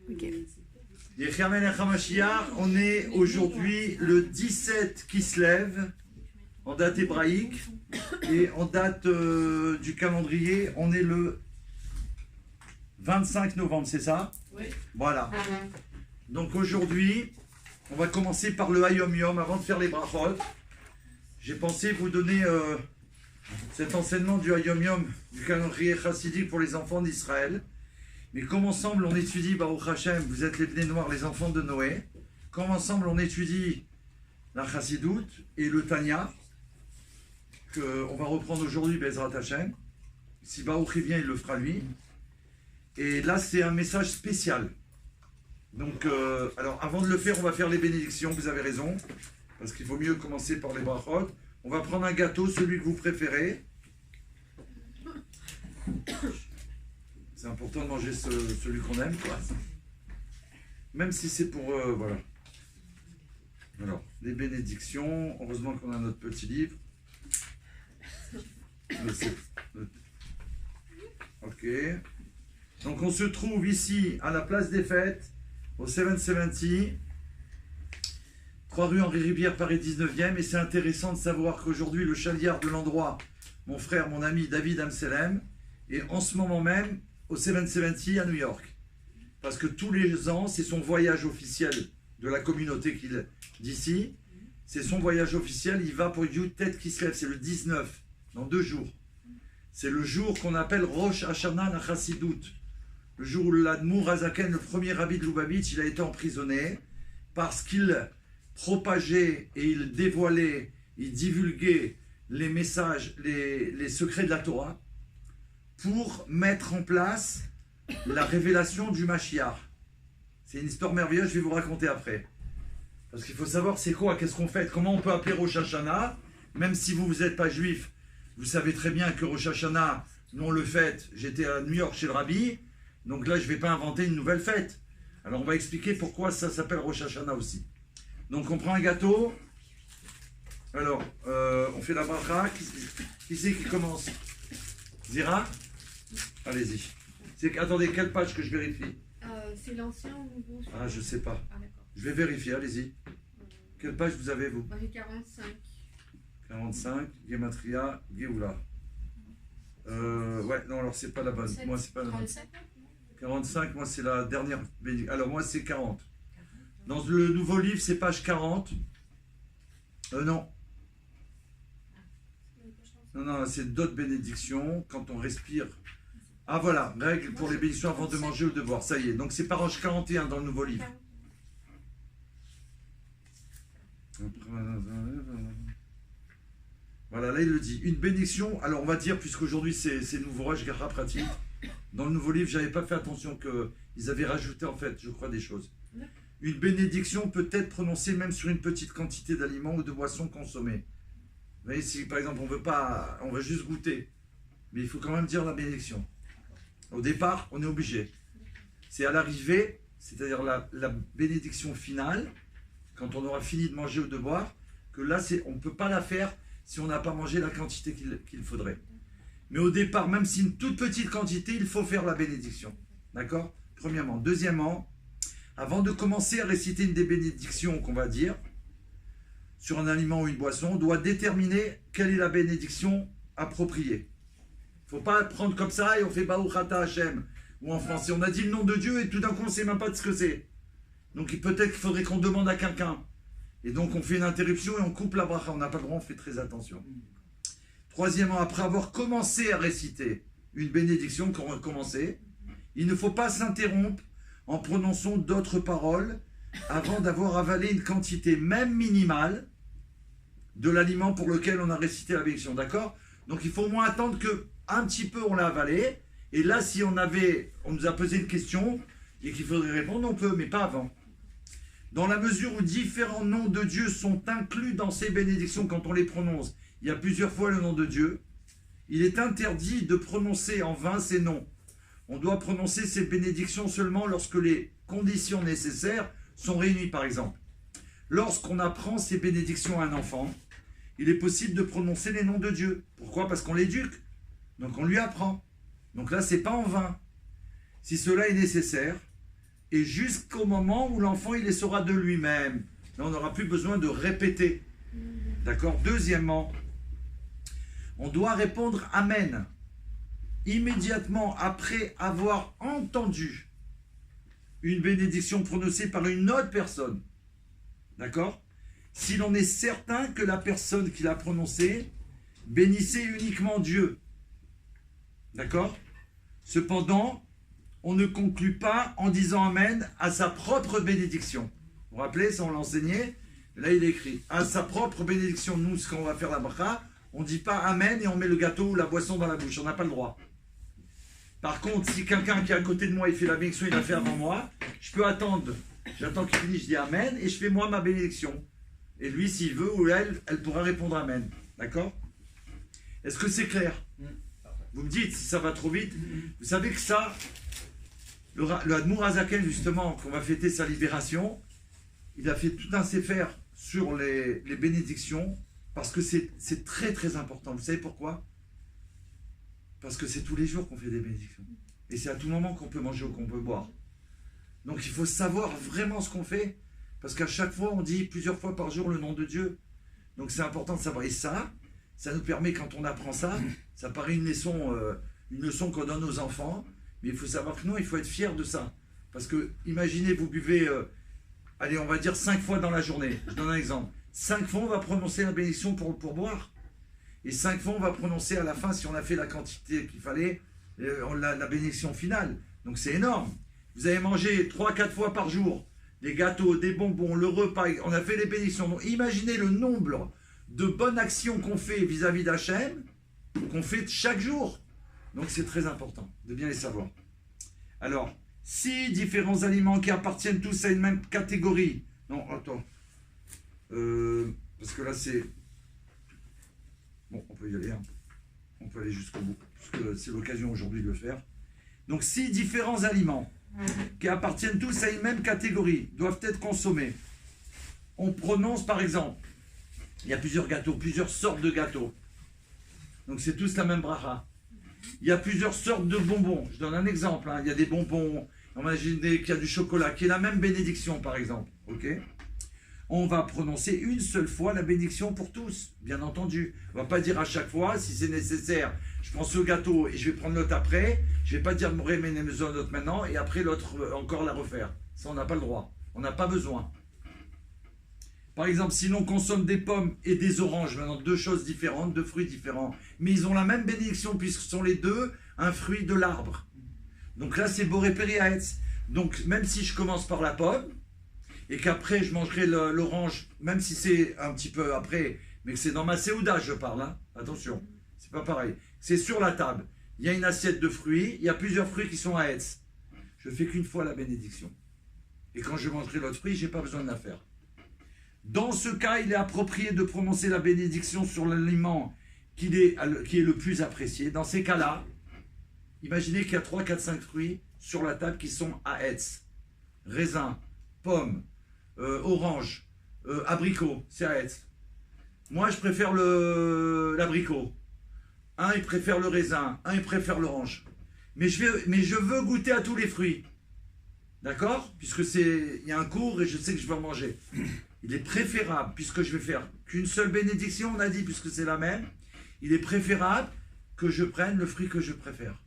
Ok. Yechia Melech HaMashiach, on est aujourd'hui le 17 Kislev, en date hébraïque, et en date du calendrier, on est le 25 novembre, c'est ça? Oui. Voilà. Donc aujourd'hui, on va commencer par le Hayom Yom, avant de faire les brachot. J'ai pensé vous donner cet enseignement du Hayom Yom, du calendrier chassidique pour les enfants d'Israël. Mais comme ensemble on étudie, Baruch Hashem, vous êtes les Bnei Noirs, les enfants de Noé. Comme ensemble on étudie la chassidoute et le Tanya, qu'on va reprendre aujourd'hui, Bezrat Hashem. Si Baruch vient, il le fera lui. Et là, c'est un message spécial. Donc, alors avant de le faire, on va faire les bénédictions, vous avez raison. Parce qu'il vaut mieux commencer par les brachot. On va prendre un gâteau, celui que vous préférez. C'est important de manger celui qu'on aime, quoi. Même si c'est pour... voilà. Alors, les bénédictions. Heureusement qu'on a notre petit livre. Ok. Donc on se trouve ici à la place des fêtes, au 770, 3 rue Henri Rivière, Paris 19e. Et c'est intéressant de savoir qu'aujourd'hui, le chaliard de l'endroit, mon frère, mon ami David Amselem, est en ce moment même au 770 à New York. Parce que tous les ans, c'est son voyage officiel de la communauté d'ici. C'est son voyage officiel. Il va pour Yud Tet Kislev, c'est le 19, dans 2 jours. C'est le jour qu'on appelle Rosh Hashanah na Chassidoute. Le jour où l'Admour Hazaken, le premier rabbi de Lubavitch, il a été emprisonné parce qu'il propageait et il dévoilait, il divulguait les messages, les secrets de la Torah pour mettre en place la révélation du Mashiach. C'est une histoire merveilleuse, je vais vous raconter après. Parce qu'il faut savoir c'est quoi, qu'est-ce qu'on fait, comment on peut appeler Rosh Hashanah, même si vous n'êtes pas juif, vous savez très bien que Rosh Hashanah, nous on le fête, j'étais à New York chez le rabbi, donc là je ne vais pas inventer une nouvelle fête. Alors on va expliquer pourquoi ça s'appelle Rosh Hashanah aussi. Donc on prend un gâteau, alors on fait la bracha, qui c'est qui commence? Zira? Allez-y. Attendez, quelle page que je vérifie? C'est l'ancien ou nouveau? Ah, je sais pas. Ah, d'accord. Je vais vérifier, allez-y. Quelle page vous avez, vous? J'ai 45. 45, Gematria, Géoula. Ouais, non, alors c'est pas la bonne. Moi, c'est pas la bonne. 45, moi, c'est la dernière. Alors, moi, c'est 40. Dans le nouveau livre, c'est page 40. Non. Non, c'est d'autres bénédictions. Quand on respire. Ah, voilà, règle pour les bénédictions avant de manger ou de boire. Ça y est, donc c'est page 41 dans le nouveau livre. Voilà, là il le dit. Une bénédiction, alors on va dire, puisqu'aujourd'hui c'est nouveau, je garde pratique. Dans le nouveau livre, j'avais pas fait attention qu'ils avaient rajouté en fait, je crois, des choses. Une bénédiction peut être prononcée même sur une petite quantité d'aliments ou de boissons consommées. Vous voyez, si par exemple on veut juste goûter, mais il faut quand même dire la bénédiction. Au départ, on est obligé. C'est à l'arrivée, c'est-à-dire la bénédiction finale, quand on aura fini de manger ou de boire, que là, on ne peut pas la faire si on n'a pas mangé la quantité qu'il faudrait. Mais au départ, même si une toute petite quantité, il faut faire la bénédiction. D'accord? Premièrement. Deuxièmement, avant de commencer à réciter une des bénédictions qu'on va dire, sur un aliment ou une boisson, on doit déterminer quelle est la bénédiction appropriée. Il ne faut pas prendre comme ça et on fait Baruch Ata Hashem. Ou en français, on a dit le nom de Dieu et tout d'un coup, on ne sait même pas de ce que c'est. Donc peut-être qu'il faudrait qu'on demande à quelqu'un. Et donc on fait une interruption et on coupe la bracha. On n'a pas le droit, on fait très attention. Troisièmement, après avoir commencé à réciter une bénédiction qu'on a commencé, il ne faut pas s'interrompre en prononçant d'autres paroles avant d'avoir avalé une quantité même minimale de l'aliment pour lequel on a récité la bénédiction. D'accord? Donc il faut au moins attendre que un petit peu on l'a avalé. Et là, si on nous a posé une question et qu'il faudrait répondre, on peut, mais pas avant. Dans la mesure où différents noms de Dieu sont inclus dans ces bénédictions quand on les prononce, il y a plusieurs fois le nom de Dieu, il est interdit de prononcer en vain ces noms. On doit prononcer ces bénédictions seulement lorsque les conditions nécessaires sont réunies, par exemple. Lorsqu'on apprend ces bénédictions à un enfant, il est possible de prononcer les noms de Dieu. Pourquoi? Parce qu'on l'éduque. Donc on lui apprend. Donc là, ce n'est pas en vain. Si cela est nécessaire, et jusqu'au moment où l'enfant il les saura de lui-même. Là, on n'aura plus besoin de répéter. D'accord? Deuxièmement, on doit répondre Amen immédiatement après avoir entendu une bénédiction prononcée par une autre personne. D'accord? Si l'on est certain que la personne qui l'a prononcée bénissait uniquement Dieu. D'accord? Cependant, on ne conclut pas en disant Amen à sa propre bénédiction. Vous vous rappelez, ça on l'a enseigné. Là, il est écrit à sa propre bénédiction. Nous, ce qu'on va faire la bracha, on ne dit pas Amen et on met le gâteau ou la boisson dans la bouche. On n'a pas le droit. Par contre, si quelqu'un qui est à côté de moi, il fait la bénédiction, il l'a fait avant moi, je peux attendre. J'attends qu'il finisse, je dis Amen et je fais moi ma bénédiction. Et lui, s'il veut ou elle pourra répondre Amen. D'accord? Est-ce que c'est clair? Vous me dites si ça va trop vite. Vous savez que ça, le Admour Hazaken, justement, qu'on va fêter sa libération, il a fait tout un sefer sur les bénédictions, parce que c'est très très important. Vous savez pourquoi? Parce que c'est tous les jours qu'on fait des bénédictions. Et c'est à tout moment qu'on peut manger ou qu'on peut boire. Donc il faut savoir vraiment ce qu'on fait, parce qu'à chaque fois, on dit plusieurs fois par jour le nom de Dieu. Donc c'est important de savoir. Et ça nous permet, quand on apprend ça, ça paraît une leçon qu'on donne aux enfants, mais il faut savoir que non, il faut être fier de ça. Parce que, imaginez, vous buvez, allez, on va dire 5 fois dans la journée. Je donne un exemple. 5 fois, on va prononcer la bénédiction pour boire. Et 5 fois, on va prononcer à la fin, si on a fait la quantité qu'il fallait, la bénédiction finale. Donc c'est énorme. Vous avez mangé 3-4 fois par jour des gâteaux, des bonbons, le repas, on a fait les bénédictions. Donc imaginez le nombre de bonnes actions qu'on fait vis-à-vis d'Hachem, qu'on fait chaque jour. Donc c'est très important de bien les savoir. Alors, 6 différents aliments qui appartiennent tous à une même catégorie. Non, attends. Parce que là c'est... Bon, on peut y aller. Hein. On peut aller jusqu'au bout. Parce que c'est l'occasion aujourd'hui de le faire. Donc 6 différents aliments qui appartiennent tous à une même catégorie doivent être consommés. On prononce par exemple, il y a plusieurs gâteaux, plusieurs sortes de gâteaux. Donc c'est tous la même bracha. Il y a plusieurs sortes de bonbons. Je donne un exemple. Hein. Il y a des bonbons, imaginez qu'il y a du chocolat, qui est la même bénédiction par exemple. Ok? On va prononcer une seule fois la bénédiction pour tous, bien entendu. On ne va pas dire à chaque fois, si c'est nécessaire, je prends ce gâteau et je vais prendre l'autre après. Je ne vais pas dire Moré Menemzon l'autre maintenant et après l'autre encore la refaire. Ça, on n'a pas le droit. On n'a pas besoin. Par exemple, si l'on consomme des pommes et des oranges, maintenant 2 choses différentes, 2 fruits différents, mais ils ont la même bénédiction puisque ce sont les deux un fruit de l'arbre. Donc là, c'est Boré Periaetz. Donc même si je commence par la pomme, et qu'après je mangerai l'orange, même si c'est un petit peu après, mais que c'est dans ma séouda, je parle, hein. Attention, c'est pas pareil. C'est sur la table, il y a une assiette de fruits, il y a plusieurs fruits qui sont à Etz. Je fais qu'une fois la bénédiction. Et quand je mangerai l'autre fruit, j'ai pas besoin de la faire. Dans ce cas, il est approprié de prononcer la bénédiction sur l'aliment qui est le plus apprécié. Dans ces cas-là, imaginez qu'il y a 3, 4, 5 fruits sur la table qui sont à Etz. Raisin, pomme, orange, abricot, c'est à Etz. Moi, je préfère l'abricot. Un, il préfère le raisin. Un, il préfère l'orange. Mais je veux goûter à tous les fruits. D'accord? Puisque il y a un cours et je sais que je vais en manger. Il est préférable, puisque je vais faire qu'une seule bénédiction, on a dit, puisque c'est la même, il est préférable que je prenne le fruit que je préfère.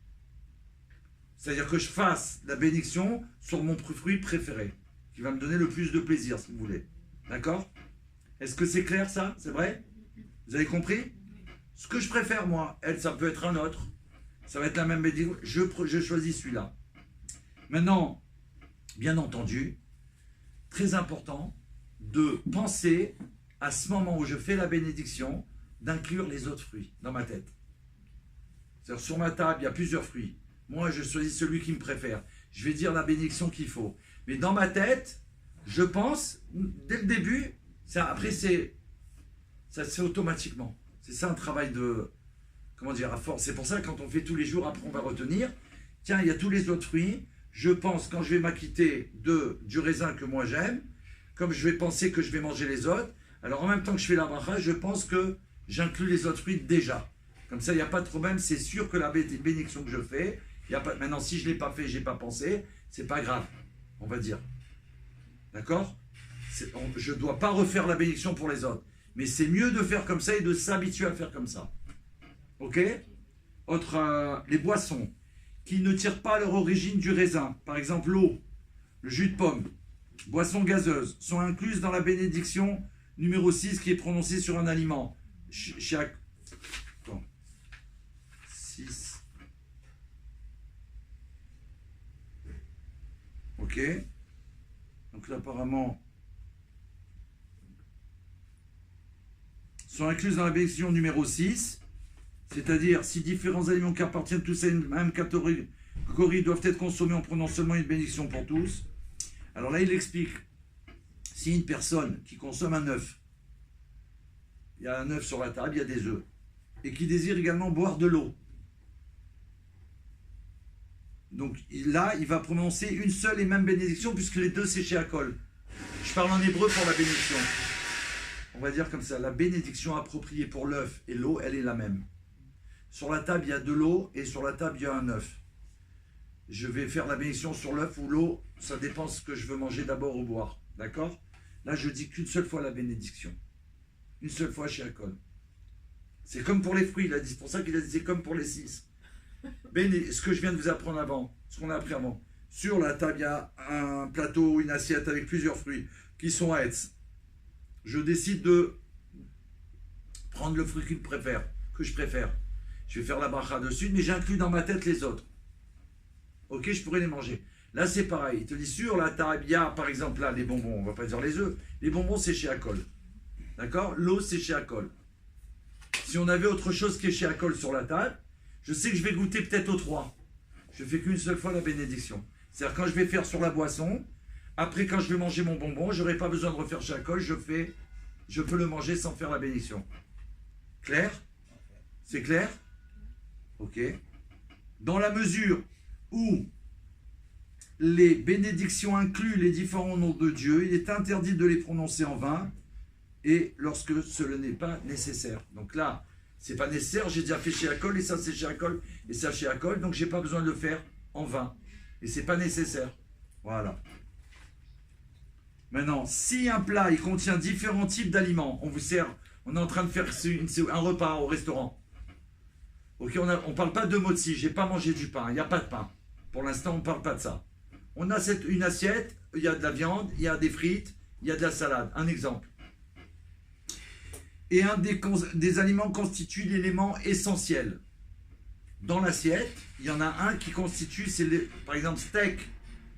C'est-à-dire que je fasse la bénédiction sur mon fruit préféré, qui va me donner le plus de plaisir, si vous voulez. D'accord? Est-ce que c'est clair, ça? C'est vrai? Vous avez compris? Ce que je préfère, moi, ça peut être un autre. Ça va être la même bénédiction. Je choisis celui-là. Maintenant, bien entendu, très important de penser, à ce moment où je fais la bénédiction, d'inclure les autres fruits dans ma tête. C'est-à-dire, sur ma table, il y a plusieurs fruits. Moi, je choisis celui qui me préfère. Je vais dire la bénédiction qu'il faut. Mais dans ma tête, je pense, dès le début, après, ça se fait automatiquement. C'est ça un travail de, comment dire, à force. C'est pour ça que quand on fait tous les jours, après, on va retenir. Tiens, il y a tous les autres fruits. Je pense, quand je vais m'acquitter du raisin que moi j'aime, comme je vais penser que je vais manger les autres, alors en même temps que je fais la bracha, je pense que j'inclus les autres fruits déjà. Comme ça, il n'y a pas de problème. C'est sûr que la bénédiction que je fais, il y a pas, maintenant, si je ne l'ai pas fait, je n'ai pas pensé, c'est pas grave. on va dire. D'accord? Je ne dois pas refaire la bénédiction pour les autres. Mais c'est mieux de faire comme ça et de s'habituer à faire comme ça. Ok? Autre, les boissons qui ne tirent pas leur origine du raisin, par exemple l'eau, le jus de pomme, boissons gazeuses, sont incluses dans la bénédiction numéro 6 qui est prononcée sur un aliment. Chaque... 6. Ok. Donc là, apparemment, sont incluses dans la bénédiction numéro 6, c'est-à-dire si différents aliments qui appartiennent tous à une même catégorie doivent être consommés en prenant seulement une bénédiction pour tous. Alors là, il explique, si une personne qui consomme un œuf, il y a un œuf sur la table, il y a des œufs, et qui désire également boire de l'eau, donc là, il va prononcer une seule et même bénédiction, puisque les deux c'est chez Akol. Je parle en hébreu pour la bénédiction. On va dire comme ça, la bénédiction appropriée pour l'œuf et l'eau, elle est la même. Sur la table, il y a de l'eau, et sur la table, il y a un œuf. Je vais faire la bénédiction sur l'œuf ou l'eau, ça dépend ce que je veux manger d'abord ou boire. D'accord? Là, je dis qu'une seule fois la bénédiction. Une seule fois chez Akol. C'est comme pour les fruits, il a dit. C'est pour ça qu'il a dit c'est comme pour les 6. Ce que je viens de vous apprendre avant, ce qu'on a appris avant. Sur la table, il y a un plateau, une assiette avec plusieurs fruits qui sont à Etz. Je décide de prendre le fruit que je préfère. Je vais faire la bracha dessus, mais j'inclus dans ma tête les autres. Ok, je pourrais les manger. Là, c'est pareil. Il te dit sur la table, il y a par exemple là les bonbons, on ne va pas dire les œufs. Les bonbons, c'est chez Akol. D'accord? L'eau, c'est chez Akol. Si on avait autre chose qui est chez Akol sur la table, je sais que je vais goûter peut-être aux 3. Je fais qu'une seule fois la bénédiction. C'est-à-dire quand je vais faire sur la boisson, après quand je vais manger mon bonbon, je n'aurai pas besoin de refaire chez Akol, je peux le manger sans faire la bénédiction. Clair? C'est clair? Ok. Dans la mesure où les bénédictions incluent les différents noms de Dieu, il est interdit de les prononcer en vain, et lorsque cela n'est pas nécessaire. Donc là, c'est pas nécessaire, j'ai déjà fait chez Akol, et ça c'est chez Akol, et ça chez Akol, donc j'ai pas besoin de le faire en vain. Et c'est pas nécessaire. Voilà. Maintenant, si un plat il contient différents types d'aliments, on vous sert, on est en train de faire un repas au restaurant. Ok, on parle pas de motzi, j'ai pas mangé du pain, il n'y a pas de pain. Pour l'instant, on parle pas de ça. On a une assiette, il y a de la viande, il y a des frites, il y a de la salade. Un exemple. Et un des aliments constitue l'élément essentiel. Dans l'assiette, il y en a un qui constitue, par exemple steak.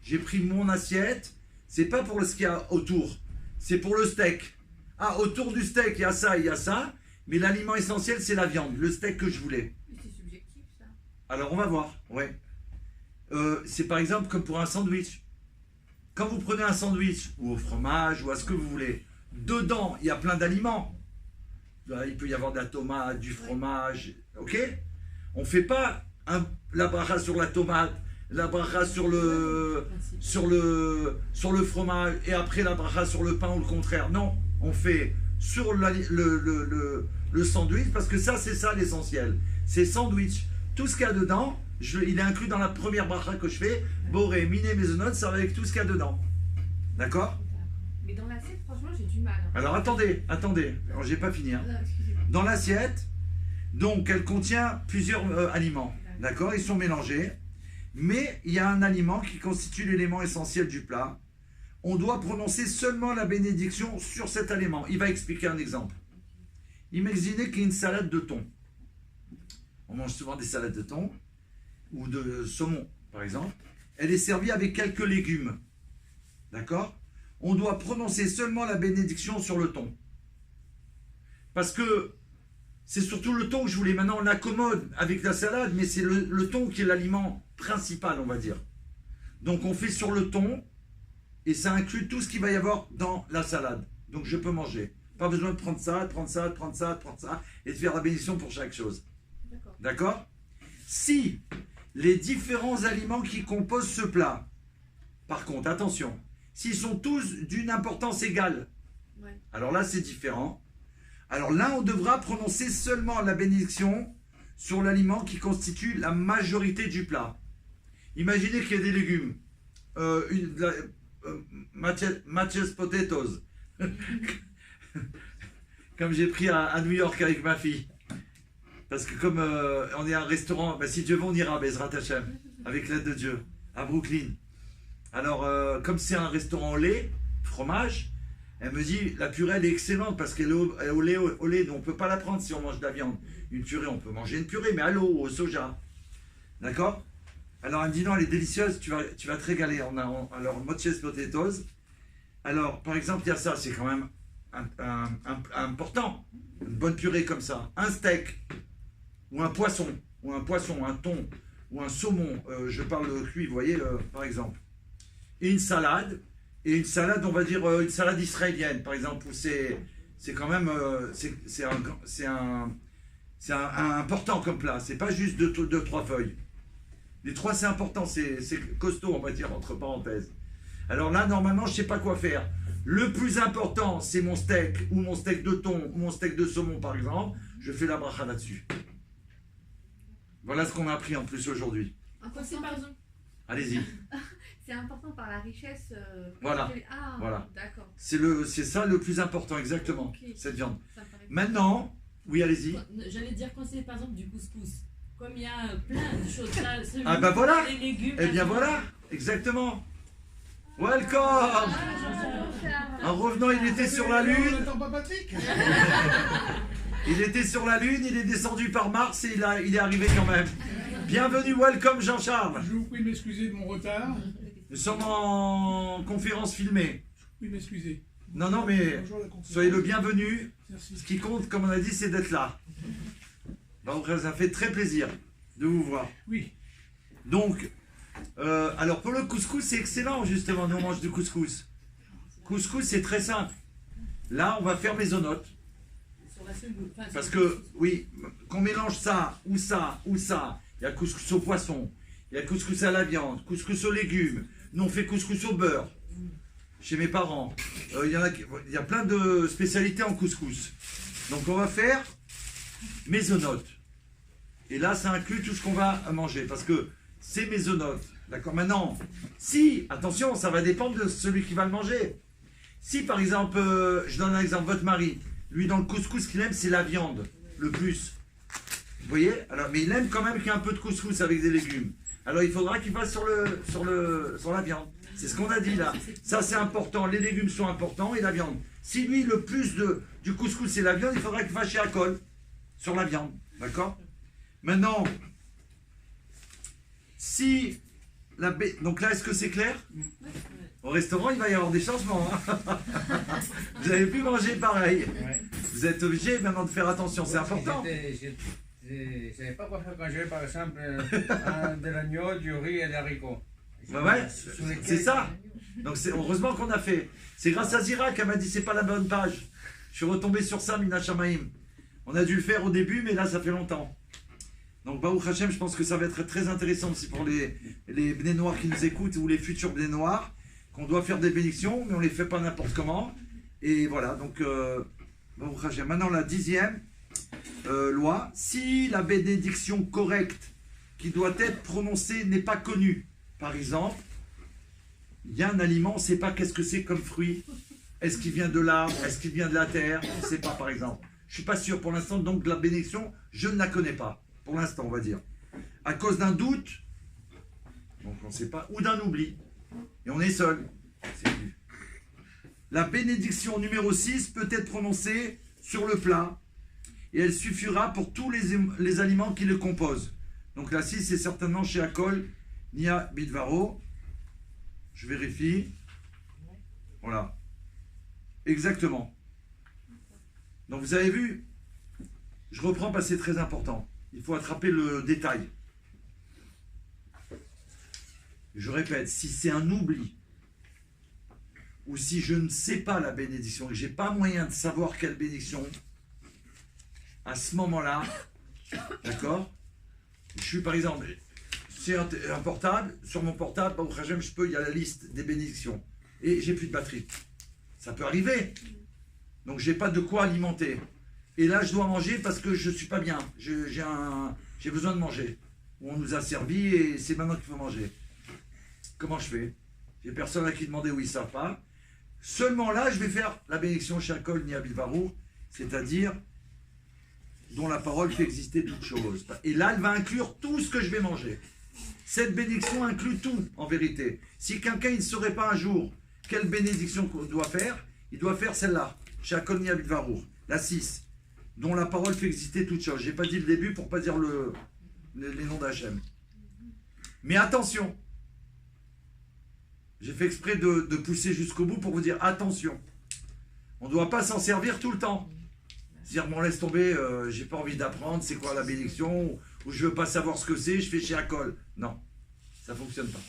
J'ai pris mon assiette, c'est pas pour ce qu'il y a autour, c'est pour le steak. Ah, autour du steak, il y a ça, mais l'aliment essentiel, c'est la viande, le steak que je voulais. C'est subjectif, ça. Alors, on va voir, ouais. C'est par exemple comme pour un sandwich. Quand vous prenez un sandwich, ou au fromage, ou à ce que vous voulez, dedans, il y a plein d'aliments. Là, il peut y avoir de la tomate, du fromage, ok? On ne fait pas la bracha sur la tomate, la bracha sur le fromage, et après la bracha sur le pain ou le contraire. Non, on fait sur le sandwich, parce que ça, c'est ça l'essentiel. C'est sandwich. Tout ce qu'il y a dedans, il est inclus dans la première bracha que je fais. Boré, miné, mezonot, ça va avec tout ce qu'il y a dedans. D'accord? Mais dans l'assiette, franchement, j'ai du mal. Alors attendez. Alors, j'ai pas fini. Hein. Dans l'assiette, donc, elle contient plusieurs aliments. D'accord? Ils sont mélangés. Mais il y a un aliment qui constitue l'élément essentiel du plat. On doit prononcer seulement la bénédiction sur cet aliment. Il va expliquer un exemple. Imaginez qu'il y a une salade de thon. On mange souvent des salades de thon ou de saumon, par exemple. Elle est servie avec quelques légumes. D'accord? On doit prononcer seulement la bénédiction sur le thon. Parce que c'est surtout le thon que je voulais. Maintenant, on accommode avec la salade, mais c'est le thon qui est l'aliment principal, on va dire. Donc, on fait sur le thon, et ça inclut tout ce qu'il va y avoir dans la salade. Donc, je peux manger. Pas besoin de prendre ça, et de faire la bénédiction pour chaque chose. D'accord? Si les différents aliments qui composent ce plat, par contre, attention, s'ils sont tous d'une importance égale, alors là, c'est différent. Alors là, on devra prononcer seulement la bénédiction sur l'aliment qui constitue la majorité du plat. Imaginez qu'il y a des légumes. Matches potatoes. Comme j'ai pris à New York avec ma fille. Parce que comme on est à un restaurant, ben, si Dieu veut, on ira, Bezrat Hashem, avec l'aide de Dieu, à Brooklyn. Alors, comme c'est un restaurant au lait, fromage, elle me dit, la purée, elle est excellente parce qu'elle est au lait, donc on ne peut pas la prendre si on mange de la viande. Une purée, on peut manger une purée, mais à l'eau ou au soja. D'accord? Alors, elle me dit, non, elle est délicieuse, tu vas te régaler. Alors, matches potatoes. Alors, par exemple, il y a ça, c'est quand même important. Une bonne purée comme ça. Un steak, ou un poisson, un thon, ou un saumon, je parle cuit, vous voyez, par exemple. Et une salade, on va dire une salade israélienne, par exemple, où c'est quand même, c'est important comme plat, c'est pas juste deux, trois feuilles. Les trois, c'est important, c'est costaud, on va dire, entre parenthèses. Alors là, normalement, je sais pas quoi faire. Le plus important, c'est mon steak, ou mon steak de thon, ou mon steak de saumon, par exemple. Je fais la bracha là-dessus. Voilà ce qu'on a appris en plus aujourd'hui. Allez-y. C'est important par la richesse. Voilà. Ah, voilà. D'accord. C'est ça le plus important, exactement, Okay. cette viande. paraît... Maintenant, oui, allez-y. J'allais dire quand c'est par exemple du couscous. Comme il y a plein de choses là. Ah bah voilà. Les légumes. Eh bien voilà, exactement. Welcome. En revenant, il était sur la Lune. Il était sur la Lune, il est descendu par Mars et il est arrivé quand même. Bienvenue, welcome Jean-Charles. Je vous prie de m'excuser de mon retard. Nous sommes en conférence filmée. Oui, m'excuser. Non, mais Bonjour la conférence. soyez le bienvenu. Merci. Ce qui compte, comme on a dit, c'est d'être là. Donc, ça fait très plaisir de vous voir. Oui. Donc, alors pour le couscous, c'est excellent justement. Nous on mange du couscous. Couscous, c'est très simple. Là, on va faire maisonnote. Sur la semoule. Enfin, Parce sur- que, oui, qu'on mélange ça, ou ça, ou ça. Il y a couscous au poisson, il y a couscous à la viande, couscous aux légumes. Nous, on fait couscous au beurre. Chez mes parents. Il y a plein de spécialités en couscous. Donc, on va faire maisonnote. Et là, ça inclut tout ce qu'on va manger. Parce que c'est maisonnote. D'accord? Maintenant, si, attention, ça va dépendre de celui qui va le manger. Si, par exemple, je donne un exemple, votre mari, lui, dans le couscous, ce qu'il aime, c'est la viande, le plus. Vous voyez? Alors, mais il aime quand même qu'il y ait un peu de couscous avec des légumes. Alors, il faudra qu'il fasse sur la viande. C'est ce qu'on a dit là. Ça, c'est important. Les légumes sont importants et la viande. Si lui, le plus du couscous, c'est la viande, il faudra qu'il fasse chez Akol sur la viande. D'accord? Maintenant, si donc là, est-ce que c'est clair? Au restaurant, il va y avoir des changements. Hein. Vous avez pu manger pareil. Ouais. Vous êtes obligé maintenant de faire attention, c'est important. Je ne savais pas quoi faire quand j'avais par exemple de l'agneau, du riz et des haricots. Ouais, Sur lesquels- c'est ça. Donc c'est heureusement qu'on a fait. C'est grâce à Zira qu'elle m'a dit c'est pas la bonne page. Je suis retombé sur ça, Mina Shamaim. On a dû le faire au début, mais là ça fait longtemps. Donc Baruch Hashem, je pense que ça va être très intéressant aussi pour les Bnei Noirs qui nous écoutent ou les futurs Bnei Noirs, qu'on doit faire des bénédictions, mais on les fait pas n'importe comment. Et voilà, donc Baruch Hashem. Maintenant la 10e loi, si la bénédiction correcte qui doit être prononcée n'est pas connue, par exemple, il y a un aliment, on ne sait pas qu'est-ce que c'est comme fruit. Est-ce qu'il vient de l'arbre? Est-ce qu'il vient de la terre? On ne sait pas, par exemple. Je ne suis pas sûr pour l'instant, donc la bénédiction, je ne la connais pas. Pour l'instant, on va dire. À cause d'un doute, donc on ne sait pas, ou d'un oubli. Et on est seul. C'est plus. La bénédiction numéro 6 peut être prononcée sur le plat. Et elle suffira pour tous les aliments qui le composent. Donc la 6, c'est certainement chez Akol, Nia Bidvaro. Je vérifie. Voilà. Exactement. Donc vous avez vu, je reprends parce que c'est très important. Il faut attraper le détail. Je répète, si c'est un oubli, ou si je ne sais pas la bénédiction, et que je n'ai pas moyen de savoir quelle bénédiction, à ce moment-là, d'accord, je suis par exemple, c'est un portable, sur mon portable, au Khajem, il y a la liste des bénédictions, et j'ai plus de batterie. Ça peut arriver. Donc j'ai pas de quoi alimenter. Et là, je dois manger parce que je suis pas bien. J'ai besoin de manger. On nous a servi et c'est maintenant qu'il faut manger. Comment je fais? J'ai personne à qui demander où ils ne savent pas. Seulement là, je vais faire la bénédiction Shakol Ni Abilvarou, c'est-à-dire dont la parole fait exister toute chose. Et là, elle va inclure tout ce que je vais manger. Cette bénédiction inclut tout, en vérité. Si quelqu'un ne saurait pas un jour quelle bénédiction qu'on doit faire, il doit faire celle-là. Shakol Ni Abilvarou, la 6, dont la parole fait exister toute chose. Je n'ai pas dit le début pour ne pas dire les noms d'Hachem. Mais attention, j'ai fait exprès de pousser jusqu'au bout pour vous dire attention. On ne doit pas s'en servir tout le temps. Dire, bon, laisse tomber, j'ai pas envie d'apprendre, c'est quoi la bénédiction, ou je veux pas savoir ce que c'est, je fais chez Akol. Non, ça fonctionne pas.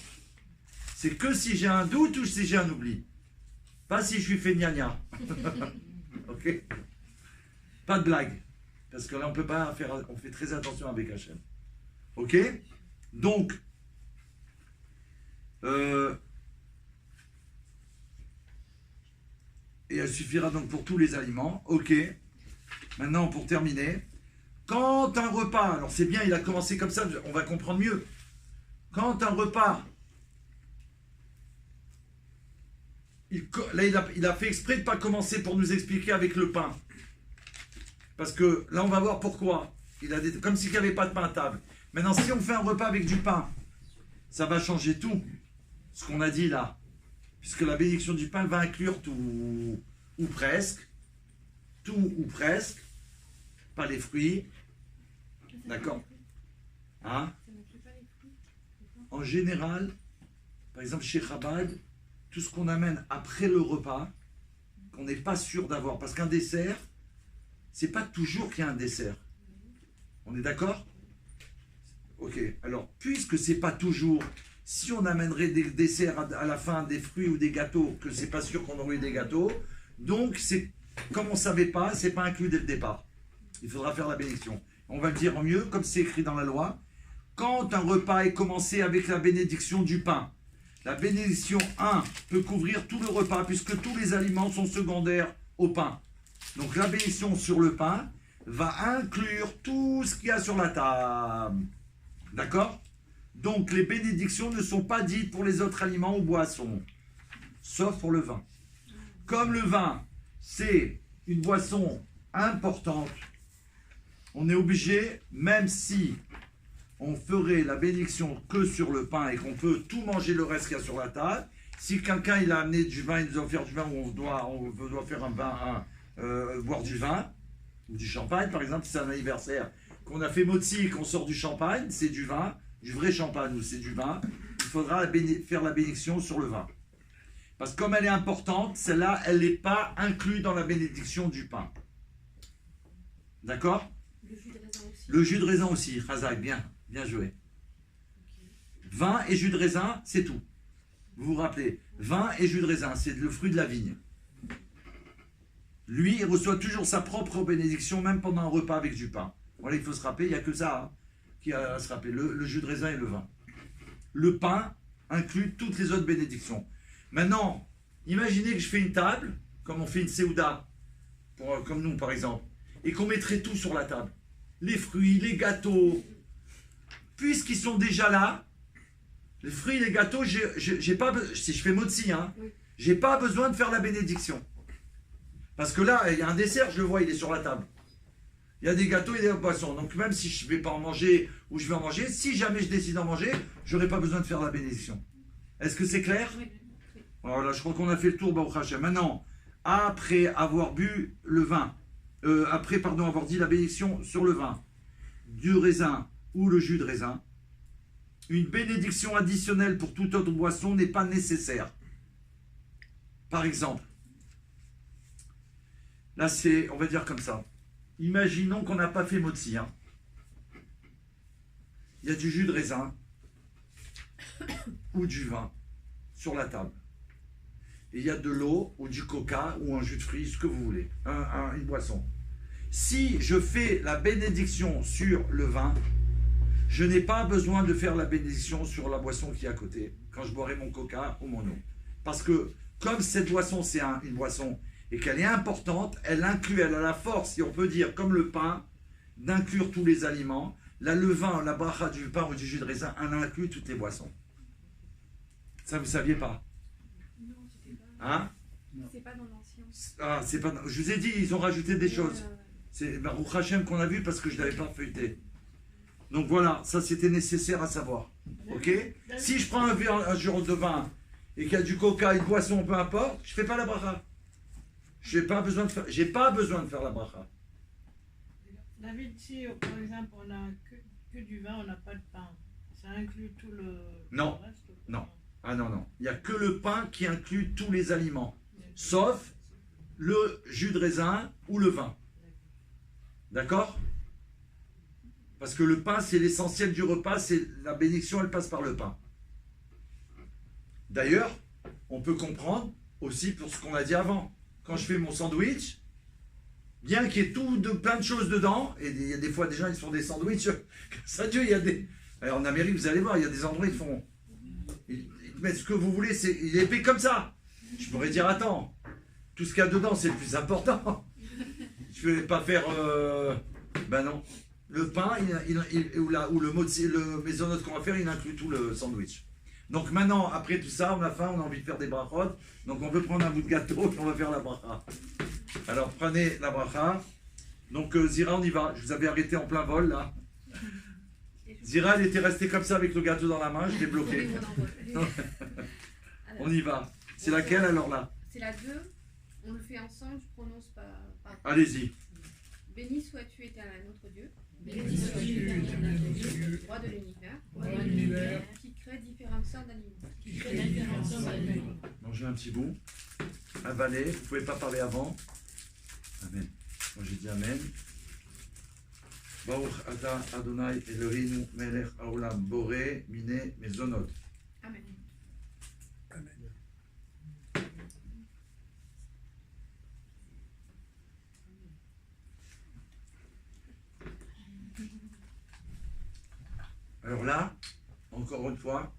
C'est que si j'ai un doute ou si j'ai un oubli. Pas si je suis fait gna-gna. Ok? Pas de blague. Parce que là, on peut pas faire, on fait très attention avec Hachem. Ok? Donc, et elle suffira donc pour tous les aliments. Ok. Maintenant, pour terminer, quand un repas, alors c'est bien, il a commencé comme ça, on va comprendre mieux. Quand un repas, il a fait exprès de ne pas commencer pour nous expliquer avec le pain. Parce que là, on va voir pourquoi. Comme s'il n'y avait pas de pain à table. Maintenant, si on fait un repas avec du pain, ça va changer tout, ce qu'on a dit là. Puisque la bénédiction du pain va inclure tout, ou presque. Tout ou presque. Pas les fruits. D'accord. Hein? En général, par exemple chez Chabad, tout ce qu'on amène après le repas, qu'on n'est pas sûr d'avoir. Parce qu'un dessert, c'est pas toujours qu'il y a un dessert. On est d'accord? Ok. Alors, puisque c'est pas toujours, si on amènerait des desserts à la fin, des fruits ou des gâteaux, que c'est pas sûr qu'on aurait eu des gâteaux, donc c'est comme on ne savait pas, c'est pas inclus dès le départ. Il faudra faire la bénédiction. On va le dire en mieux, comme c'est écrit dans la loi. Quand un repas est commencé avec la bénédiction du pain, la bénédiction 1 peut couvrir tout le repas, puisque tous les aliments sont secondaires au pain. Donc la bénédiction sur le pain va inclure tout ce qu'il y a sur la table. D'accord? Donc les bénédictions ne sont pas dites pour les autres aliments ou boissons, sauf pour le vin. Comme le vin, c'est une boisson importante, on est obligé, même si on ferait la bénédiction que sur le pain et qu'on peut tout manger le reste qu'il y a sur la table, si quelqu'un il a amené du vin, il nous a offert du vin, ou on doit faire un vin, boire du vin, ou du champagne par exemple, si c'est un anniversaire, qu'on a fait motzi et qu'on sort du champagne, c'est du vin, du vrai champagne ou c'est du vin, il faudra faire la bénédiction sur le vin. Parce que comme elle est importante, celle-là, elle n'est pas inclue dans la bénédiction du pain. D'accord? Le jus de raisin aussi. Le jus de raisin aussi, Razak, bien joué. Okay. Vin et jus de raisin, c'est tout. Vous vous rappelez, vin et jus de raisin, c'est le fruit de la vigne. Lui, il reçoit toujours sa propre bénédiction, même pendant un repas avec du pain. Voilà, il faut se rappeler, il n'y a que ça qui a à se rappeler, le jus de raisin et le vin. Le pain inclut toutes les autres bénédictions. Maintenant, imaginez que je fais une table, comme on fait une séouda, comme nous par exemple, et qu'on mettrait tout sur la table. Les fruits, les gâteaux, puisqu'ils sont déjà là, les fruits, les gâteaux, j'ai pas, si je fais motzi, j'ai pas besoin de faire la bénédiction. Parce que là, il y a un dessert, je le vois, il est sur la table. Il y a des gâteaux et des boissons. Donc même si je ne vais pas en manger ou je vais en manger, si jamais je décide d'en manger, je n'aurai pas besoin de faire la bénédiction. Est-ce que c'est clair? Oui. Voilà, je crois qu'on a fait le tour, Baruch Hashem. Maintenant, après avoir bu le vin, avoir dit la bénédiction sur le vin, du raisin ou le jus de raisin, une bénédiction additionnelle pour toute autre boisson n'est pas nécessaire. Par exemple, là c'est, on va dire comme ça, imaginons qu'on n'a pas fait motzi. Il y a du jus de raisin ou du vin sur la table. Et il y a de l'eau ou du coca ou un jus de fruits, ce que vous voulez, une boisson. Si je fais la bénédiction sur le vin, je n'ai pas besoin de faire la bénédiction sur la boisson qui est à côté, quand je boirai mon coca ou mon eau. Parce que comme cette boisson, c'est une boisson, et qu'elle est importante, elle inclut, elle a la force, si on peut dire, comme le pain, d'inclure tous les aliments. Là, le vin, la bracha du pain ou du jus de raisin, elle inclut toutes les boissons. Ça, vous ne saviez pas? Hein? C'est pas dans l'ancien. Ah, c'est pas. Je vous ai dit, ils ont rajouté des choses. Euh, C'est Baruch Hashem qu'on a vu parce que je ne l'avais pas feuilleté. Donc voilà, ça c'était nécessaire à savoir. Ok? Si je prends un jour de vin et qu'il y a du coca, une boisson, peu importe, je ne fais pas la bracha. J'ai pas besoin de faire la bracha. David, si par exemple on a que du vin, on n'a pas de pain, ça inclut tout le, Non. le reste ou pas? Non. Ah non, non. Il n'y a que le pain qui inclut tous les aliments, sauf le jus de raisin ou le vin. D'accord? Parce que le pain, c'est l'essentiel du repas, c'est la bénédiction, elle passe par le pain. D'ailleurs, on peut comprendre aussi pour ce qu'on a dit avant. Quand je fais mon sandwich, bien qu'il y ait plein de choses dedans, et il y a des fois des gens ils font des sandwichs, ça Dieu, il y a des... Alors, en Amérique, vous allez voir, il y a des endroits, ils te mettent ce que vous voulez, il est fait comme ça. Je pourrais dire, attends, tout ce qu'il y a dedans, c'est le plus important. Je ne vais pas faire... Ben non. Le pain, ou le maisonnote qu'on va faire, il inclut tout le sandwich. Donc maintenant, après tout ça, on a faim, on a envie de faire des brachot. Donc on veut prendre un bout de gâteau et on va faire la bracha. Alors prenez la bracha. Donc Zira, on y va. Je vous avais arrêté en plein vol là. Zira, elle était restée comme ça avec le gâteau dans la main, je l'ai bloqué. On y va. C'est laquelle alors là? C'est la 2. On le fait ensemble, je prononce par. Allez-y. Béni sois-tu, éternel notre Dieu, Béni sois-tu, éternel notre Dieu, roi de l'univers, roi de l'univers, qui crée différentes sortes d'aliments. qui crée différentes sortes d'aliments. Mangez un petit bout. Avalez. Vous ne pouvez pas parler avant. Amen. Moi j'ai dit Amen. Baruch ata Adonai Eloheinu melech haolam boré mine mezonot. Amen. Alors là, encore une fois,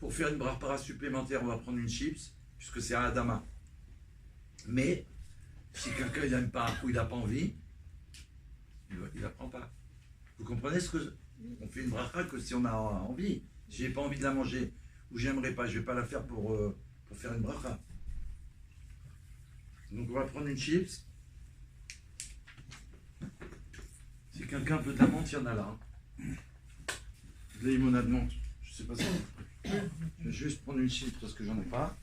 pour faire une brachara supplémentaire, on va prendre une chips, puisque c'est un Adama. Mais, si quelqu'un n'aime pas ou il n'a pas envie, il ne la prend pas. Vous comprenez ce que... On fait une bracha que si on a envie. Si j'ai pas envie de la manger, ou j'aimerais pas, je vais pas la faire pour faire une bracha. Donc on va prendre une chips. Si quelqu'un veut de la menthe, il y en a là. De la limonade menthe. Je sais pas si... Je vais juste prendre une chips parce que j'en ai pas.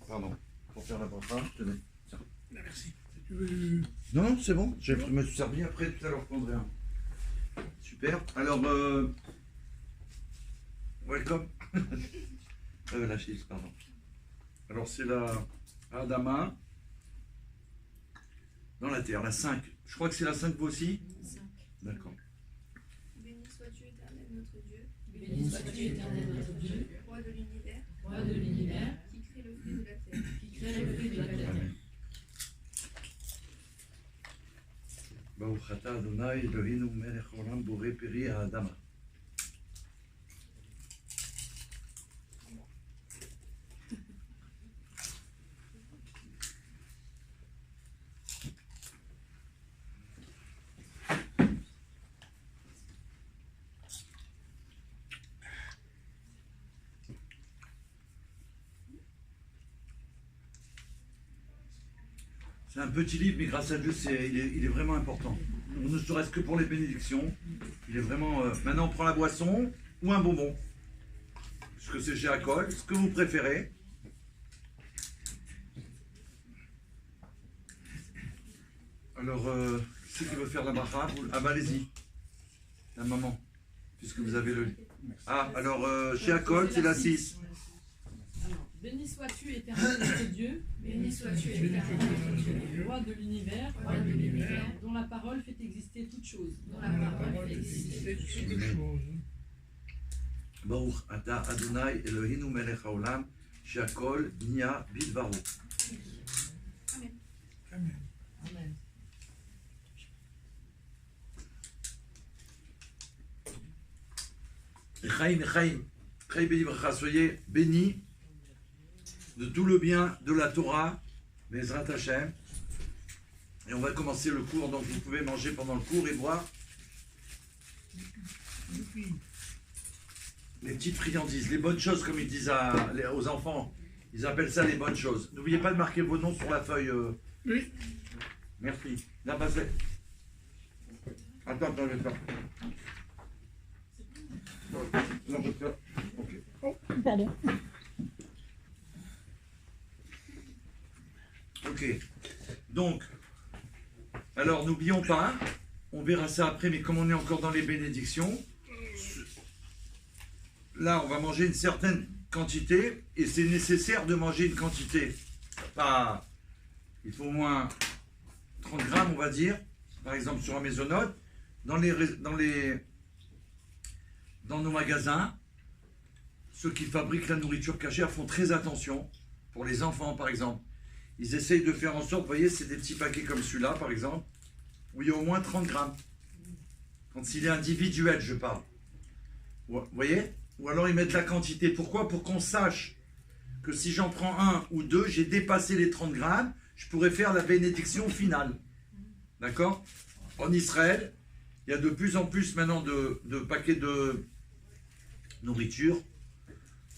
Pardon. Pour faire la bracha, je te mets. Tiens. Merci. Si tu veux... Non, non, c'est bon. Je me suis servi après, tout à l'heure, je prendrai un. Super. Alors, welcome. La chips, pardon. Alors, c'est la Adama. Dans la terre, la 5. Je crois que c'est la 5 vous aussi. 5. D'accord. Béni sois-tu, éternel notre Dieu, Béni sois-tu, éternel notre Dieu, roi de l'univers, roi de l'univers, qui crée le fruit de la terre. qui crée le fruit de la terre. Amen. Baruch ata Adonai Eloheinu melech haolam boré peri ha'adama. C'est un petit livre, mais grâce à Dieu, il est vraiment important. On ne serait-ce que pour les bénédictions. Il est vraiment... Maintenant, on prend la boisson ou un bonbon. Parce que c'est chez Acol, ce que vous préférez. Alors, qui c'est qui veut faire la bracha? Ah bah allez-y. La maman, puisque vous avez le... Ah, alors, chez Acol, c'est la 6. Alors, béni sois-tu, éternel notre Dieu, Béni sois-tu, Béni éternel notre Dieu, roi de l'univers, roi de l'univers, dont la parole fait exister toutes choses. dont la parole fait exister toutes C'est choses. quelque chose. Baruch ata Adonai Eloheinu melech haolam she'akol nia bidvaro. Amen. Amen. Amen. Echaim, Echaim, Echaim béni bracha, soyez bénis de tout le bien de la Torah, Bezrat Hashem. Et on va commencer le cours, donc vous pouvez manger pendant le cours et boire les petites friandises, les bonnes choses comme ils disent aux enfants. Ils appellent ça les bonnes choses. N'oubliez pas de marquer vos noms sur la feuille. Oui. Merci. Là, passez. Attends, je vais faire. Non, je vais faire. Ok. Oh, pardon. Ok. Donc, alors n'oublions pas, on verra ça après, mais comme on est encore dans les bénédictions, là, on va manger une certaine quantité, et c'est nécessaire de manger une quantité. Pas, il faut au moins 30 grammes, on va dire, par exemple sur un maisonnote. Dans nos magasins, ceux qui fabriquent la nourriture cachère font très attention, pour les enfants par exemple. Ils essayent de faire en sorte, vous voyez, c'est des petits paquets comme celui-là par exemple, où il y a au moins 30 grammes. Quand il est individuel, je parle. Vous voyez? Ou alors ils mettent la quantité. Pourquoi? Pour qu'on sache que si j'en prends un ou deux, j'ai dépassé les 30 grammes, je pourrais faire la bénédiction finale. D'accord? En Israël, il y a de plus en plus maintenant de paquets de nourriture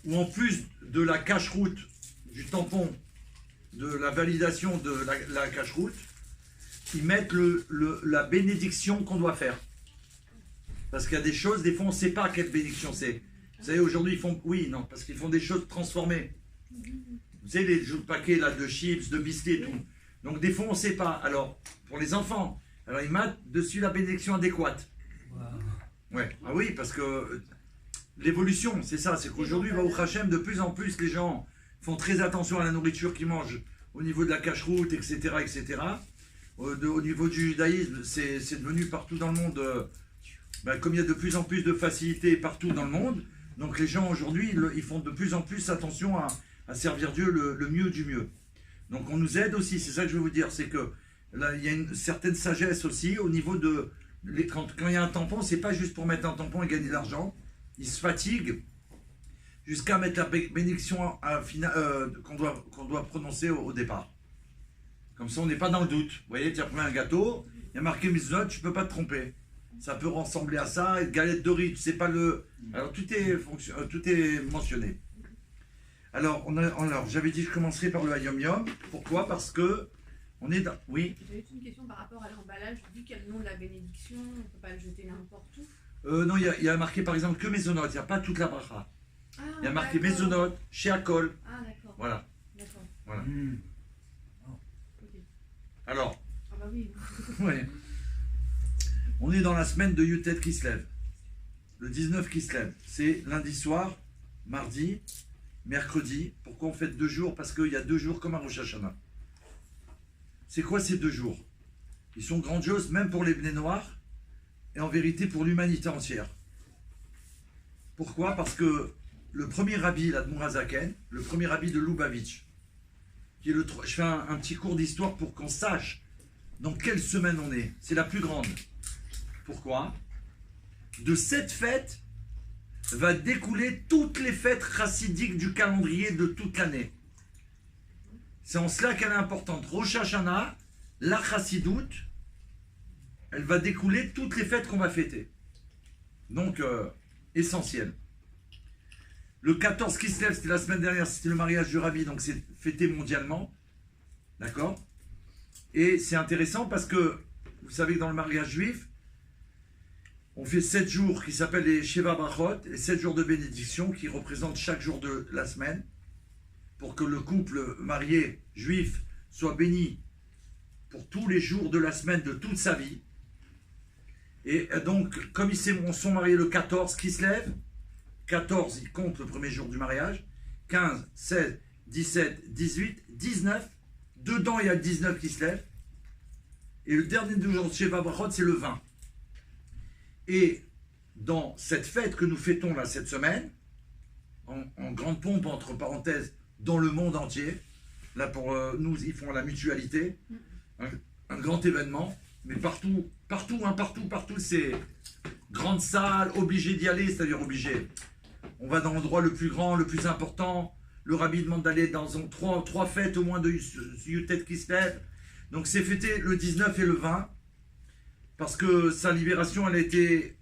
où en plus de la cache-route, du tampon, de la validation de la cache-route, ils mettent la bénédiction qu'on doit faire. Parce qu'il y a des choses, des fois on ne sait pas quelle bénédiction c'est. Vous savez, aujourd'hui ils font... Oui, non, parce qu'ils font des choses transformées. Vous savez, les paquets là, de chips, de biscuits et tout. Donc des fois on ne sait pas. Alors, pour les enfants, alors ils mettent dessus la bénédiction adéquate. Ouais. Ah oui, parce que l'évolution, c'est ça, c'est qu'aujourd'hui, au Hachem, de plus en plus, les gens font très attention à la nourriture qu'ils mangent au niveau de la cache-route, etc., etc. Au niveau du judaïsme, c'est devenu partout dans le monde, comme il y a de plus en plus de facilité partout dans le monde, donc les gens aujourd'hui, ils font de plus en plus attention à servir Dieu le mieux du mieux. Donc on nous aide aussi, c'est ça que je veux vous dire, c'est que là, il y a une certaine sagesse aussi au niveau de... Quand il y a un tampon, c'est pas juste pour mettre un tampon et gagner de l'argent. Ils se fatiguent jusqu'à mettre la bénédiction qu'on doit prononcer au départ. Comme ça, on n'est pas dans le doute. Vous voyez, tu as pris un gâteau, il y a marqué Mitzvot, tu ne peux pas te tromper. Ça peut ressembler à ça, une galette de riz, tu sais pas le... Alors, tout est mentionné. Alors, j'avais dit que je commencerai par le Hayom Yom. Pourquoi? Parce que on est dans... Oui. J'avais une question par rapport à l'emballage. Vu qu'il y a le nom de la bénédiction, on ne peut pas le jeter n'importe où. Non, il y a marqué par exemple que Maisonot, il n'y a pas toute la bracha. Ah, Il y a marqué d'accord. Maisonot, chez Akol. Ah, d'accord. Voilà. D'accord. Voilà. Ok. Alors, Ah, bah oui. ouais. On est dans la semaine de Yutet qui se lève. Le 19 qui se lève. C'est lundi soir, mardi, mercredi. Pourquoi on fête 2 jours? Parce qu'il y a 2 jours comme à Rosh Hashanah. C'est quoi ces 2 jours? Ils sont grandioses même pour les Bnei Noirs et en vérité pour l'humanité entière. Pourquoi? Parce que le premier rabbi, l'Admour Hazaken, le premier rabbi de Lubavitch, qui est je fais un petit cours d'histoire pour qu'on sache dans quelle semaine on est. C'est la plus grande. Pourquoi? De cette fête va découler toutes les fêtes chassidiques du calendrier de toute l'année. C'est en cela qu'elle est importante. Rosh Hashanah, la chassidoute, elle va découler toutes les fêtes qu'on va fêter. Donc, essentiel. Le 14 qui se lève, c'était la semaine dernière, c'était le mariage du rabbi, donc c'est fêté mondialement. D'accord? Et c'est intéressant parce que, vous savez que dans le mariage juif, on fait 7 jours qui s'appellent les Sheva Brachot, les 7 jours de bénédiction qui représentent chaque jour de la semaine, pour que le couple marié juif soit béni pour tous les jours de la semaine de toute sa vie. Et donc, comme ils sont mariés le 14 qui se lève, 14, il compte le premier jour du mariage, 15, 16, 17, 18, 19, dedans il y a le 19 qui se lève, et le dernier jour de Sheva Brachot, c'est le 20. Et dans cette fête que nous fêtons là cette semaine, en grande pompe, entre parenthèses, dans le monde entier, là pour nous, ils font la mutualité, un grand événement, mais partout, c'est grande salle, obligé d'y aller, c'est-à-dire obligé. On va dans l'endroit le plus grand, le plus important, le rabbi demande d'aller dans trois fêtes au moins de Yutet qui se lève. Donc c'est fêté le 19 et le 20, parce que sa libération, elle a été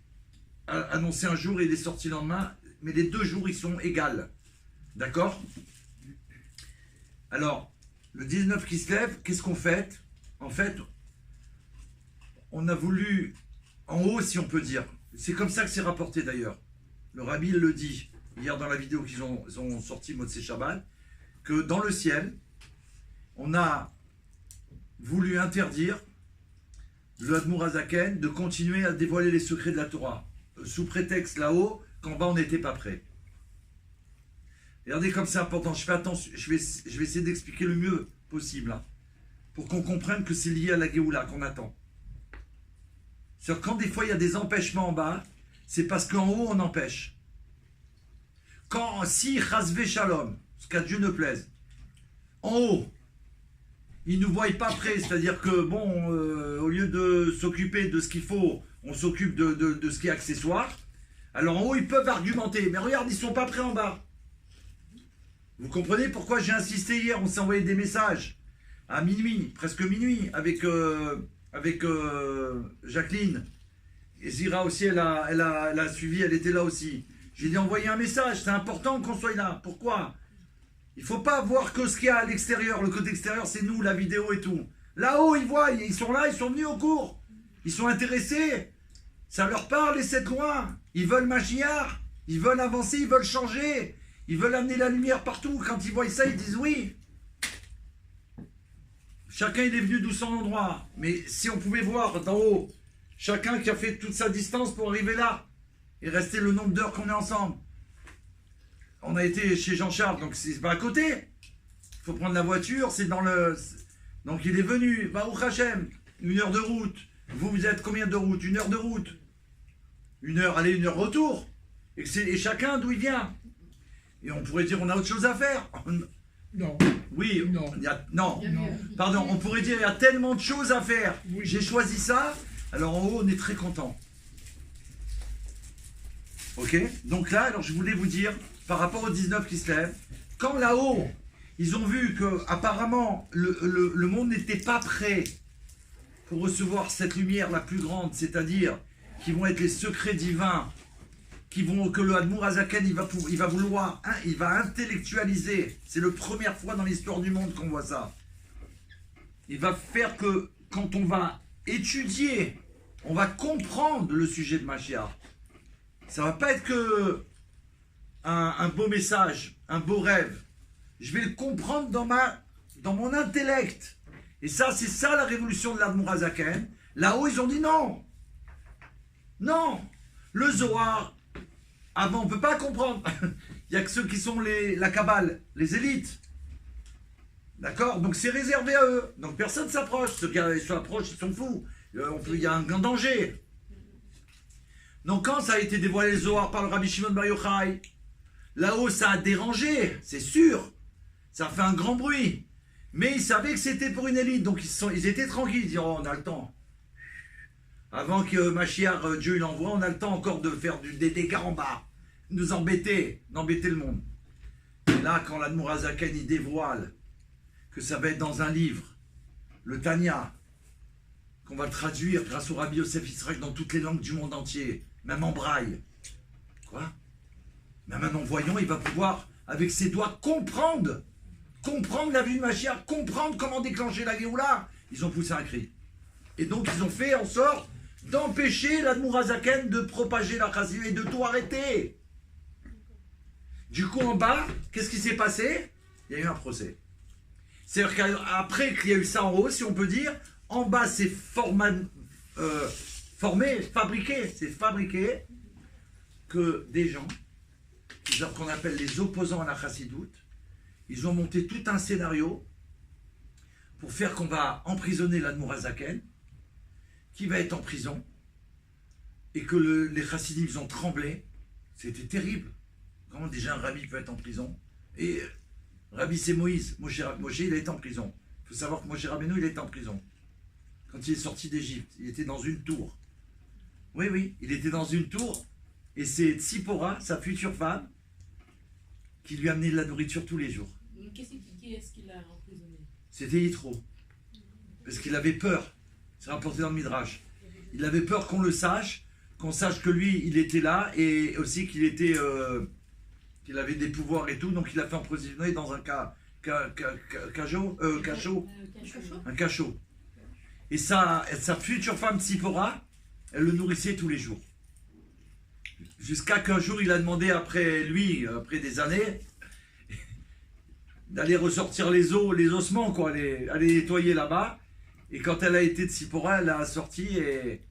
annoncée un jour et il est sorti le lendemain, mais les 2 jours, ils sont égales. D'accord? Alors, le 19 qui se lève, qu'est-ce qu'on fait? En fait, on a voulu, en haut si on peut dire, c'est comme ça que c'est rapporté d'ailleurs. Le rabbi il le dit, hier dans la vidéo qu'ils ont sorti Motsei Shabbat, que dans le ciel, on a voulu interdire le Admour Hazaken de continuer à dévoiler les secrets de la Torah, sous prétexte là-haut qu'en bas on n'était pas prêt. Regardez comme c'est important, je fais attention, je vais essayer d'expliquer le mieux possible, hein, pour qu'on comprenne que c'est lié à la Géoula qu'on attend. C'est-à-dire quand des fois il y a des empêchements en bas, c'est parce qu'en haut on empêche. Si Chasvé Shalom, ce qu'à Dieu ne plaise, en haut, ils ne nous voient pas prêts, c'est-à-dire que bon, au lieu de s'occuper de ce qu'il faut, on s'occupe de ce qui est accessoire. Alors en haut, ils peuvent argumenter, mais regarde, ils ne sont pas prêts en bas. Vous comprenez pourquoi j'ai insisté hier, on s'est envoyé des messages à minuit, presque minuit, avec Jacqueline. Et Zira aussi, elle a suivi, elle était là aussi. J'ai dit envoyer un message, c'est important qu'on soit là. Pourquoi? Il ne faut pas voir que ce qu'il y a à l'extérieur. Le côté extérieur, c'est nous, la vidéo et tout. Là-haut, ils voient, ils sont là, ils sont venus au cours. Ils sont intéressés. Ça leur parle, les 7 lois. Ils veulent Mashiach. Ils veulent avancer, ils veulent changer. Ils veulent amener la lumière partout. Quand ils voient ça, ils disent oui. Chacun, il est venu d'où son endroit. Mais si on pouvait voir d'en haut, chacun qui a fait toute sa distance pour arriver là, et rester le nombre d'heures qu'on est ensemble. On a été chez Jean-Charles, donc c'est pas à côté. Il faut prendre la voiture, c'est dans le... Donc il est venu, Baruch Hashem, 1 heure de route. Vous êtes combien de route? 1 heure de route. 1 heure aller, 1 heure retour. Et chacun d'où il vient. Et on pourrait dire on a autre chose à faire. Non. Oui, Non. Non. Non. Pardon, on pourrait dire il y a tellement de choses à faire. Oui. J'ai choisi ça, alors en haut on est très content. Ok? Donc là, alors je voulais vous dire, par rapport au 19 qui se lève, quand là-haut, ils ont vu que apparemment le monde n'était pas prêt pour recevoir cette lumière la plus grande, c'est-à-dire qui vont être les secrets divins, que le Admour Hazaken il va vouloir, hein, il va intellectualiser. C'est la première fois dans l'histoire du monde qu'on voit ça. Il va faire que quand on va étudier, on va comprendre le sujet de Mashiach. Ça va pas être que un beau message, un beau rêve. Je vais le comprendre dans mon intellect. Et ça, c'est ça la révolution de l'Admour Hazaken. Là-haut, ils ont dit non. Non. Le Zohar, avant, on ne peut pas comprendre. Il n'y a que ceux qui sont la Kabbale, les élites. D'accord? Donc c'est réservé à eux. Donc personne ne s'approche. Ceux qui s'approchent, ils sont fous. Il y a un grand danger. Donc quand ça a été dévoilé le Zohar par le Rabbi Shimon Bar Yochai, là-haut ça a dérangé, c'est sûr. Ça a fait un grand bruit. Mais ils savaient que c'était pour une élite, donc ils étaient tranquilles. Ils disaient, oh, on a le temps. Avant que Mashiach, Dieu l'envoie, on a le temps encore de faire des dégâts en bas. Nous embêter, d'embêter le monde. Et là, quand l'Admour Hazaken il dévoile que ça va être dans un livre, le Tanya, qu'on va le traduire grâce au Rabbi Yosef Yitzhak dans toutes les langues du monde entier, même en braille. Quoi? Même un non-voyant, il va pouvoir, avec ses doigts, comprendre la vue de Mashiach, comprendre comment déclencher la Géoula. Ils ont poussé un cri. Et donc, ils ont fait en sorte d'empêcher l'Admour Hazaken de propager la chassidut et de tout arrêter. Du coup, en bas, qu'est-ce qui s'est passé? Il y a eu un procès. C'est-à-dire qu'après qu'il y a eu ça en haut, si on peut dire, en bas, c'est fabriqué que des gens, qu'on appelle les opposants à la chassidoute, ils ont monté tout un scénario pour faire qu'on va emprisonner l'Admour Hazaken, qui va être en prison, et que les chassidim ils ont tremblé. C'était terrible. Comment déjà un rabbi peut être en prison? Et Rabbi c'est Moïse. Moshe il a été en prison. Il faut savoir que Moshe Rabbeinu il a été en prison. Quand il est sorti d'Égypte, il était dans une tour. Oui, il était dans une tour, et c'est Tzipora, sa future femme, qui lui amenait de la nourriture tous les jours. Qui est-ce qu'il a emprisonné? C'était Yitro. Parce qu'il avait peur. C'est rapporté dans le Midrash. Il avait peur qu'on le sache, qu'on sache que lui, il était là, et aussi qu'il avait des pouvoirs et tout, donc il a fait emprisonner dans un cas cachot, Cachot. un cachot. Et sa future femme Tsipora, elle le nourrissait tous les jours. Jusqu'à qu'un jour, il a demandé après des années, d'aller ressortir les ossements, quoi, aller nettoyer là-bas. Et quand elle a été de Tsipora, elle a sorti et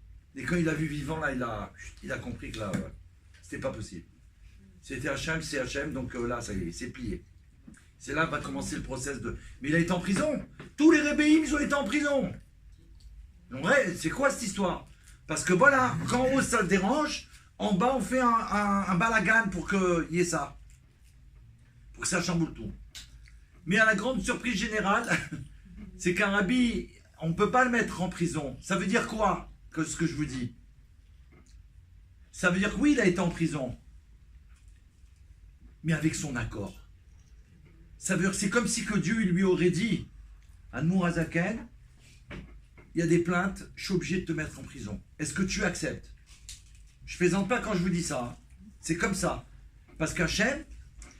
quand il a vu vivant, là, il a compris que là, c'était pas possible. C'était Hachem, c'est Hachem, donc là, ça y est, c'est plié. C'est là que va commencer le process de... Mais il a été en prison. Tous les rébéim, ils ont été en prison. En vrai, c'est quoi cette histoire? Parce que voilà, quand en haut ça dérange, en bas on fait un balagan pour qu'il y ait ça. Pour que ça chamboule tout. Mais à la grande surprise générale, c'est qu'un rabbi, on ne peut pas le mettre en prison. Ça veut dire quoi, ce que je vous dis? Ça veut dire que oui, il a été en prison. Mais avec son accord. Ça veut dire que c'est comme si que Dieu lui aurait dit, Admour Azaken, il y a des plaintes, je suis obligé de te mettre en prison. Est-ce que tu acceptes? Je ne plaisante pas quand je vous dis ça. Hein. C'est comme ça. Parce qu'Hachem,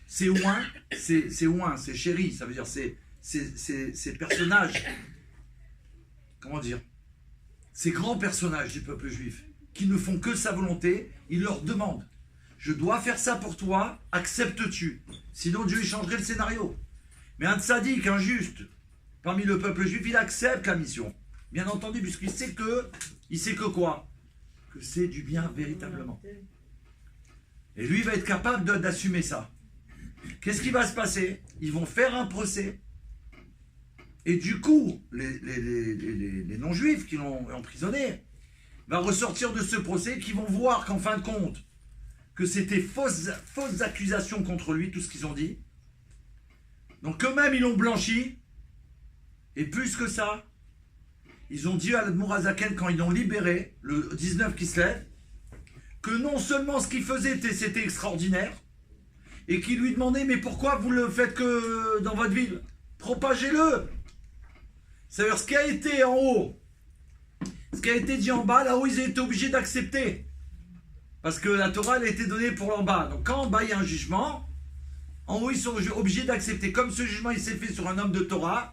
c'est ouin, c'est chéri. Ça veut dire ces personnages, comment dire, ces grands personnages du peuple juif qui ne font que sa volonté, il leur demande, je dois faire ça pour toi, acceptes-tu? Sinon Dieu il changerait le scénario. Mais un tzaddik, un juste, parmi le peuple juif, il accepte la mission. Bien entendu, puisqu'il sait que quoi? Que c'est du bien véritablement. Et lui, il va être capable d'assumer ça. Qu'est-ce qui va se passer? Ils vont faire un procès. Et du coup, les non-juifs qui l'ont emprisonné vont ressortir de ce procès, qui vont voir qu'en fin de compte, que c'était fausses accusations contre lui, tout ce qu'ils ont dit. Donc eux-mêmes, ils l'ont blanchi. Et plus que ça, ils ont dit à l'Admour Azaken, quand ils l'ont libéré, le 19 qui se lève, que non seulement ce qu'il faisait, c'était extraordinaire, et qu'il lui demandait, mais pourquoi vous le faites que dans votre ville? Propagez-le. C'est-à-dire ce qui a été en haut, ce qui a été dit en bas, là-haut, ils ont été obligés d'accepter. Parce que la Torah, elle a été donnée pour l'en bas. Donc quand en bas, il y a un jugement, en haut, ils sont obligés d'accepter. Comme ce jugement, il s'est fait sur un homme de Torah,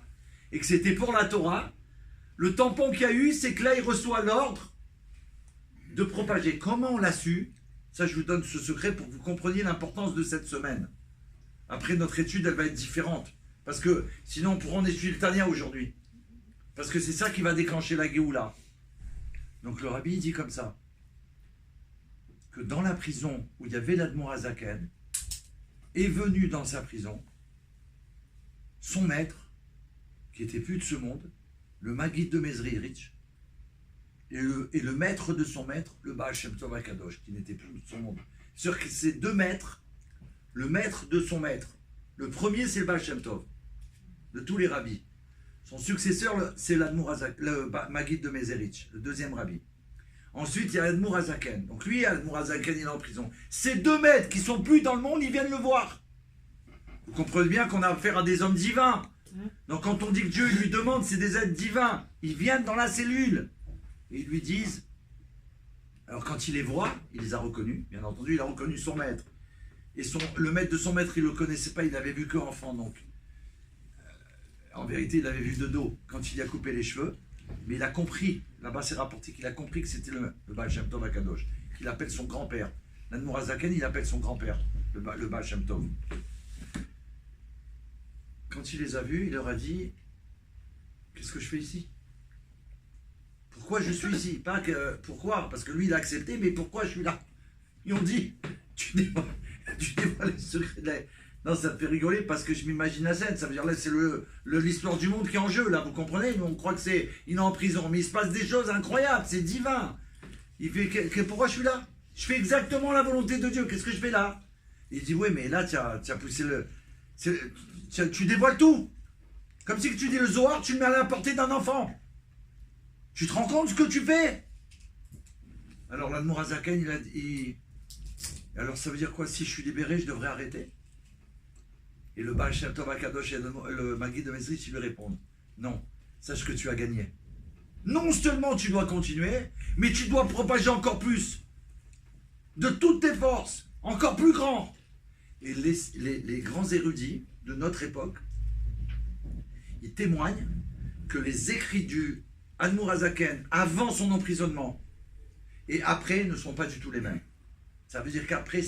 et que c'était pour la Torah, le tampon qu'il y a eu, c'est que là, il reçoit l'ordre de propager. Comment on l'a su? Ça, je vous donne ce secret pour que vous compreniez l'importance de cette semaine. Après, notre étude, elle va être différente. Parce que sinon, on pourra en étudier le Tania aujourd'hui. Parce que c'est ça qui va déclencher la Géoula. Donc le rabbi, il dit comme ça, que dans la prison où il y avait l'Admour Azaken, est venu dans sa prison son maître, qui était plus de ce monde, le Maguid de Mezrich, et le maître de son maître, le Baal Shem Tov HaKadosh, qui n'était plus de son monde. C'est-à-dire que ces deux maîtres, le maître de son maître, le premier c'est le Baal Shem Tov, de tous les rabbis. Son successeur, c'est l'Admour Azaken, le Maguid de Mezrich, le deuxième rabbi. Ensuite, il y a l'Admour Azaken. Donc lui, l'Admour Azaken, il est en prison. Ces deux maîtres qui sont plus dans le monde, ils viennent le voir. Vous comprenez bien qu'on a affaire à des hommes divins. Donc quand on dit que Dieu lui demande, c'est des êtres divins. Ils viennent dans la cellule. Et ils lui disent... Alors quand il les voit, il les a reconnus. Bien entendu, il a reconnu son maître. Et le maître de son maître, il ne le connaissait pas, il l'avait vu qu'enfant. Donc, en vérité, il l'avait vu de dos quand il y a coupé les cheveux. Mais il a compris, là-bas c'est rapporté qu'il a compris que c'était le Baal Shem Tov HaKadosh, qu'il appelle son grand-père. L'Admour Azaken, il appelle son grand-père, le Baal Shem Tov. Quand il les a vus, il leur a dit, qu'est-ce que je fais ici? Pourquoi je suis ici? Pas que, pourquoi? Parce que lui il a accepté, mais pourquoi je suis là? Ils ont dit, tu dévoiles les secrets de la... Non, ça me fait rigoler parce que je m'imagine la scène. Ça veut dire là, c'est l'histoire du monde qui est en jeu, là, vous comprenez? On croit que c'est... Il est en prison, mais il se passe des choses incroyables, c'est divin. Il fait, pourquoi je suis là? Je fais exactement la volonté de Dieu, qu'est-ce que je fais là? Il dit, oui, mais là, tu as poussé le... Tu dévoiles tout. Comme si tu dis le Zohar, tu le mets à la portée d'un enfant. Tu te rends compte ce que tu fais? Alors l'Admour Azaken, il a dit... Alors ça veut dire quoi? Si je suis libéré, je devrais arrêter? Et le Baal Shem Tov HaKadosh et le Maguid de Mezrich, ils lui répondent, non, sache que tu as gagné. Non seulement tu dois continuer, mais tu dois propager encore plus. De toutes tes forces, encore plus grand. Et les grands érudits de notre époque, il témoigne que les écrits du Admour Hazaken avant son emprisonnement et après ne sont pas du tout les mêmes. Ça veut dire qu'après,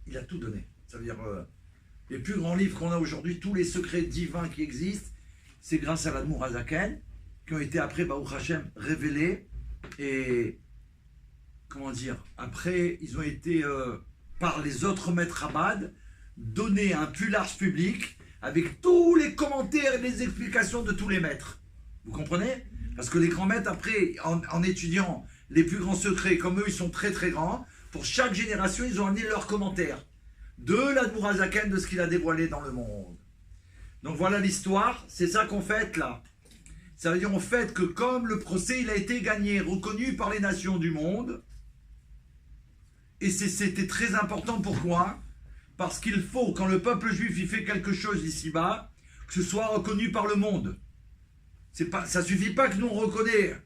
il a tout donné. Ça veut dire les plus grands livres qu'on a aujourd'hui, tous les secrets divins qui existent, c'est grâce à l'Admour Hazaken, qui ont été après, Baruch Hashem, révélés. Et, comment dire, après, ils ont été, par les autres maîtres Chabad, donnés à un plus large public, avec tous les commentaires et les explications de tous les maîtres. Vous comprenez? Parce que les grands maîtres, après, en étudiant les plus grands secrets, comme eux, ils sont très très grands, pour chaque génération, ils ont amené leurs commentaires de l'Admour Hazaken, de ce qu'il a dévoilé dans le monde. Donc voilà l'histoire, c'est ça qu'on fête là. Ça veut dire en fait que comme le procès il a été gagné, reconnu par les nations du monde, et c'était très important pourquoi? Parce qu'il faut, quand le peuple juif il fait quelque chose ici-bas, que ce soit reconnu par le monde. Ça suffit pas que nous on reconnaît.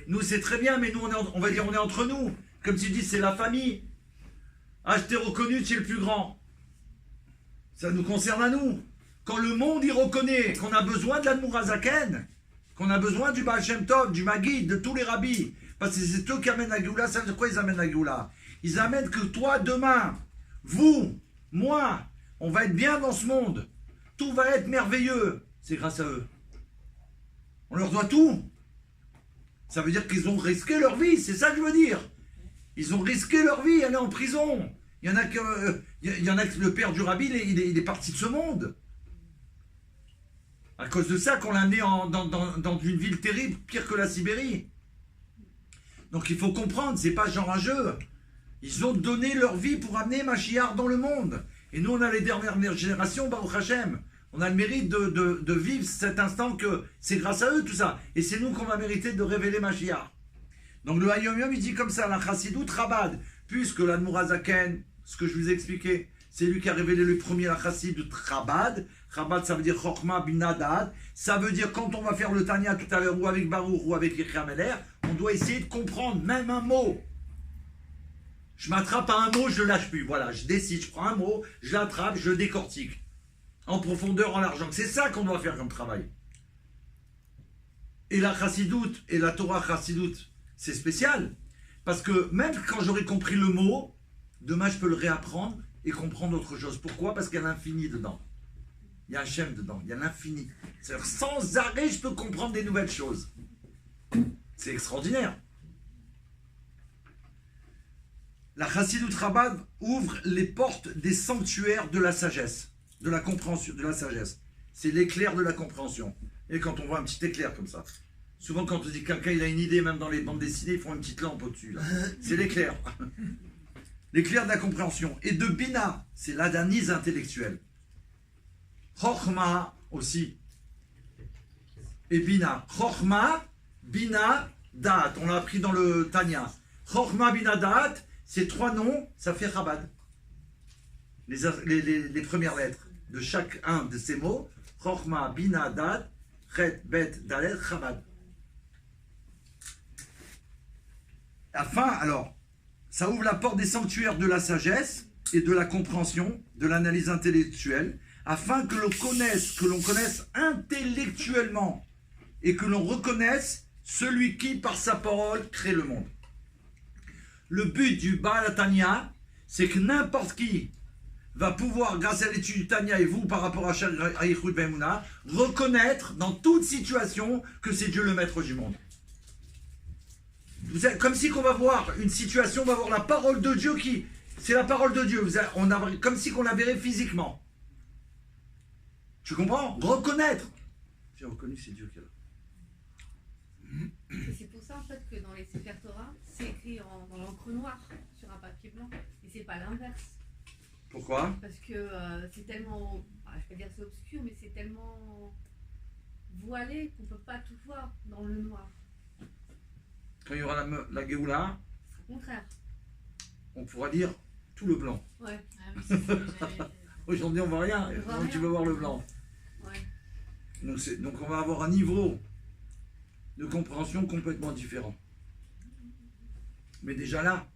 Nous c'est très bien, mais nous on va dire on est entre nous. Comme tu dis, c'est la famille. Ah, je t'ai reconnu, tu es le plus grand. Ça nous concerne à nous. Quand le monde y reconnaît qu'on a besoin de l'Admour Hazaken, qu'on a besoin du Baal Shem Tov, du Maguid, de tous les rabbis, parce que c'est eux qui amènent la Géoula, ça veut dire quoi ils amènent la Géoula? Ils amènent que toi, demain, vous, moi, on va être bien dans ce monde. Tout va être merveilleux. C'est grâce à eux. On leur doit tout. Ça veut dire qu'ils ont risqué leur vie, c'est ça que je veux dire. Ils ont risqué leur vie, aller en prison. Il y en a que le père du rabbi, il est parti de ce monde. À cause de ça qu'on l'a amené dans une ville terrible, pire que la Sibérie. Donc il faut comprendre, c'est pas genre un jeu. Ils ont donné leur vie pour amener Mashiach dans le monde. Et nous, on a les dernières générations, Baruch Hashem. On a le mérite de vivre cet instant que c'est grâce à eux tout ça. Et c'est nous qu'on va mériter de révéler Mashiach. Donc le Hayom Yom, il dit comme ça, la Chassidut Chabad, puisque l'Admour Hazaken, ce que je vous ai expliqué, c'est lui qui a révélé le premier la Chassidut Chabad. Chabad, ça veut dire Chokhmah Bina Da'at. Ça veut dire quand on va faire le Tanya tout à l'heure, ou avec Baruch, ou avec Yechia Meler, on doit essayer de comprendre même un mot. Je m'attrape à un mot, je le lâche plus. Voilà, je décide, je prends un mot, je l'attrape, je le décortique. En profondeur, en largeur. C'est ça qu'on doit faire comme travail. Et la Chassidut, et la Torah Chassidut, c'est spécial. Parce que même quand j'aurai compris le mot, demain je peux le réapprendre et comprendre autre chose. Pourquoi? Parce qu'il y a l'infini dedans. Il y a un Hachem dedans, il y a l'infini. C'est-à-dire sans arrêt, je peux comprendre des nouvelles choses. C'est extraordinaire. La Chassidut Chabad ouvre les portes des sanctuaires de la sagesse, de la compréhension, de la sagesse. C'est l'éclair de la compréhension. Et quand on voit un petit éclair comme ça, souvent quand on dit que quelqu'un il a une idée, même dans les bandes dessinées, ils font une petite lampe au-dessus. C'est l'éclair. L'éclair de la compréhension. Et de Bina, c'est l'analyse intellectuelle. Chokhmah aussi. Et Bina. Chokhmah, Bina, Da'at. On l'a appris dans le Tanya. Chokhmah, Bina, Da'at, ces trois noms, ça fait Chabad. Les premières lettres de chaque un de ces mots. Chokhmah, Bina, Da'at, Chet, Bet, Dalet, Chabad. Afin, alors, ça ouvre la porte des sanctuaires de la sagesse et de la compréhension, de l'analyse intellectuelle, afin que l'on connaisse intellectuellement et que l'on reconnaisse celui qui, par sa parole, crée le monde. Le but du Baal Tanya, c'est que n'importe qui va pouvoir, grâce à l'étude du Tanya et vous, par rapport à Yichud Be'emunah, reconnaître dans toute situation que c'est Dieu le maître du monde. Comme si qu'on va voir une situation, on va voir la parole de Dieu qui... C'est la parole de Dieu. Comme si qu'on la verrait physiquement. Tu comprends? Reconnaître. J'ai reconnu que c'est Dieu qui est là. Et c'est pour ça en fait que dans les Sefer Torah, c'est écrit dans l'encre noire sur un papier blanc. Et c'est pas l'inverse. Pourquoi? Parce que c'est tellement... je vais dire c'est obscur, mais c'est tellement voilé qu'on peut pas tout voir dans le noir. Quand il y aura la Géoula, Au contraire. on pourra dire tout le blanc. Ouais. Ah oui, c'est ce que j'avais dit. Aujourd'hui, on voit rien. On voit Donc, rien. tu veux voir le blanc. Ouais. Donc, on va avoir un niveau de compréhension complètement différent. Mais déjà là,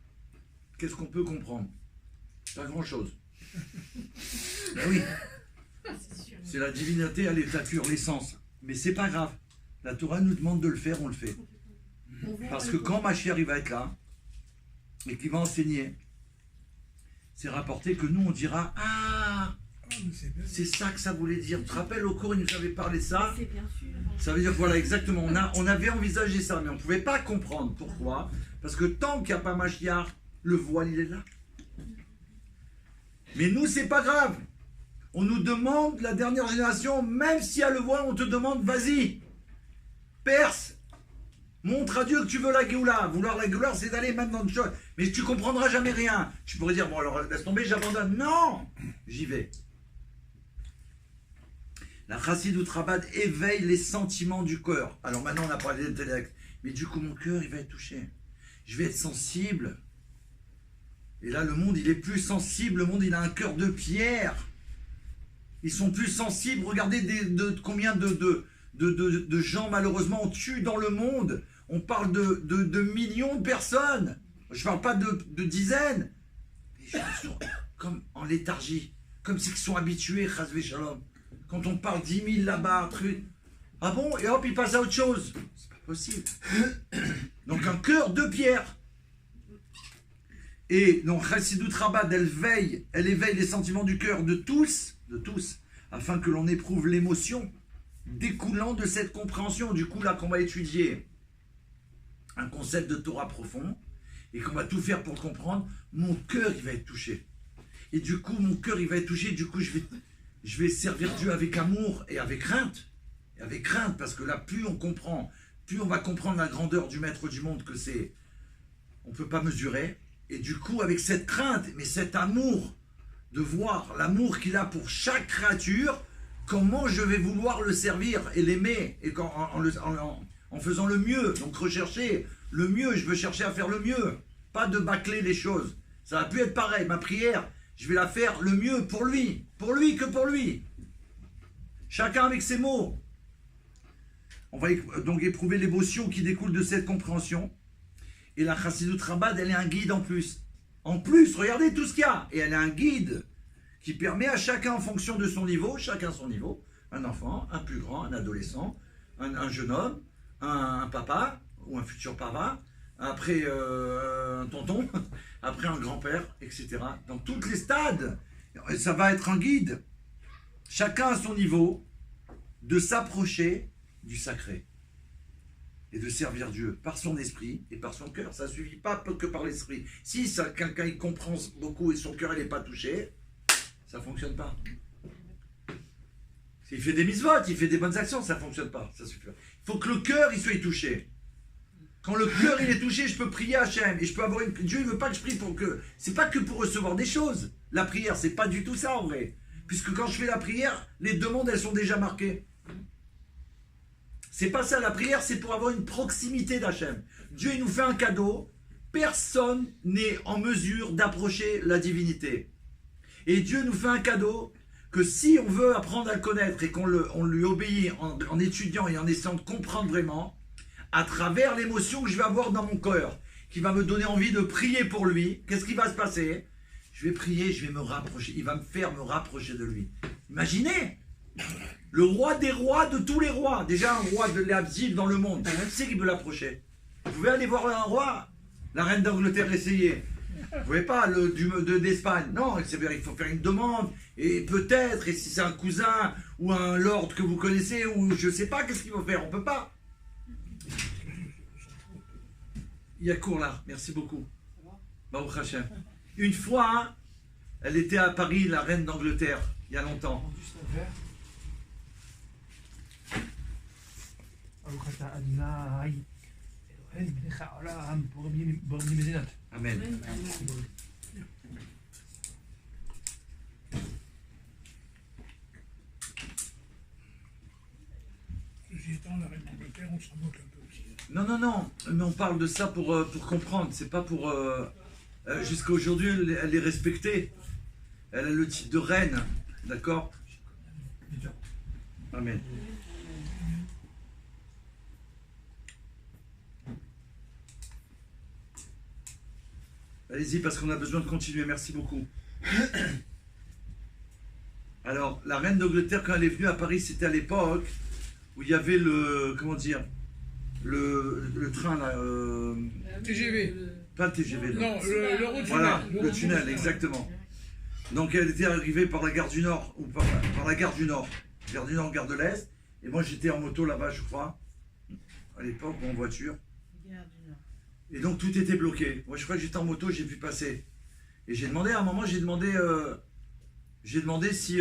qu'est-ce qu'on peut comprendre? Pas grand-chose. Ben oui, C'est sûr. c'est la divinité à l'étature, l'essence. Mais c'est pas grave. La Torah nous demande de le faire, on le fait. On voit Parce les que quand Mashiach il va être là, et qu'il va enseigner, c'est rapporté que nous on dira ah, Ah, mais c'est bien. c'est ça que ça voulait dire. Tu te rappelles au cours il nous avait parlé de ça. C'est bien sûr. Ça veut dire voilà exactement. On avait envisagé ça, mais on ne pouvait pas comprendre pourquoi. Parce que tant qu'il n'y a pas Mashiach, le voile il est là. Mais nous c'est pas grave. On nous demande la dernière génération, même s'il y a le voile, on te demande vas-y, perce. Montre à Dieu que tu veux la Géoula. Vouloir la Géoula, c'est d'aller même dans le choses. Mais tu comprendras jamais rien. Tu pourrais dire, bon alors laisse tomber, j'abandonne. Non, j'y vais. La Chassidut Rabbah éveille les sentiments du cœur. Alors maintenant on a parlé d'intellect. Mais du coup mon cœur il va être touché. Je vais être sensible. Et là le monde il est plus sensible. Le monde il a un cœur de pierre. Ils sont plus sensibles. Regardez combien de gens malheureusement on tue dans le monde. On parle de millions de personnes. Je ne parle pas de dizaines. Les gens sont comme en léthargie. Comme s'ils sont habitués, chas v'shalom. Quand on parle 10 000 là-bas, truc. Ah bon? Et hop, ils passent à autre chose. C'est pas possible. Donc un cœur de pierre. Et donc Chassidut Rabbah, elle éveille les sentiments du cœur de tous, afin que l'on éprouve l'émotion découlant de cette compréhension. Du coup, là, qu'on va étudier un concept de Torah profond et qu'on va tout faire pour le comprendre, mon cœur, il va être touché. Et du coup, mon cœur, il va être touché. Du coup, je vais servir Dieu avec amour et avec crainte. Et avec crainte, parce que là, plus on comprend, plus on va comprendre la grandeur du maître du monde que c'est, on ne peut pas mesurer. Et du coup, avec cette crainte, mais cet amour, de voir l'amour qu'il a pour chaque créature, comment je vais vouloir le servir et l'aimer, et en faisant le mieux. Donc rechercher le mieux, je veux chercher à faire le mieux, pas de bâcler les choses. Ça va plus être pareil, ma prière, je vais la faire le mieux pour lui que pour lui. Chacun avec ses mots. On va donc éprouver l'émotion qui découle de cette compréhension. Et la Chassidut Rabbah, elle est un guide en plus. En plus, regardez tout ce qu'il y a. Et elle est un guide qui permet à chacun, en fonction de son niveau, chacun son niveau, un enfant, un plus grand, un adolescent, un jeune homme, un papa ou un futur papa, après un tonton, après un grand-père, etc. Dans tous les stades, ça va être un guide, chacun à son niveau, de s'approcher du sacré et de servir Dieu par son esprit et par son cœur. Ça ne suffit pas que par l'esprit. Si quelqu'un il comprend beaucoup et son cœur il n'est pas touché, ça ne fonctionne pas. S'il fait des mitzvot, il fait des bonnes actions, ça ne fonctionne pas. Ça suffit. Il faut que le cœur il soit touché. Quand le cœur il est touché, je peux prier à Hachem et je peux avoir une. Dieu ne veut pas que je prie pour que. C'est pas que pour recevoir des choses. La prière, c'est pas du tout ça en vrai. Puisque quand je fais la prière, les demandes elles sont déjà marquées. C'est pas ça, la prière, c'est pour avoir une proximité d'Hachem. Dieu, il nous fait un cadeau. Personne n'est en mesure d'approcher la divinité. Et Dieu nous fait un cadeau que si on veut apprendre à le connaître et on lui obéit en étudiant et en essayant de comprendre vraiment, à travers l'émotion que je vais avoir dans mon cœur, qui va me donner envie de prier pour lui, qu'est-ce qui va se passer? Je vais prier, je vais me rapprocher. Il va me faire me rapprocher de lui. Imaginez! Le roi des rois de tous les rois. Déjà un roi de l'Abzil dans le monde. Qui c'est qui peut l'approcher? Vous pouvez aller voir un roi? La reine d'Angleterre essayez. Vous ne pouvez pas d'Espagne. Non, il faut faire une demande. Et peut-être, et si c'est un cousin ou un lord que vous connaissez, ou je ne sais pas qu'est-ce qu'il faut faire. On ne peut pas. Il y a cours là. Merci beaucoup. Baruch Hashem. Une fois, elle était à Paris, la reine d'Angleterre, il y a longtemps. Amen. Ceci étant, la reine d'Angleterre, on s'en moque un peu aussi. Non, mais on parle de ça pour comprendre, c'est pas pour... jusqu'à aujourd'hui, elle est respectée. Elle a le titre de reine, d'accord? Amen. Allez-y, parce qu'on a besoin de continuer. Merci beaucoup. Alors, la reine d'Angleterre, quand elle est venue à Paris, c'était à l'époque où il y avait le, comment dire, le train là, TGV. pas le TGV, là. Non, le route Voilà, tunnel. le tunnel, exactement. Donc elle était arrivée par la gare du Nord, ou par la gare du Nord, gare de l'Est, et moi j'étais en moto là-bas, je crois, à l'époque, ou en voiture. Gare du Nord. Et donc tout était bloqué. Moi je crois que j'étais en moto, j'ai pu passer. Et j'ai demandé, à un moment, j'ai demandé si,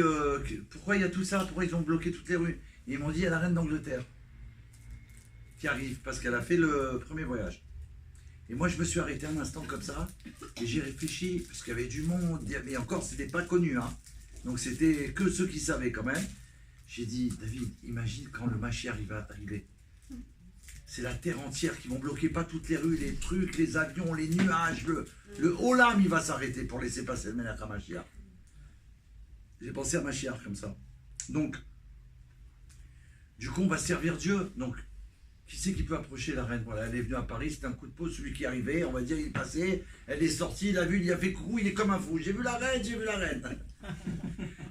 pourquoi il y a tout ça, pourquoi ils ont bloqué toutes les rues. Et ils m'ont dit, il y a la reine d'Angleterre qui arrive, parce qu'elle a fait le premier voyage. Et moi je me suis arrêté un instant comme ça, et j'ai réfléchi, parce qu'il y avait du monde, mais encore c'était pas connu, hein. Donc c'était que ceux qui savaient quand même. J'ai dit, David, imagine quand le Mashiach il va arriver. C'est la terre entière qui vont bloquer, pas toutes les rues, les trucs, les avions, les nuages, le Olam, il va s'arrêter pour laisser passer le Melech HaMashiach. J'ai pensé à Mashiach comme ça. Donc, du coup, on va servir Dieu. Donc, qui c'est qui peut approcher la reine? Voilà, elle est venue à Paris, c'était un coup de peau, celui qui arrivait, on va dire, il est passé, elle est sortie, il a vu, il a fait coucou, il est comme un fou. J'ai vu la reine, j'ai vu la reine.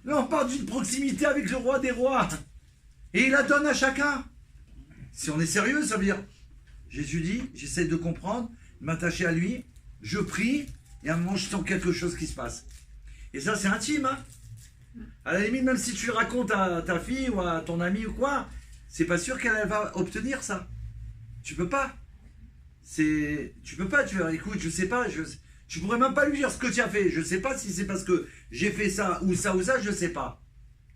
Là, on parle d'une proximité avec le roi des rois. Et il la donne à chacun. Si on est sérieux, ça veut dire, Jésus dit, j'essaie de comprendre, m'attacher à lui, je prie, et à un moment, je sens quelque chose qui se passe. Et ça, c'est intime, hein. À la limite, même si tu le racontes à ta fille ou à ton ami ou quoi, c'est pas sûr qu'elle va obtenir ça. Tu peux pas. Tu peux pas, tu vas, écoute, je sais pas, tu pourrais même pas lui dire ce que tu as fait. Je sais pas si c'est parce que j'ai fait ça, je sais pas.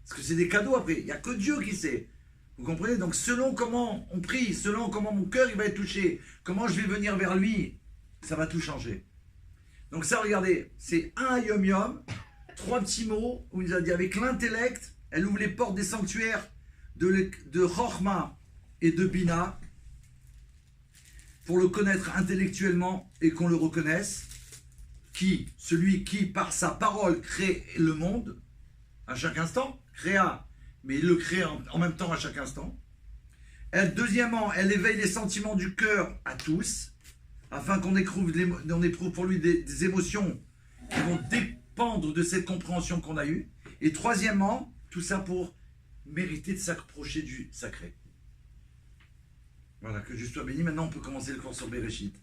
Parce que c'est des cadeaux après, il n'y a que Dieu qui sait. Vous comprenez? Donc selon comment on prie, selon comment mon cœur il va être touché, comment je vais venir vers lui, ça va tout changer. Donc ça, regardez, c'est un yom yom, 3 petits mots, où il nous a dit avec l'intellect, elle ouvre les portes des sanctuaires de Chochma et de Bina, pour le connaître intellectuellement et qu'on le reconnaisse, celui qui par sa parole crée le monde, à chaque instant, créa, mais il le crée en même temps à chaque instant. Deuxièmement, elle éveille les sentiments du cœur à tous, afin qu'on éprouve pour lui des émotions qui vont dépendre de cette compréhension qu'on a eue. Et troisièmement, tout ça pour mériter de s'approcher du sacré. Voilà, que Dieu soit béni. Maintenant, on peut commencer le cours sur Bereshit.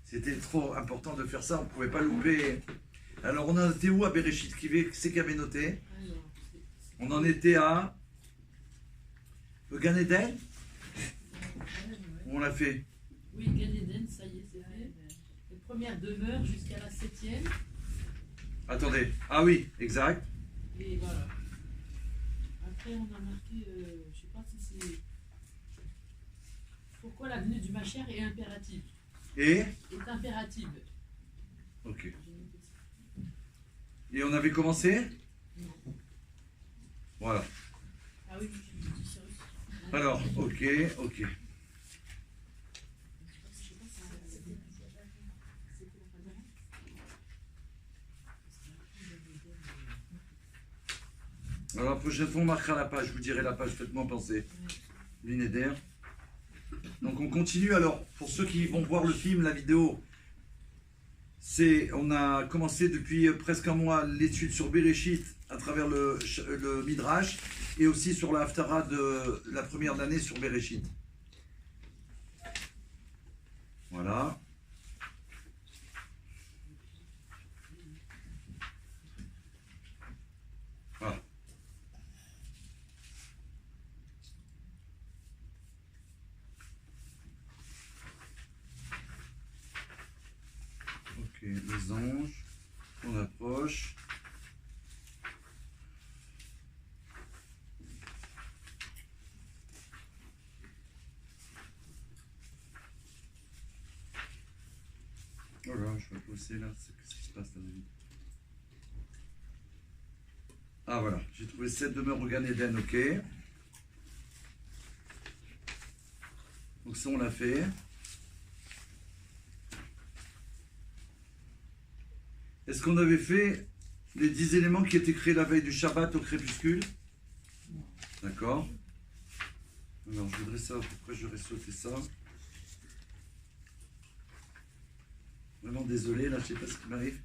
C'était trop important de faire ça, on ne pouvait pas louper. Alors, on en était où à Bereshit? Qui c'est qui avait noté? On en était à le Gan Eden? On l'a fait. Oui, Gan Eden, ça y est, c'est fait. Les premières demeures jusqu'à la 7e. Attendez. Ah oui, exact. Et voilà. Après, on a marqué, je sais pas si c'est... Pourquoi la venue du Mashiach est impérative? Et? Est impérative. Ok. Et on avait commencé? Voilà. Ah oui, j'ai dit ça aussi. Alors, ok. Alors la prochaine fois on marquera la page, je vous dirai la page, faites-moi penser. L'inéder. Donc on continue alors, pour ceux qui vont voir le film, la vidéo, on a commencé depuis presque un mois l'étude sur Bereshit à travers le Midrash et aussi sur la Haftara de la première d'année sur Bereshit. Voilà. Voilà. Ok, les anges, on approche. Voilà, je vais pousser là, qu'est-ce qui se passe là, David? Ah voilà, j'ai trouvé 7 demeures au Gan Eden, ok. Donc ça on l'a fait. Est-ce qu'on avait fait les 10 éléments qui étaient créés la veille du Shabbat au crépuscule? D'accord. Alors je voudrais savoir pourquoi j'aurais sauté ça. Vraiment désolé, là je sais pas ce qui m'arrive.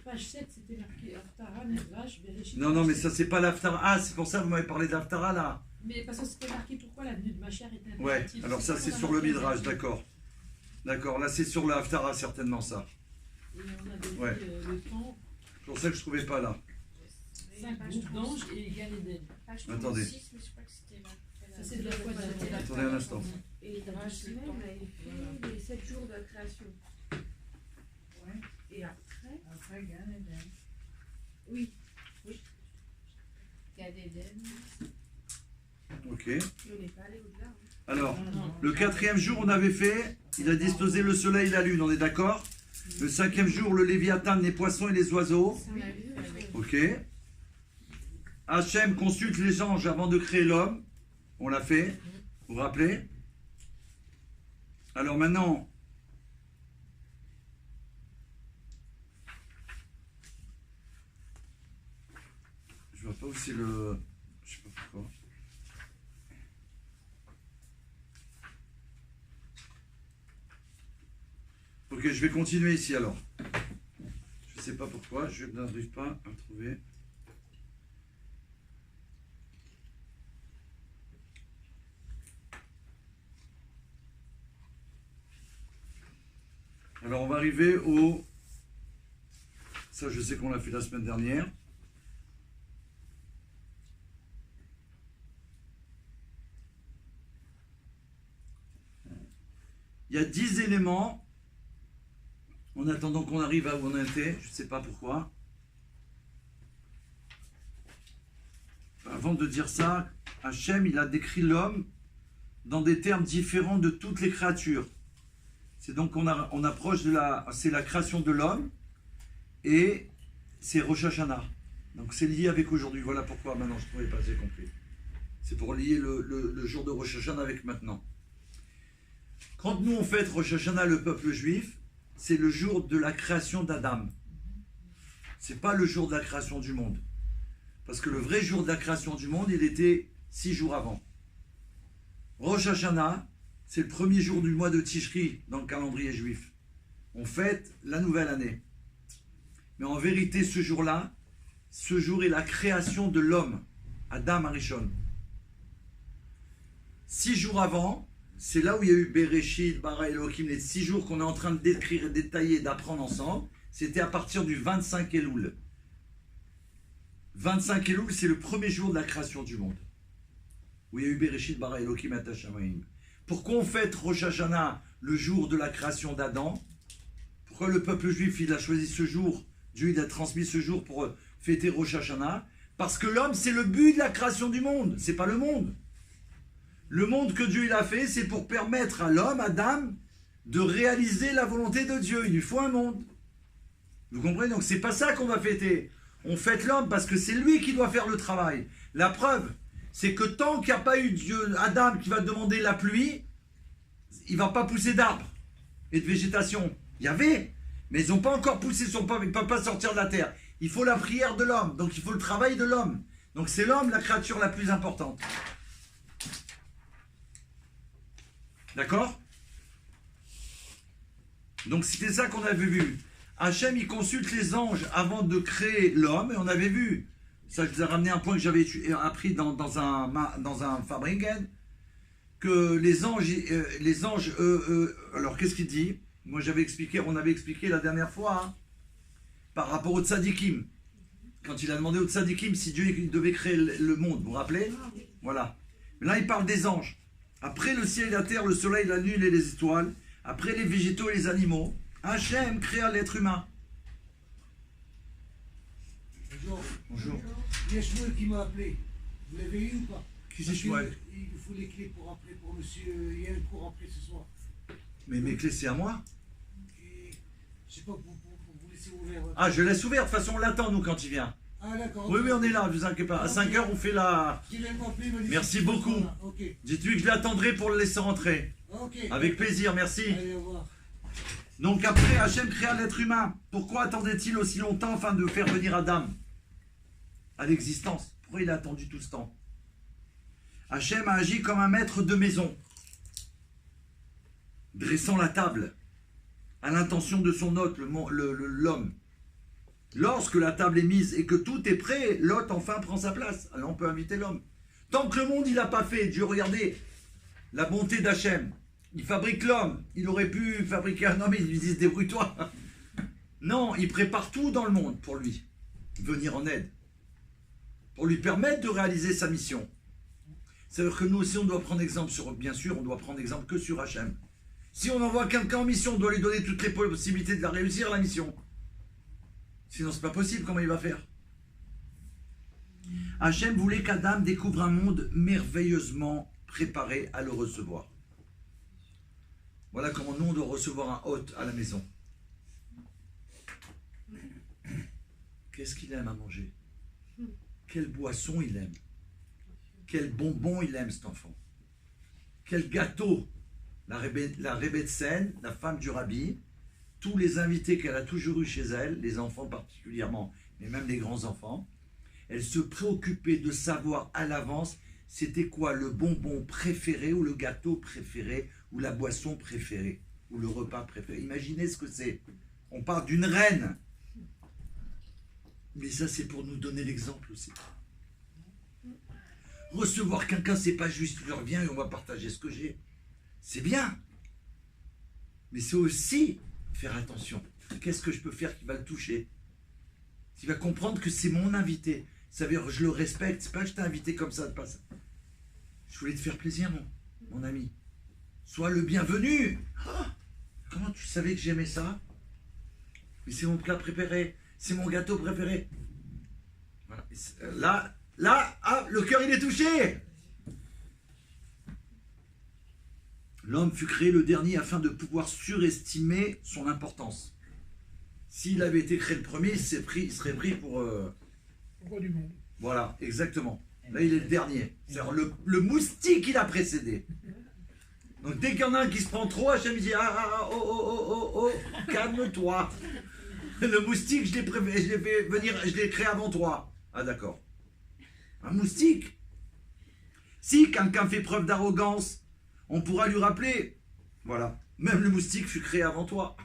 Page 7, c'était marqué Haftara, Midrash, Bereshit. Non, mais ça, c'est pas l'Haftara. Ah, c'est pour ça que vous m'avez parlé d'Haftara, là. Mais parce que c'était marqué pourquoi la venue de Mashiach est impérative. Ouais, alors ça, c'est sur le Midrash, d'accord. D'accord, là, c'est sur le Haftara, certainement, ça. Et on avait Ouais. dit le temps, C'est pour ça que je trouvais pas là. 5 groupes d'anges et Gan Eden. Attendez. Mais je crois que c'était là. Ça, c'est de la foi de la Attendez un instant. Et dans la semaine, on avait fait les 7 jours de création. Ouais. Et après, Après, Gan Eden. oui, oui. Gan Eden, Ok. et on n'est pas allé au-delà. Hein. Alors, Non. le 4e jour, on avait fait, il a disposé le soleil et la lune, on est d'accord? Le 5e jour, le Léviathan, les poissons et les oiseaux. Ça, on a vu avec Ok. Hachem consulte les anges avant de créer l'homme. On l'a fait. Vous vous rappelez? Alors maintenant, je vois pas où c'est le... Je sais pas pourquoi. Ok, je vais continuer ici alors. Je sais pas pourquoi, je n'arrive pas à trouver. Alors on va arriver au... Ça je sais qu'on l'a fait la semaine dernière. Il y a 10 éléments. En attendant qu'on arrive à où on était, je ne sais pas pourquoi. Avant de dire ça, Hachem, il a décrit l'homme dans des termes différents de toutes les créatures. C'est donc on approche de c'est la création de l'homme et c'est Rosh Hashanah. Donc c'est lié avec aujourd'hui. Voilà pourquoi maintenant je ne trouvais pas, j'ai compris. C'est pour lier le jour de Rosh Hashanah avec maintenant. Quand nous on fête Rosh Hashanah, le peuple juif, c'est le jour de la création d'Adam. C'est pas le jour de la création du monde. Parce que le vrai jour de la création du monde, il était 6 jours avant. Rosh Hashanah, c'est le premier jour du mois de Tishri dans le calendrier juif. On fête la nouvelle année. Mais en vérité, ce jour-là, ce jour est la création de l'homme, Adam Arishon. 6 jours avant, c'est là où il y a eu Bereshit, Bara Elohim, les 6 jours qu'on est en train de décrire, détailler, d'apprendre ensemble. C'était à partir du 25 Elul. 25 Elul, c'est le premier jour de la création du monde. Où il y a eu Bereshit, Bara Elohim, Atashamaim. Pourquoi on fête Rosh Hashanah, le jour de la création d'Adam? Pourquoi le peuple juif, il a choisi ce jour? Dieu, il a transmis ce jour pour fêter Rosh Hashanah. Parce que l'homme, c'est le but de la création du monde. C'est pas le monde. Le monde que Dieu il a fait, c'est pour permettre à l'homme, Adam, de réaliser la volonté de Dieu. Il lui faut un monde. Vous comprenez? Donc c'est pas ça qu'on va fêter. On fête l'homme parce que c'est lui qui doit faire le travail. La preuve, c'est que tant qu'il n'y a pas eu Dieu, Adam qui va demander la pluie, il ne va pas pousser d'arbres et de végétation. Il y avait, mais ils n'ont pas encore poussé, ils ne peuvent pas sortir de la terre. Il faut la prière de l'homme, donc il faut le travail de l'homme. Donc c'est l'homme la créature la plus importante. D'accord? Donc c'était ça qu'on avait vu. Hachem, il consulte les anges avant de créer l'homme, et on avait vu, ça je vous ai ramené un point que j'avais appris dans un Fabringen, que les anges, alors qu'est-ce qu'il dit? Moi on avait expliqué la dernière fois, hein, par rapport au tzadikim. Quand il a demandé au tzadikim si Dieu devait créer le monde, vous vous rappelez? Voilà. Mais là il parle des anges. Après le ciel et la terre, le soleil, la lune et les étoiles, après les végétaux et les animaux, Hachem créa l'être humain. Bonjour. Bonjour. Il y a Shmuel qui m'a appelé. Vous l'avez eu ou pas? Qui c'est Shmuel? Il vous faut les clés pour appeler pour monsieur. Il y a un cours après ce soir. Mais mes clés c'est à moi. Et je sais pas, pour vous laisser ouvert. Ah, je laisse ouvert, de toute façon on l'attend nous quand il vient. Ah d'accord. Oui, ok. oui, on est là, ne vous inquiétez pas. À 5h, on fait la... Il vient de m'appeler, il m'a dit Merci que beaucoup. là. Ok. Dites-lui que je l'attendrai pour le laisser rentrer. Ok. Avec plaisir, merci. Allez, au revoir. Donc après, Hachem créa l'être humain. Pourquoi attendait-il aussi longtemps afin de faire venir Adam à l'existence? Pourquoi il a attendu tout ce temps? Hachem a agi comme un maître de maison, dressant la table à l'intention de son hôte, l'homme. Lorsque la table est mise et que tout est prêt, Lot enfin prend sa place. Alors on peut inviter l'homme. Tant que le monde il n'a pas fait, Dieu, regardez la bonté d'Hachem. Il fabrique l'homme. Il aurait pu fabriquer un homme et il lui dit débrouille-toi. Non, il prépare tout dans le monde pour lui. Venir en aide. Pour lui permettre de réaliser sa mission. C'est-à-dire que nous aussi on doit prendre exemple sur, bien sûr, on doit prendre exemple que sur Hachem. Si on envoie quelqu'un en mission, on doit lui donner toutes les possibilités de la réussir la mission. Sinon c'est pas possible, comment il va faire? Hachem voulait qu'Adam découvre un monde merveilleusement préparé à le recevoir. Voilà comment nous on doit recevoir un hôte à la maison. Qu'est-ce qu'il aime à manger? Quelle boisson il aime? Quel bonbon il aime cet enfant? Quel gâteau? La Rebbetzin, la femme du rabbi, tous les invités qu'elle a toujours eu chez elle, les enfants particulièrement, mais même les grands-enfants, elle se préoccupait de savoir à l'avance c'était quoi le bonbon préféré ou le gâteau préféré ou la boisson préférée ou le repas préféré. Imaginez ce que c'est. On parle d'une reine. Mais ça, c'est pour nous donner l'exemple aussi. Recevoir quelqu'un, c'est pas juste je reviens et on va partager ce que j'ai. C'est bien. Mais c'est aussi faire attention. Qu'est-ce que je peux faire qui va le toucher? Qui va comprendre que c'est mon invité. Ça veut dire je le respecte. C'est pas que je t'ai invité comme ça de passer. Je voulais te faire plaisir, mon ami. Sois le bienvenu. Oh, comment tu savais que j'aimais ça? Mais c'est mon plat préféré. C'est mon gâteau préféré. Voilà. Là, ah, le cœur il est touché. L'homme fut créé le dernier afin de pouvoir surestimer son importance. S'il avait été créé le premier, il serait pris pour... Roi du monde. Voilà, exactement. Là, il est le dernier. C'est-à-dire le moustique, il a précédé. Donc, dès qu'il y en a un qui se prend trop, Hachem dit oh, calme-toi. Le moustique, je l'ai fait venir, je l'ai créé avant toi. Ah, d'accord. Un moustique. Si quelqu'un fait preuve d'arrogance, on pourra lui rappeler. Voilà. Même le moustique fut créé avant toi.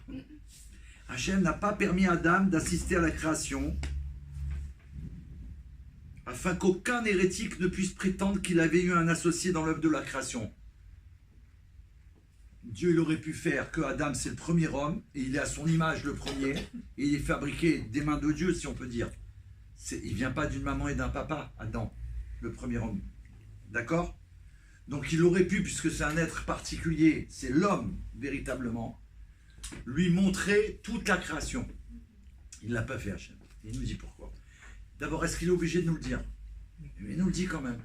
Hachem n'a pas permis à Adam d'assister à la création afin qu'aucun hérétique ne puisse prétendre qu'il avait eu un associé dans l'œuvre de la création. Dieu, il aurait pu faire que Adam, c'est le premier homme, et il est à son image le premier, et il est fabriqué des mains de Dieu, si on peut dire. Il ne vient pas d'une maman et d'un papa, Adam, le premier homme. D'accord? Donc il aurait pu, puisque c'est un être particulier, c'est l'homme, véritablement, lui montrer toute la création. Il ne l'a pas fait, Hachem. Il nous dit pourquoi. D'abord, est-ce qu'il est obligé de nous le dire? Mais il nous le dit quand même.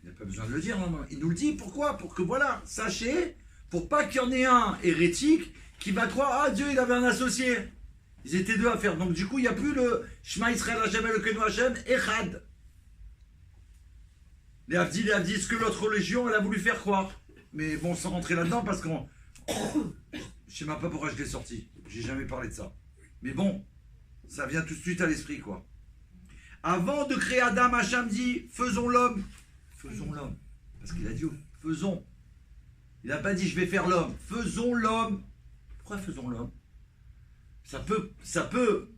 Il n'a pas besoin de le dire, non. Il nous le dit, pourquoi? Pour que, voilà, sachez, pour pas qu'il y en ait un hérétique qui va croire, ah, Dieu, il avait un associé. Ils étaient deux à faire. Donc, du coup, il n'y a plus le Shema Israël Hashem Elokeinu Hashem Echad. Les Avdi, ce que l'autre religion, elle a voulu faire croire. Mais bon, sans rentrer là-dedans, parce qu'on... Je sais même pas pourquoi je l'ai sorti. J'ai jamais parlé de ça. Mais bon, ça vient tout de suite à l'esprit, quoi. Avant de créer Adam, Hachem dit, faisons l'homme. Faisons l'homme. Parce qu'il a dit, faisons. Il n'a pas dit, je vais faire l'homme. Faisons l'homme. Pourquoi faisons l'homme? Ça peut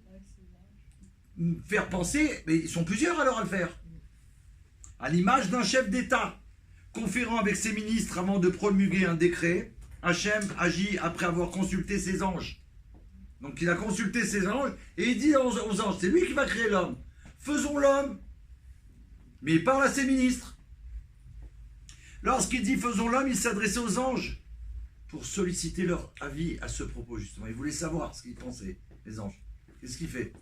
faire penser, mais ils sont plusieurs alors à le faire. À l'image d'un chef d'État, conférant avec ses ministres avant de promulguer un décret, Hachem agit après avoir consulté ses anges. Donc il a consulté ses anges et il dit aux anges, c'est lui qui va créer l'homme. Faisons l'homme. Mais il parle à ses ministres. Lorsqu'il dit faisons l'homme, il s'adressait aux anges pour solliciter leur avis à ce propos, justement. Il voulait savoir ce qu'ils pensaient, les anges. Qu'est-ce qu'il fait?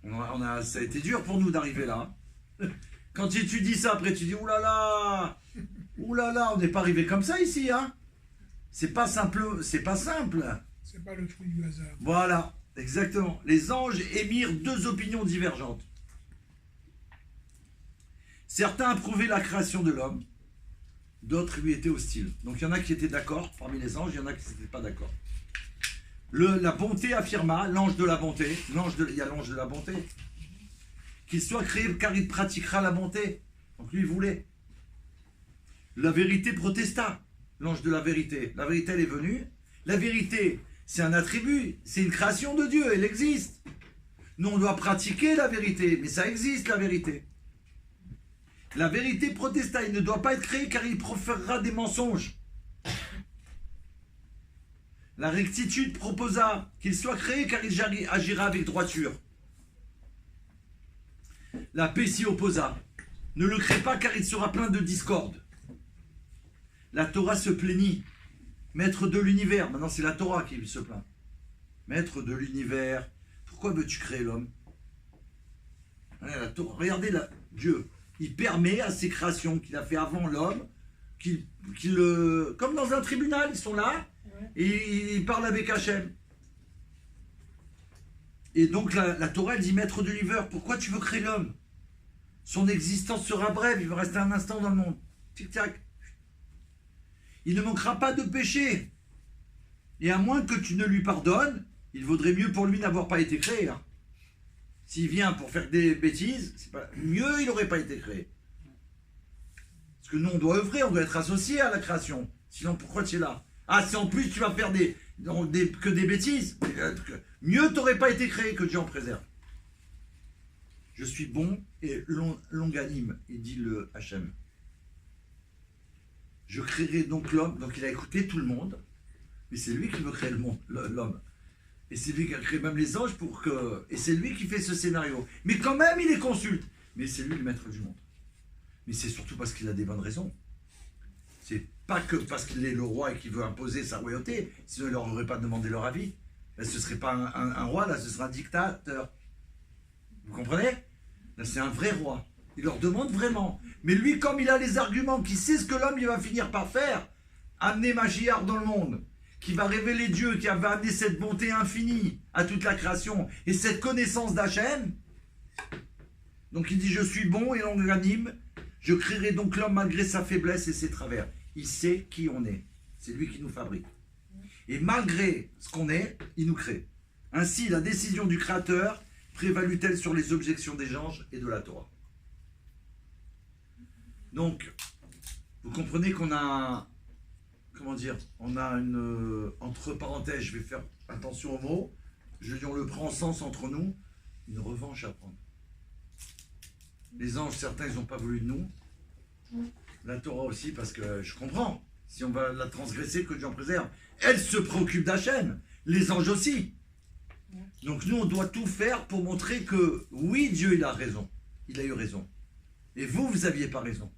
Ça a été dur pour nous d'arriver là. Quand tu dis ça, après tu dis oulala, on n'est pas arrivé comme ça ici, hein. C'est pas simple, c'est pas simple. C'est pas le fruit du hasard. Voilà, exactement. Les anges émirent deux opinions divergentes. Certains approuvaient la création de l'homme, d'autres lui étaient hostiles. Donc il y en a qui étaient d'accord parmi les anges, il y en a qui n'étaient pas d'accord. La bonté affirma, l'ange de la bonté, il y a l'ange de la bonté, qu'il soit créé car il pratiquera la bonté. Donc lui il voulait. La vérité protesta, l'ange de la vérité. La vérité elle est venue. La vérité, C'est un attribut, c'est une création de Dieu, elle existe. Nous, on doit pratiquer la vérité, mais ça existe, la vérité. La vérité protesta, il ne doit pas être créé car il proférera des mensonges. La rectitude proposa qu'il soit créé car il agira avec droiture. La paix s'y opposa. Ne le crée pas car il sera plein de discorde. La Torah se plaignit. Maître de l'univers. Maintenant, c'est la Torah qui se plaint. Maître de l'univers. Pourquoi veux-tu créer l'homme? La Torah. Regardez là, Dieu. Il permet à ses créations qu'il a fait avant l'homme, comme dans un tribunal, ils sont là, et ils parlent avec Hachem. Et donc la Torah elle dit, maître de l'univers, pourquoi tu veux créer l'homme? Son existence sera brève, il va rester un instant dans le monde. Tic-tac. Il ne manquera pas de péché. Et à moins que tu ne lui pardonnes, il vaudrait mieux pour lui n'avoir pas été créé. Hein. S'il vient pour faire des bêtises, c'est pas mieux, il n'aurait pas été créé. Parce que nous, on doit œuvrer, on doit être associé à la création. Sinon, pourquoi tu es là? Ah, si en plus tu vas faire que des bêtises, mieux tu n'aurais pas été créé, que Dieu en préserve. Je suis bon et longanime, il dit le Hachem. Je créerai donc l'homme. Donc il a écouté tout le monde, mais c'est lui qui veut créer l'homme. Et c'est lui qui a créé même les anges et c'est lui qui fait ce scénario. Mais quand même, il les consulte. Mais c'est lui le maître du monde. Mais c'est surtout parce qu'il a des bonnes raisons. C'est pas que parce qu'il est le roi et qu'il veut imposer sa royauté. Sinon, il ne leur aurait pas demandé leur avis. Là, ce ne serait pas un roi, là, ce serait un dictateur. Vous comprenez? Là, c'est un vrai roi. Il leur demande vraiment. Mais lui, comme il a les arguments, qui sait ce que l'homme il va finir par faire, amener Mashiach dans le monde, qui va révéler Dieu, qui va amener cette bonté infinie à toute la création, et cette connaissance d'Hachem. Donc il dit, je suis bon et longanime, je créerai donc l'homme malgré sa faiblesse et ses travers. Il sait qui on est, c'est lui qui nous fabrique. Et malgré ce qu'on est, il nous crée. Ainsi, la décision du Créateur prévalut-elle sur les objections des anges et de la Torah. Donc, vous comprenez qu'on a... Comment dire, on a une, entre parenthèses, je vais faire attention aux mots, je dis on le prend en sens entre nous, une revanche à prendre. Les anges, certains, ils n'ont pas voulu de nous, la Torah aussi, parce que je comprends, si on va la transgresser, que Dieu en préserve, elle se préoccupe d'Hachem, les anges aussi. Donc nous, on doit tout faire pour montrer que, oui, Dieu, il a raison, il a eu raison, et vous n'aviez pas raison.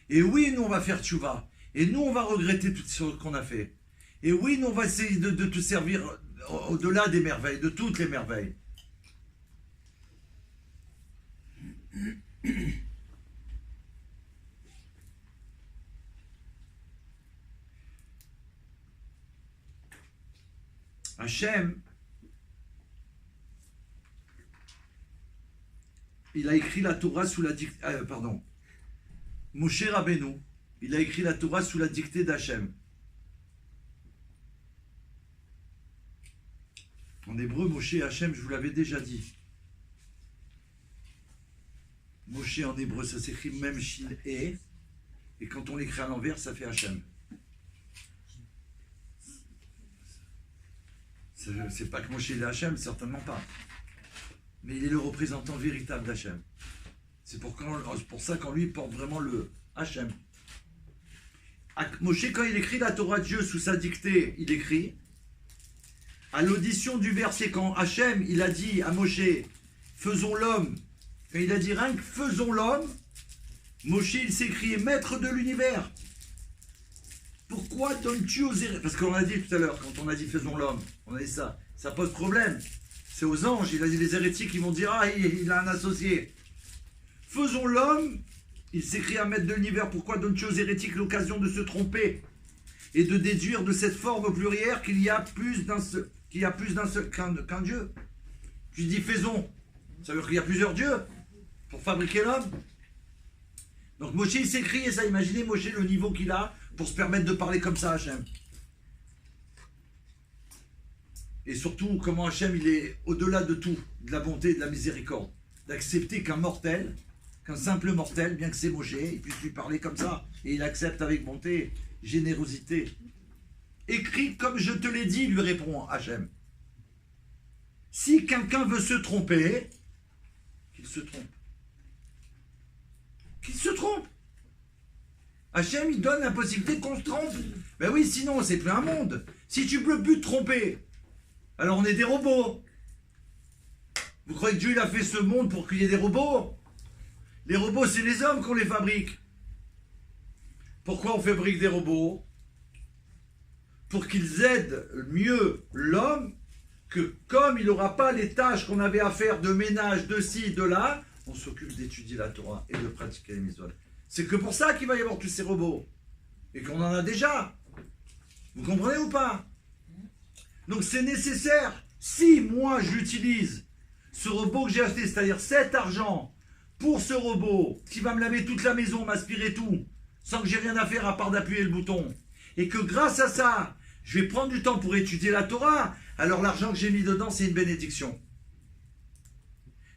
Et oui, nous, on va faire tchouva. Et nous, on va regretter tout ce qu'on a fait. Et oui, nous, on va essayer de te servir au-delà des merveilles, de toutes les merveilles. Hachem, il a écrit la Torah sous la dictée... Moshe Rabbeinu, il a écrit la Torah sous la dictée d'Hachem. En hébreu, Moshe et Hachem, je vous l'avais déjà dit. Moshe en hébreu, ça s'écrit même Shin et quand on l'écrit à l'envers, ça fait Hachem. C'est pas que Moshe est Hachem, certainement pas. Mais il est le représentant véritable d'Hachem. C'est pour ça qu'en lui, il porte vraiment le Hachem. Moshe, quand il écrit la Torah de Dieu sous sa dictée, il écrit, à l'audition du verset, quand Hachem, il a dit à Moshe, faisons l'homme, quand il a dit rien que faisons l'homme, Moshe, il s'est crié, maître de l'univers. Pourquoi donnes-tu aux hérétiques? Parce qu'on a dit tout à l'heure, quand on a dit faisons l'homme, on a dit ça pose problème. C'est aux anges, il a dit les hérétiques, ils vont dire, ah, il a un associé. Faisons l'homme, il s'écrit à maître de l'univers, pourquoi donnes-tu aux hérétiques l'occasion de se tromper et de déduire de cette forme plurielle qu'il y a plus d'un seul qu'un Dieu? Tu dis faisons, ça veut dire qu'il y a plusieurs dieux pour fabriquer l'homme. Donc Moshe il s'écrit, et ça, imaginez Moshe le niveau qu'il a pour se permettre de parler comme ça à Hachem. Et surtout comment Hachem il est au-delà de tout, de la bonté et de la miséricorde, d'accepter qu'un simple mortel, bien que c'est Moshe, il puisse lui parler comme ça, et il accepte avec bonté, générosité. Écrit comme je te l'ai dit, lui répond Hachem. Si quelqu'un veut se tromper, qu'il se trompe. Qu'il se trompe. Hachem, il donne la possibilité qu'on se trompe. Ben oui, sinon, c'est plus un monde. Si tu peux plus te tromper, alors on est des robots. Vous croyez que Dieu il a fait ce monde pour qu'il y ait des robots? Les robots, c'est les hommes qu'on les fabrique. Pourquoi on fabrique des robots? Pour qu'ils aident mieux l'homme, que comme il n'aura pas les tâches qu'on avait à faire de ménage, de ci, de là, on s'occupe d'étudier la Torah et de pratiquer les mitzvot. C'est que pour ça qu'il va y avoir tous ces robots. Et qu'on en a déjà. Vous comprenez ou pas? Donc c'est nécessaire. Si moi j'utilise ce robot que j'ai acheté, c'est-à-dire cet argent, pour ce robot, qui va me laver toute la maison, m'aspirer tout, sans que j'ai rien à faire à part d'appuyer le bouton, et que grâce à ça, je vais prendre du temps pour étudier la Torah, alors l'argent que j'ai mis dedans, c'est une bénédiction.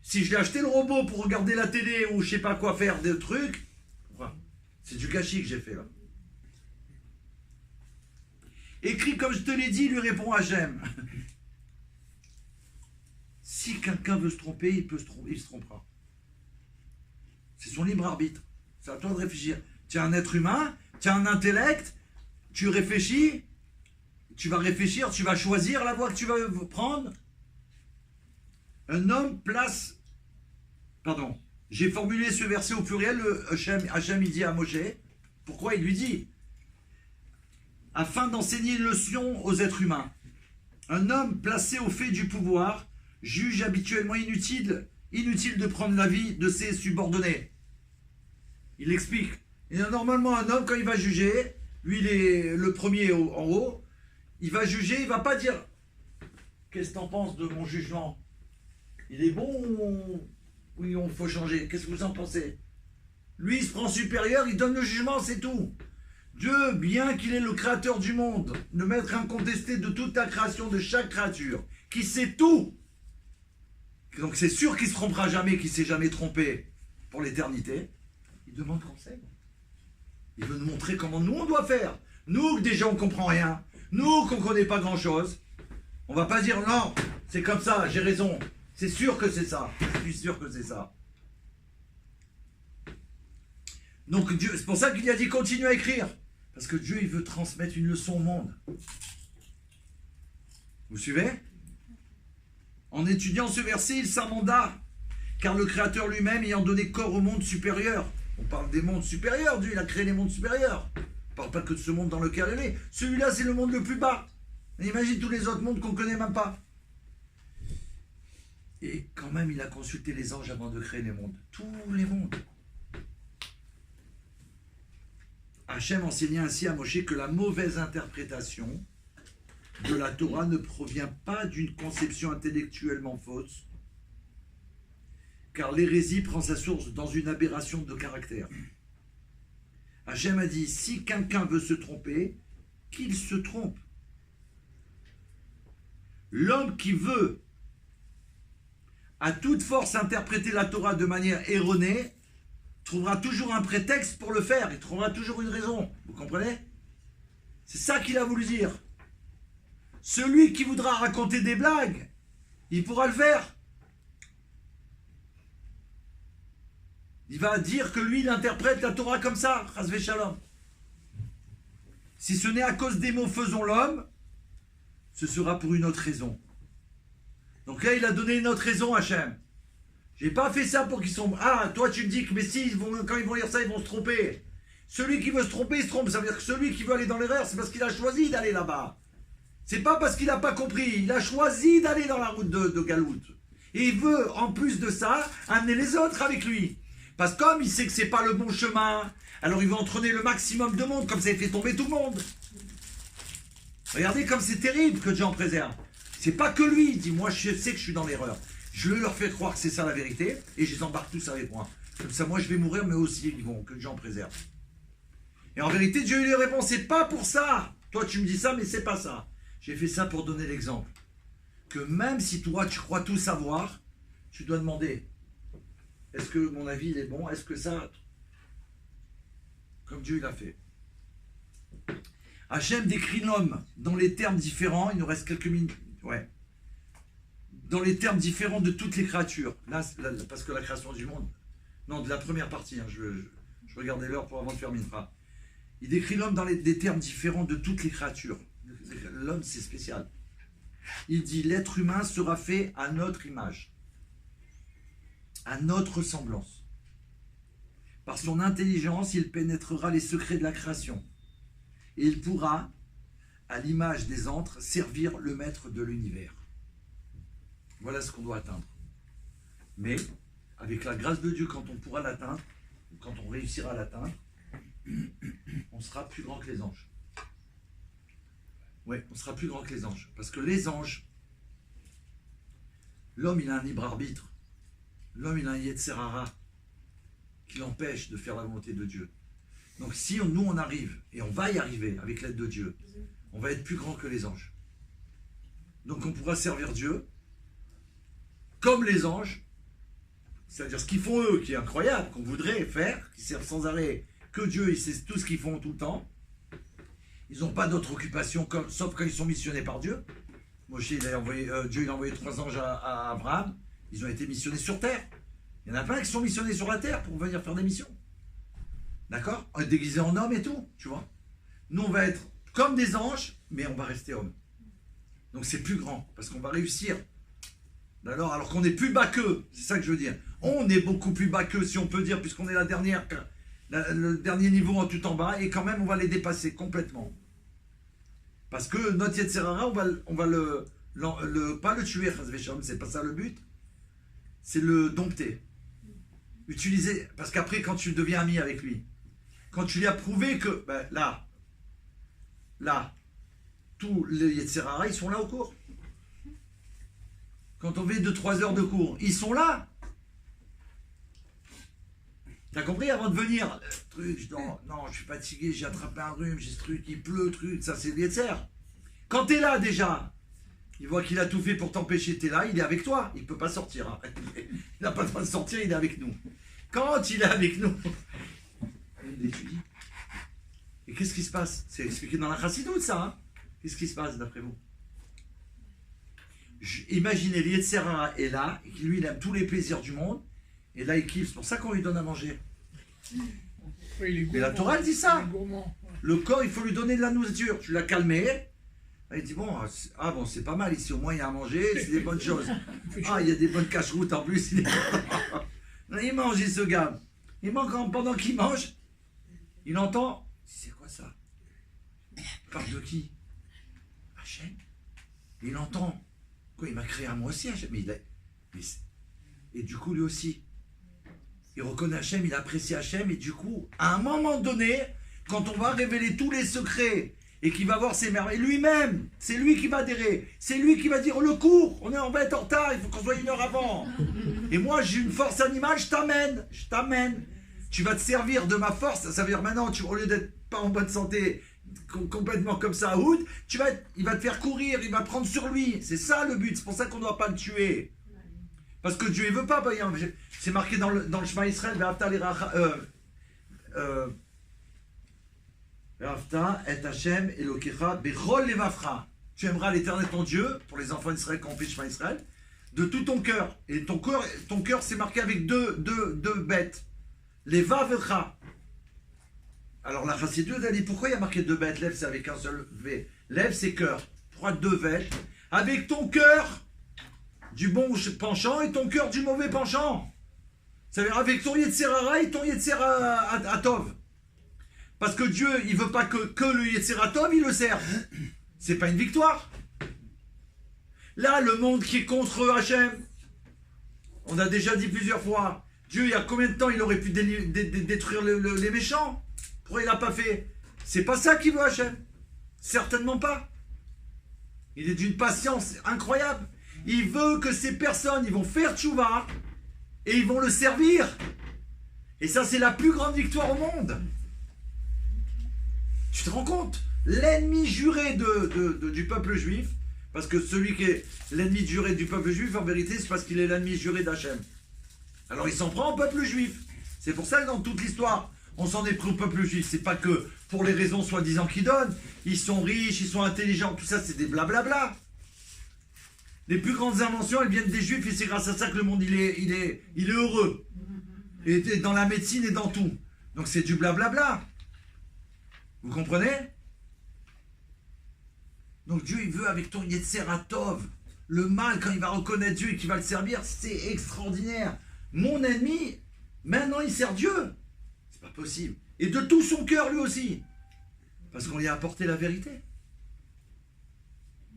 Si je l'ai acheté le robot pour regarder la télé ou je sais pas quoi faire des trucs, c'est du gâchis que j'ai fait là. Écrit comme je te l'ai dit, lui répond Hachem. Si quelqu'un veut se tromper, il se trompera. C'est son libre arbitre. C'est à toi de réfléchir. Tu es un être humain, tu as un intellect, tu réfléchis, tu vas réfléchir, tu vas choisir la voie que tu vas prendre. Un homme place... Pardon. J'ai formulé ce verset au pluriel, Hachem il dit à Moshe. Pourquoi il lui dit? Afin d'enseigner une leçon aux êtres humains. Un homme placé au fait du pouvoir juge habituellement inutile de prendre l'avis de ses subordonnés. Il explique. Et normalement, un homme, quand il va juger, lui, il est le premier en haut, il va juger, il ne va pas dire « Qu'est-ce que tu en penses de mon jugement? Il est bon ou oui, il faut changer? Qu'est-ce que vous en pensez ?» Lui, il se prend supérieur, il donne le jugement, c'est tout. Dieu, bien qu'il est le créateur du monde, le maître incontesté de toute la création, de chaque créature, qui sait tout, donc c'est sûr qu'il ne se trompera jamais, qu'il ne s'est jamais trompé pour l'éternité, il demande conseil. Il veut nous montrer comment nous on doit faire. Nous, déjà, on ne comprend rien. Nous, qu'on ne connaît pas grand-chose. On ne va pas dire non, c'est comme ça, j'ai raison. C'est sûr que c'est ça. Je suis sûr que c'est ça. Donc, Dieu, c'est pour ça qu'il a dit continue à écrire. Parce que Dieu, il veut transmettre une leçon au monde. Vous suivez? En étudiant ce verset, il s'amenda. Car le Créateur lui-même ayant donné corps au monde supérieur. On parle des mondes supérieurs, Dieu, il a créé les mondes supérieurs. On ne parle pas que de ce monde dans lequel il est. Celui-là, c'est le monde le plus bas. Et imagine tous les autres mondes qu'on ne connaît même pas. Et quand même, il a consulté les anges avant de créer les mondes. Tous les mondes. Hachem enseigna ainsi à Moshe que la mauvaise interprétation de la Torah ne provient pas d'une conception intellectuellement fausse, car l'hérésie prend sa source dans une aberration de caractère. Hachem a dit, si quelqu'un veut se tromper, qu'il se trompe. L'homme qui veut à toute force interpréter la Torah de manière erronée trouvera toujours un prétexte pour le faire, il trouvera toujours une raison. Vous comprenez? C'est ça qu'il a voulu dire. Celui qui voudra raconter des blagues, il pourra le faire. Il va dire que lui, il interprète la Torah comme ça, Chas v'Shalom. Si ce n'est à cause des mots faisons l'homme, ce sera pour une autre raison. Donc là, il a donné une autre raison, Hachem. J'ai pas fait ça pour qu'ils sont... Ah, toi tu me dis que mais si, quand ils vont lire ça, ils vont se tromper. Celui qui veut se tromper, il se trompe. Ça veut dire que celui qui veut aller dans l'erreur, c'est parce qu'il a choisi d'aller là-bas. C'est pas parce qu'il n'a pas compris. Il a choisi d'aller dans la route de Galout. Et il veut, en plus de ça, amener les autres avec lui. Parce que comme il sait que c'est pas le bon chemin, alors il veut entraîner le maximum de monde, comme ça il fait tomber tout le monde. Regardez comme c'est terrible que Dieu en préserve. C'est pas que lui, il dit, moi je sais que je suis dans l'erreur. Je leur fais croire que c'est ça la vérité, et je les embarque tous avec moi. Comme ça, moi je vais mourir, mais aussi ils vont, que Dieu en préserve. Et en vérité, Dieu lui répond, c'est pas pour ça. Toi tu me dis ça, mais c'est pas ça. J'ai fait ça pour donner l'exemple. Que même si toi tu crois tout savoir, tu dois demander, est-ce que mon avis il est bon? Est-ce que ça... Comme Dieu il a fait. Hachem décrit l'homme dans les termes différents, il nous reste quelques minutes, ouais. Dans les termes différents de toutes les créatures. Là, parce que la création du monde, non, de la première partie, hein, je regardais l'heure pour avant de faire Mincha. Il décrit l'homme dans des termes différents de toutes les créatures. L'homme, c'est spécial. Il dit, l'être humain sera fait à notre image, à notre ressemblance. Par son intelligence, il pénétrera les secrets de la création. Et il pourra, à l'image des antres, servir le maître de l'univers. Voilà ce qu'on doit atteindre. Mais, avec la grâce de Dieu, quand on pourra l'atteindre, ou quand on réussira à l'atteindre, on sera plus grand que les anges. Oui, on sera plus grand que les anges. Parce que les anges, l'homme, il a un libre arbitre. L'homme, il a un Yetzer Hara qui l'empêche de faire la volonté de Dieu. Donc si nous, on arrive, et on va y arriver avec l'aide de Dieu, on va être plus grand que les anges. Donc on pourra servir Dieu comme les anges, c'est-à-dire ce qu'ils font eux, qui est incroyable, qu'on voudrait faire, qui servent sans arrêt que Dieu, il sait tout ce qu'ils font tout le temps. Ils n'ont pas d'autre occupation, sauf quand ils sont missionnés par Dieu. Moshe, Dieu il a envoyé 3 anges à Abraham, ils ont été missionnés sur terre. Il y en a plein qui sont missionnés sur la terre pour venir faire des missions. D'accord? Déguisés en hommes et tout, tu vois. Nous, on va être comme des anges, mais on va rester hommes. Donc c'est plus grand, parce qu'on va réussir. Alors qu'on est plus bas qu'eux, c'est ça que je veux dire. On est beaucoup plus bas qu'eux, si on peut dire, puisqu'on est le dernier niveau en tout en bas, et quand même, on va les dépasser complètement. Parce que notre Yetzer Hara, on va pas le tuer, c'est pas ça le but, c'est le dompter. Utiliser, parce qu'après, quand tu deviens ami avec lui, quand tu lui as prouvé que, ben, là, tous les Yetzer Hara, ils sont là au cours. Quand on fait 2-3 heures de cours, ils sont là. T'as compris? Avant de venir, non, je suis fatigué, j'ai attrapé un rhume, j'ai ce truc, il pleut, ça c'est le Yetzer. Quand t'es là déjà, il voit qu'il a tout fait pour t'empêcher, t'es là, il est avec toi, il peut pas sortir. Hein. Il n'a pas le droit de sortir, il est avec nous. Quand il est avec nous, il étudie. Et qu'est-ce qui se passe? C'est expliqué dans la Chassidoute, ça. Hein. Qu'est-ce qui se passe d'après vous? Imaginez, le Yetzer Hara est là, et lui il aime tous les plaisirs du monde, et là il kiffe, c'est pour ça qu'on lui donne à manger. Oui, Mais la Torah elle dit ça. Gourmand. Le corps, il faut lui donner de la nourriture. Tu l'as calmé, il dit bon, c'est pas mal ici, au moins il y a à manger, c'est des bonnes choses. Il y a des bonnes cache-routes en plus. Il mange, il se gave. Pendant qu'il mange, il entend, c'est quoi ça? Il parle de qui? Hachem. Il entend. Quoi, il m'a créé à moi aussi, Hachem. Et du coup, lui aussi, il reconnaît Hachem, il apprécie Hachem, et du coup, à un moment donné, quand on va révéler tous les secrets, et qu'il va voir ses merveilles, lui-même, c'est lui qui va adhérer, c'est lui qui va dire le cours, on va être en retard, il faut qu'on soit 1 heure avant. Et moi, j'ai une force animale, je t'amène. Tu vas te servir de ma force, ça veut dire maintenant, au lieu d'être pas en bonne santé, complètement comme ça à Houd, il va te faire courir, il va prendre sur lui. C'est ça le but, c'est pour ça qu'on ne doit pas le tuer. Parce que Dieu, il veut pas, c'est marqué dans le Shema Israël, et Hashem Elokecha Bechol Levavcha. Tu aimeras l'Éternel ton Dieu, pour les enfants d'Israël qui ont fait Shema Israël, de tout ton cœur. Et ton cœur, c'est marqué avec deux bêtes. Levavcha. Alors la Chassidoute, elle dit pourquoi il y a marqué 2 bêtes? Lève, c'est avec un seul V. Lève, c'est cœur. 2 bêtes. Avec ton cœur du bon penchant et ton cœur du mauvais penchant. Ça veut dire avec ton Yetzer Hara et ton Yetzer Tov. Parce que Dieu, il veut pas que le Yetzer Tov, il le serve. C'est pas une victoire. Là, le monde qui est contre Hachem, on a déjà dit plusieurs fois, Dieu, il y a combien de temps il aurait pu détruire les méchants? Pourquoi il n'a pas fait? C'est pas ça qu'il veut Hachem. Certainement pas. Il est d'une patience incroyable. Il veut que ces personnes, ils vont faire tchouva et ils vont le servir. Et ça, c'est la plus grande victoire au monde. Tu te rends compte? L'ennemi juré du peuple juif, parce que celui qui est l'ennemi juré du peuple juif, en vérité, c'est parce qu'il est l'ennemi juré d'Hachem. Alors il s'en prend au peuple juif. C'est pour ça que dans toute l'histoire, On s'en est pris au peuple juif. C'est pas que pour les raisons soi-disant qu'ils donnent. Ils sont riches, ils sont intelligents, tout ça, c'est des blablabla. Les plus grandes inventions, elles viennent des juifs et c'est grâce à ça que le monde, il est heureux. Et dans la médecine et dans tout. Donc c'est du blablabla. Vous comprenez? Donc Dieu, il veut avec ton Yetzeratov. Le mal, quand il va reconnaître Dieu et qu'il va le servir, c'est extraordinaire. Mon ennemi, maintenant il sert Dieu. C'est pas possible. Et de tout son cœur lui aussi. Parce qu'on lui a apporté la vérité.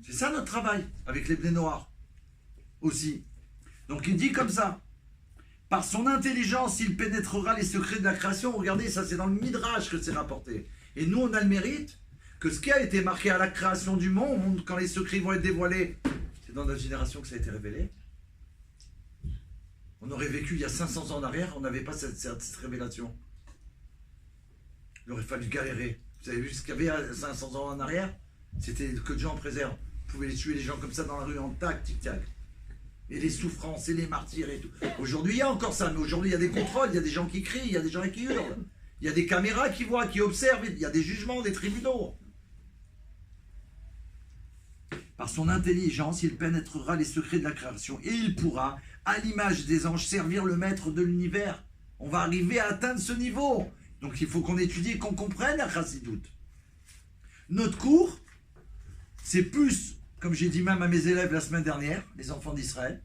C'est ça notre travail avec les blés noirs aussi. Donc il dit comme ça. Par son intelligence, il pénétrera les secrets de la création. Regardez, ça c'est dans le Midrash que c'est rapporté. Et nous, on a le mérite que ce qui a été marqué à la création du monde, quand les secrets vont être dévoilés, c'est dans notre génération que ça a été révélé. On aurait vécu il y a 500 ans en arrière, on n'avait pas cette révélation. Il aurait fallu galérer. Vous avez vu ce qu'il y avait il y a 500 ans en arrière? C'était que Dieu en préserve. Vous pouvez tuer les gens comme ça dans la rue en tac, tic-tac. Et les souffrances et les martyrs et tout. Aujourd'hui, il y a encore ça, mais aujourd'hui, il y a des contrôles, il y a des gens qui crient, il y a des gens qui hurlent. Il y a des caméras qui voient, qui observent, il y a des jugements, des tribunaux. Par son intelligence, il pénétrera les secrets de la création et il pourra, à l'image des anges, servir le maître de l'univers. On va arriver à atteindre ce niveau. Donc il faut qu'on étudie et qu'on comprenne la chassidoute. Notre cours, c'est plus, comme j'ai dit même à mes élèves la semaine dernière, les enfants d'Israël,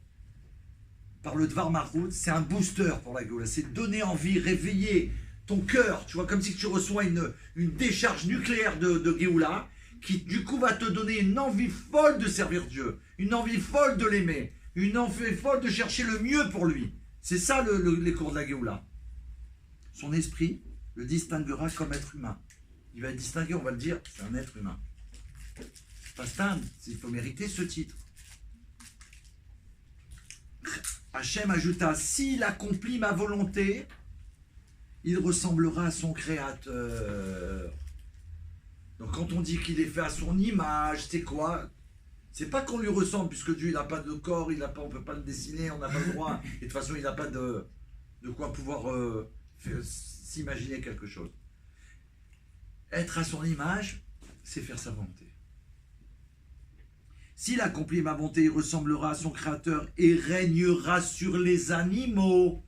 par le Dvar Mahout, c'est un booster pour la Géoula. C'est donner envie, réveiller ton cœur. Tu vois, comme si tu reçois une décharge nucléaire de Géoula, qui du coup va te donner une envie folle de servir Dieu, une envie folle de l'aimer, une envie folle de chercher le mieux pour lui. C'est ça les cours de la Géoula. Son esprit le distinguera comme être humain. Il va être distingué, on va le dire, c'est un être humain. Pastan, il faut mériter ce titre. Hachem ajouta, s'il accomplit ma volonté, il ressemblera à son créateur. Donc quand on dit qu'il est fait à son image, c'est quoi? C'est pas qu'on lui ressemble, puisque Dieu il n'a pas de corps, on ne peut pas le dessiner, on n'a pas le droit, et de toute façon il n'a pas de quoi pouvoir s'imaginer quelque chose. Être à son image, c'est faire sa volonté. S'il accomplit ma volonté, il ressemblera à son créateur et régnera sur les animaux.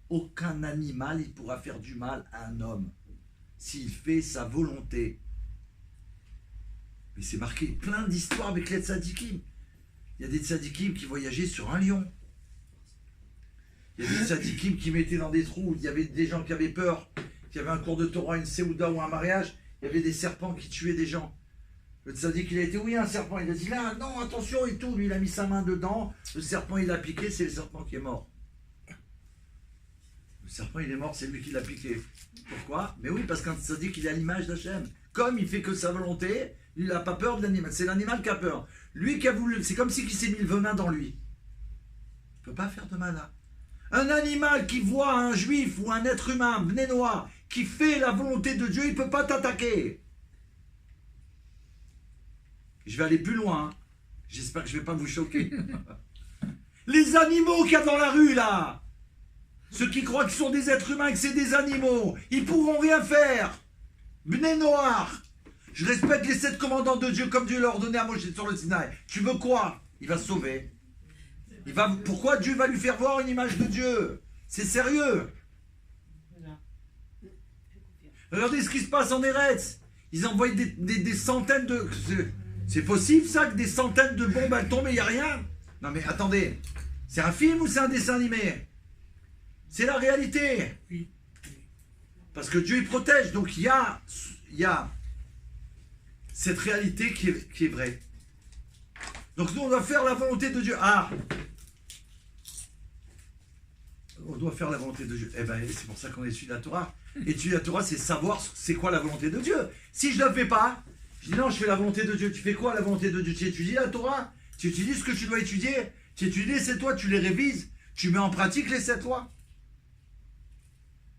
Aucun animal il pourra faire du mal à un homme s'il fait sa volonté. Mais c'est marqué plein d'histoires avec les tzadikim. Il y a des tzadikim qui voyageaient sur un lion. Il y a des tzadikim qui mettaient dans des trous. Il y avait des gens qui avaient peur, qui avaient un cours de Torah, une séouda ou un mariage. Il y avait des serpents qui tuaient des gens. Le tzadik, il a été, oui, un serpent. Il a dit, là, non, attention et tout. Lui, il a mis sa main dedans. Le serpent, il a piqué. C'est le serpent qui est mort. Le serpent, il est mort. C'est lui qui l'a piqué. Pourquoi? Mais oui, parce qu'un tzadik, il est à l'image d'Hachem. Comme il fait que sa volonté, il n'a pas peur de l'animal. C'est l'animal qui a peur. Lui qui a voulu, c'est comme si il s'est mis le venin dans lui. Il ne peut pas faire de mal là. Un animal qui voit un juif ou un être humain, bné noir, qui fait la volonté de Dieu, il ne peut pas t'attaquer. Je vais aller plus loin. J'espère que je ne vais pas vous choquer. Les animaux qu'il y a dans la rue là, ceux qui croient qu'ils sont des êtres humains et que c'est des animaux, ils ne pourront rien faire. Bné noir. Je respecte les 7 commandants de Dieu comme Dieu l'a ordonné à Moshe sur le Sinaï. Tu veux quoi? Il va se sauver. Pourquoi Dieu va lui faire voir une image de Dieu? C'est sérieux. Regardez ce qui se passe en Eretz. Ils envoient des centaines de... C'est possible ça que des centaines de bombes elles tombent et il n'y a rien? Non mais attendez. C'est un film ou c'est un dessin animé? C'est la réalité. Parce que Dieu il protège. Donc il y a cette réalité qui est vraie. Donc nous on doit faire la volonté de Dieu. Ah, on doit faire la volonté de Dieu. Eh bien c'est pour ça qu'on étudie la Torah. Étudier la Torah c'est savoir c'est quoi la volonté de Dieu. Si je ne le fais pas, je dis non je fais la volonté de Dieu. Tu fais quoi la volonté de Dieu? Tu étudies la Torah? Tu étudies ce que tu dois étudier? Tu étudies les 7 lois, tu les révises, tu mets en pratique les 7 lois.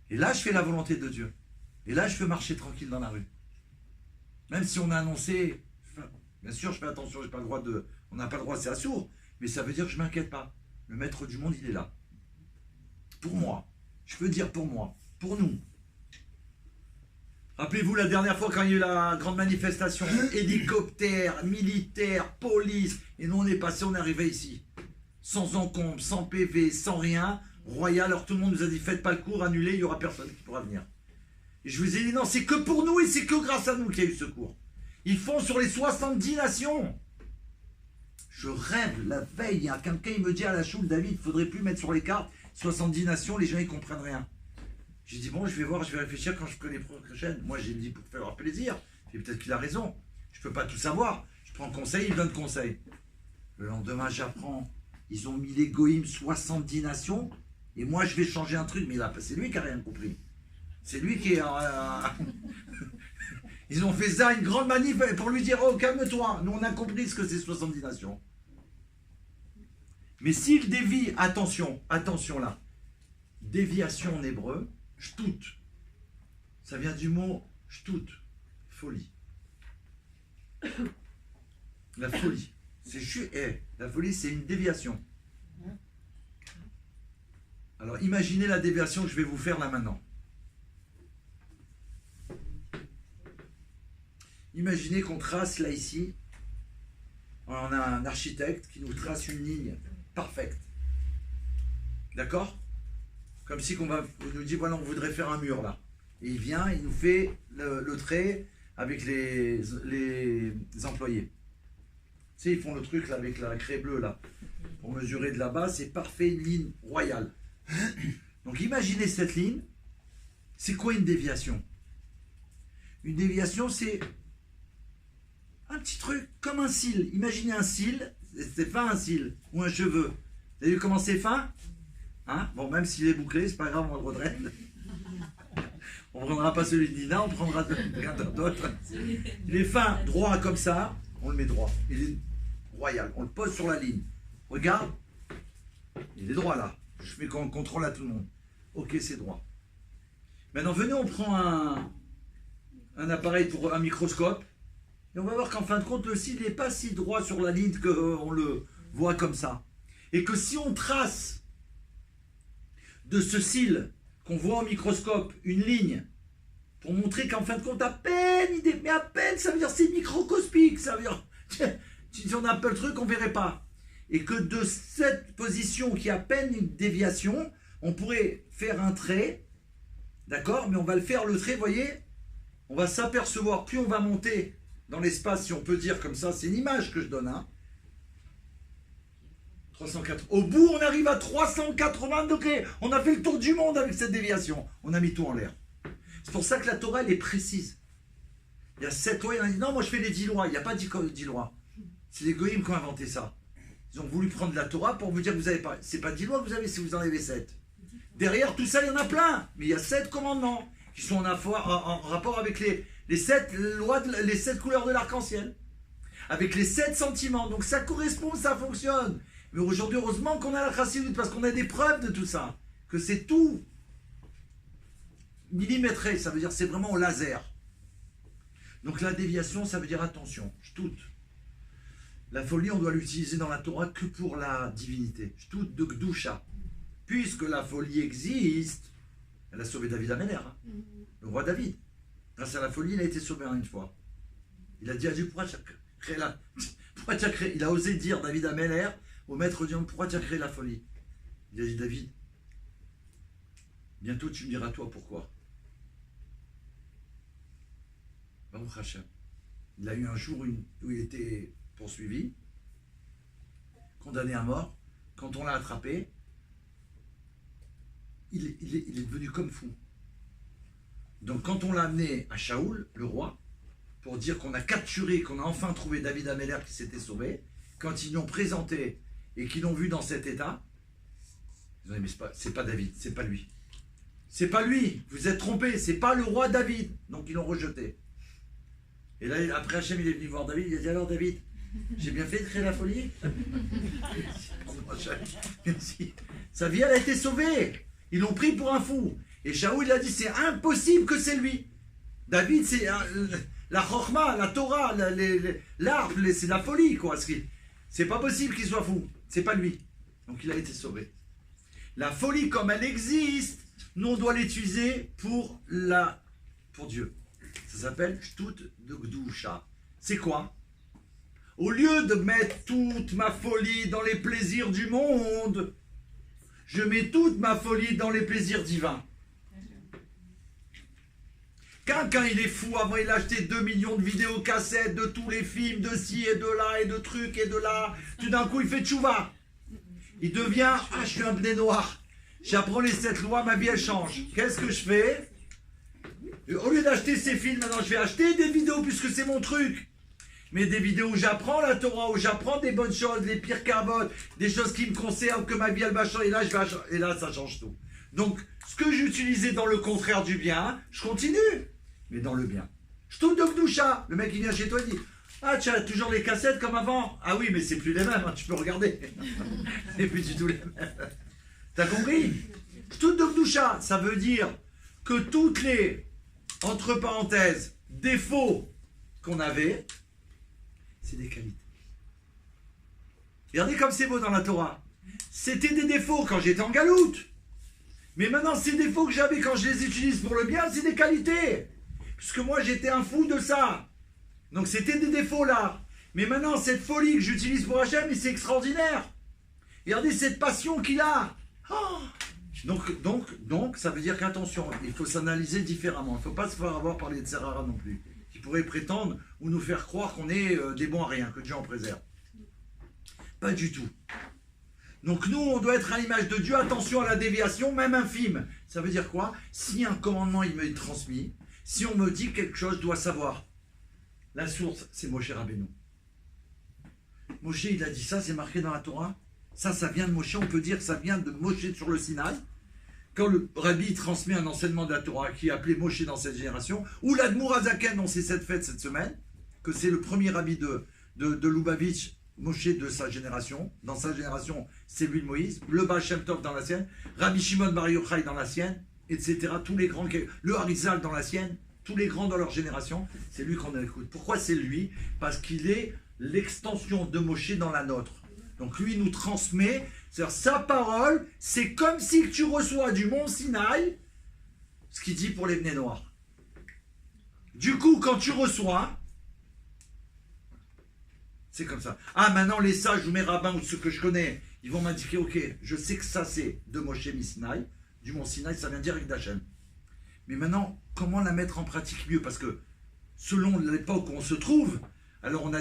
Et là je fais la volonté de Dieu. Et là je peux marcher tranquille dans la rue. Même si on a annoncé, bien sûr je fais attention, j'ai pas le droit on n'a pas le droit, c'est assourd, mais ça veut dire que je ne m'inquiète pas. Le maître du monde, il est là. Pour moi. Je peux dire pour moi. Pour nous. Rappelez-vous la dernière fois quand il y a eu la grande manifestation, hélicoptère, militaire, police, et nous on est passé, on est arrivé ici. Sans encombre, sans PV, sans rien, royal, alors tout le monde nous a dit faites pas le cours, annulez, il n'y aura personne qui pourra venir. Et je vous ai dit non, c'est que pour nous et c'est que grâce à nous qu'il y a eu ce cours. Ils font sur les 70 nations. Je rêve, la veille, il y a quelqu'un qui me dit à la choule, David, il ne faudrait plus mettre sur les cartes 70 nations, les gens ils comprennent rien. J'ai dit bon, je vais voir, je vais réfléchir quand je ferai les prochaines. Moi j'ai dit pour faire plaisir, et peut-être qu'il a raison. Je ne peux pas tout savoir. Je prends conseil, il donne conseil. Le lendemain j'apprends, ils ont mis les goïms 70 nations, et moi je vais changer un truc, mais là, c'est lui qui n'a rien compris. C'est lui qui est... Ils ont fait ça, une grande manif, pour lui dire, oh calme-toi, nous on a compris ce que c'est 70 nations. Mais s'il dévie, attention, attention là, déviation en hébreu, shtout, ça vient du mot shtout, folie. La folie, la folie c'est une déviation. Alors imaginez la déviation que je vais vous faire là maintenant. Imaginez qu'on trace là ici, on a un architecte qui nous trace une ligne parfaite. D'accord? Comme si on nous dit, voilà, on voudrait faire un mur là. Et il vient, il nous fait le trait avec les employés. Tu sais, ils font le truc là avec la craie bleue là. Pour mesurer de là-bas, c'est parfait, une ligne royale. Donc imaginez cette ligne. C'est quoi une déviation? Une déviation, c'est un petit truc comme un cil. Imaginez un cil, c'est fin un cil, ou un cheveu. Vous avez vu comment c'est fin? Hein? Bon, même s'il est bouclé, c'est pas grave, on le redresse. On ne prendra pas celui de Nina, on prendra quelqu'un d'autre. Il est fin, droit comme ça, on le met droit. Il est royal, on le pose sur la ligne. Regarde, il est droit là. Je fais contrôle à tout le monde. Ok, c'est droit. Maintenant, venez, on prend un appareil pour un microscope. Et on va voir qu'en fin de compte, le cil n'est pas si droit sur la ligne qu'on le voit comme ça. Et que si on trace de ce cil qu'on voit au microscope une ligne pour montrer qu'en fin de compte, à peine, mais à peine, ça veut dire c'est microscopique. Ça veut dire, si on a un peu le truc, on ne verrait pas. Et que de cette position qui est à peine une déviation, on pourrait faire un trait, d'accord? Mais on va le faire, le trait, vous voyez, on va s'apercevoir, plus on va monter dans l'espace, si on peut dire comme ça, c'est une image que je donne, hein. 304. Au bout, on arrive à 380 degrés. On a fait le tour du monde avec cette déviation. On a mis tout en l'air. C'est pour ça que la Torah, elle est précise. Il y a 7 lois, il a dit non, moi je fais les 10 lois. Il n'y a pas 10 lois. C'est les goïms qui ont inventé ça. Ils ont voulu prendre la Torah pour vous dire que vous n'avez pas. C'est pas 10 lois que vous avez si vous en avez 7. Derrière tout ça, il y en a plein. Mais il y a 7 commandements qui sont en rapport avec les 7 lois, les 7 couleurs de l'arc-en-ciel. Avec les 7 sentiments. Donc ça correspond, ça fonctionne. Mais aujourd'hui, heureusement qu'on a la chassidut, parce qu'on a des preuves de tout ça. Que c'est tout millimétré, ça veut dire c'est vraiment au laser. Donc la déviation, ça veut dire attention, shtout. La folie, on doit l'utiliser dans la Torah que pour la divinité. Shtout de Gdusha. Puisque la folie existe, elle a sauvé David Améler, hein, le roi David. Grâce à la folie, il a été sauvé une fois. Il a dit à Dieu, pourquoi tu as créé, il a osé dire, David Améler, au maître Dieu, pourquoi tu as créé la folie? Il a dit, David, bientôt tu me diras toi pourquoi. Baruch Hashem. Il a eu un jour où il était poursuivi, condamné à mort. Quand on l'a attrapé, il est devenu comme fou. Donc quand on l'a amené à Shaoul, le roi, pour dire qu'on a capturé, qu'on a enfin trouvé David Améler qui s'était sauvé, quand ils l'ont présenté et qu'ils l'ont vu dans cet état, ils ont dit, mais c'est pas David, c'est pas lui. C'est pas lui, vous êtes trompé, c'est pas le roi David. Donc ils l'ont rejeté. Et là, après Hachem, il est venu voir David, il a dit, alors David, j'ai bien fait de créer la folie? Sa vie, elle a été sauvée. Ils l'ont pris pour un fou. Et Shaoul, il a dit, c'est impossible que c'est lui. David, c'est la chorma, la Torah, l'art, c'est la folie, quoi. C'est pas possible qu'il soit fou. C'est pas lui. Donc il a été sauvé. La folie, comme elle existe, nous on doit l'utiliser pour Dieu. Ça s'appelle Shtut de Gdusha. C'est quoi? Au lieu de mettre toute ma folie dans les plaisirs du monde, je mets toute ma folie dans les plaisirs divins. Quelqu'un, il est fou, avant il a acheté 2 millions de vidéocassettes de tous les films, de ci et de là, et de trucs et de là. Tout d'un coup, il fait tchouva. Il devient, je suis un blé noir. J'apprends les 7 lois, ma vie, elle change. Qu'est-ce que je fais? Au lieu d'acheter ces films, maintenant, je vais acheter des vidéos, puisque c'est mon truc. Mais des vidéos où j'apprends la Torah, où j'apprends des bonnes choses, les pires carbones, des choses qui me concernent, que ma vie, elle va changer. Et là, ça change tout. Donc, ce que j'utilisais dans le contraire du bien, je continue. Mais dans le bien. Je tourne de Gdusha. Le mec, il vient chez toi, il dit, ah, tu as toujours les cassettes comme avant. Ah oui, mais c'est plus les mêmes, hein, tu peux regarder. C'est plus du tout les mêmes. T'as compris? Je tourne de Gdusha, ça veut dire que toutes les, entre parenthèses, défauts qu'on avait, c'est des qualités. Regardez comme c'est beau dans la Torah. C'était des défauts quand j'étais en galoute. Mais maintenant, ces défauts que j'avais quand je les utilise pour le bien, c'est des qualités. Puisque moi, j'étais un fou de ça. Donc, c'était des défauts là. Mais maintenant, cette folie que j'utilise pour Hachem, c'est extraordinaire. Regardez cette passion qu'il a. Oh, donc, ça veut dire qu'attention, il faut s'analyser différemment. Il ne faut pas se faire avoir par les Tserara non plus. Qui pourraient prétendre ou nous faire croire qu'on est des bons à rien, que Dieu en préserve. Pas du tout. Donc nous, on doit être à l'image de Dieu. Attention à la déviation, même infime. Ça veut dire quoi? Si un commandement, il m'est transmis, si on me dit quelque chose, je dois savoir. La source, c'est Moshe Rabbeinu. Moshe, il a dit ça, c'est marqué dans la Torah. Ça vient de Moshe. On peut dire que ça vient de Moshe sur le Sinaï. Quand le Rabbi transmet un enseignement de la Torah qui est appelé Moshe dans cette génération, ou l'Admour Azaken, dont c'est cette fête cette semaine, que c'est le premier Rabbi de Lubavitch, Moshe de sa génération. Dans sa génération, c'est lui Moïse. Le Baal Shem Tov dans la sienne. Rabbi Shimon Bar Yochai dans la sienne, etc. Tous les grands, le Harizal dans la sienne, tous les grands dans leur génération, c'est lui qu'on écoute. Pourquoi c'est lui? Parce qu'il est l'extension de Moshe dans la nôtre. Donc lui nous transmet, c'est-à-dire sa parole, c'est comme si tu reçois du mont Sinaï ce qu'il dit pour les Bnei Noirs. Du coup, quand tu reçois, c'est comme ça. Ah, maintenant les sages ou mes rabbins ou ceux que je connais, ils vont m'indiquer, ok, je sais que ça c'est de Moshe Sinaï, du mont Sinaï, ça vient direct d'Hachem. Mais maintenant, comment la mettre en pratique mieux? Parce que selon l'époque où on se trouve, alors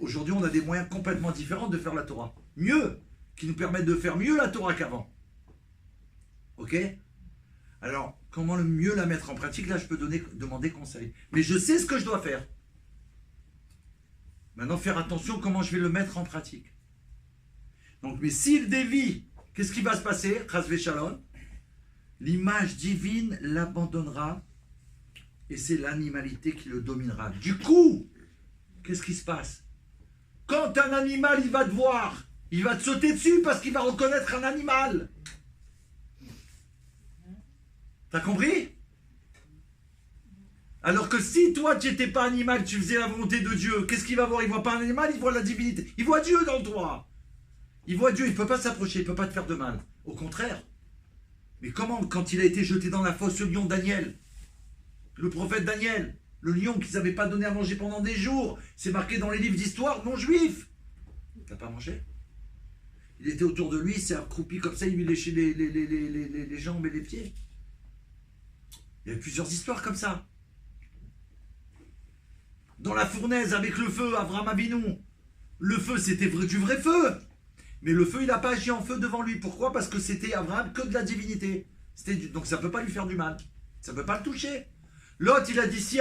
aujourd'hui on a des moyens complètement différents de faire la Torah. Mieux, qui nous permettent de faire mieux la Torah qu'avant. Ok? Alors, comment le mieux la mettre en pratique? Là, je peux demander conseil. Mais je sais ce que je dois faire. Maintenant, faire attention comment je vais le mettre en pratique. Donc, mais s'il dévie, qu'est-ce qui va se passer? Chas v'shalom, l'image divine l'abandonnera et c'est l'animalité qui le dominera. Du coup, qu'est-ce qui se passe? Quand un animal, il va te voir, il va te sauter dessus parce qu'il va reconnaître un animal. T'as compris? Alors que si toi, tu n'étais pas animal, tu faisais la volonté de Dieu, qu'est-ce qu'il va voir? Il ne voit pas un animal, il voit la divinité. Il voit Dieu dans toi. Il voit Dieu, il ne peut pas s'approcher, il ne peut pas te faire de mal. Au contraire. Mais comment, quand il a été jeté dans la fosse, le lion Daniel, le prophète Daniel, le lion qu'ils n'avaient pas donné à manger pendant des jours, c'est marqué dans les livres d'histoire non juifs. Il n'a pas mangé. Il était autour de lui, il s'est accroupi comme ça, il lui léchait les jambes et les pieds. Il y a plusieurs histoires comme ça. Dans la fournaise avec le feu, Avraham Avinu, le feu c'était du vrai feu. Mais le feu il n'a pas agi en feu devant lui. Pourquoi? Parce que c'était Avraham que de la divinité. Donc ça ne peut pas lui faire du mal. Ça ne peut pas le toucher. L'autre il a dit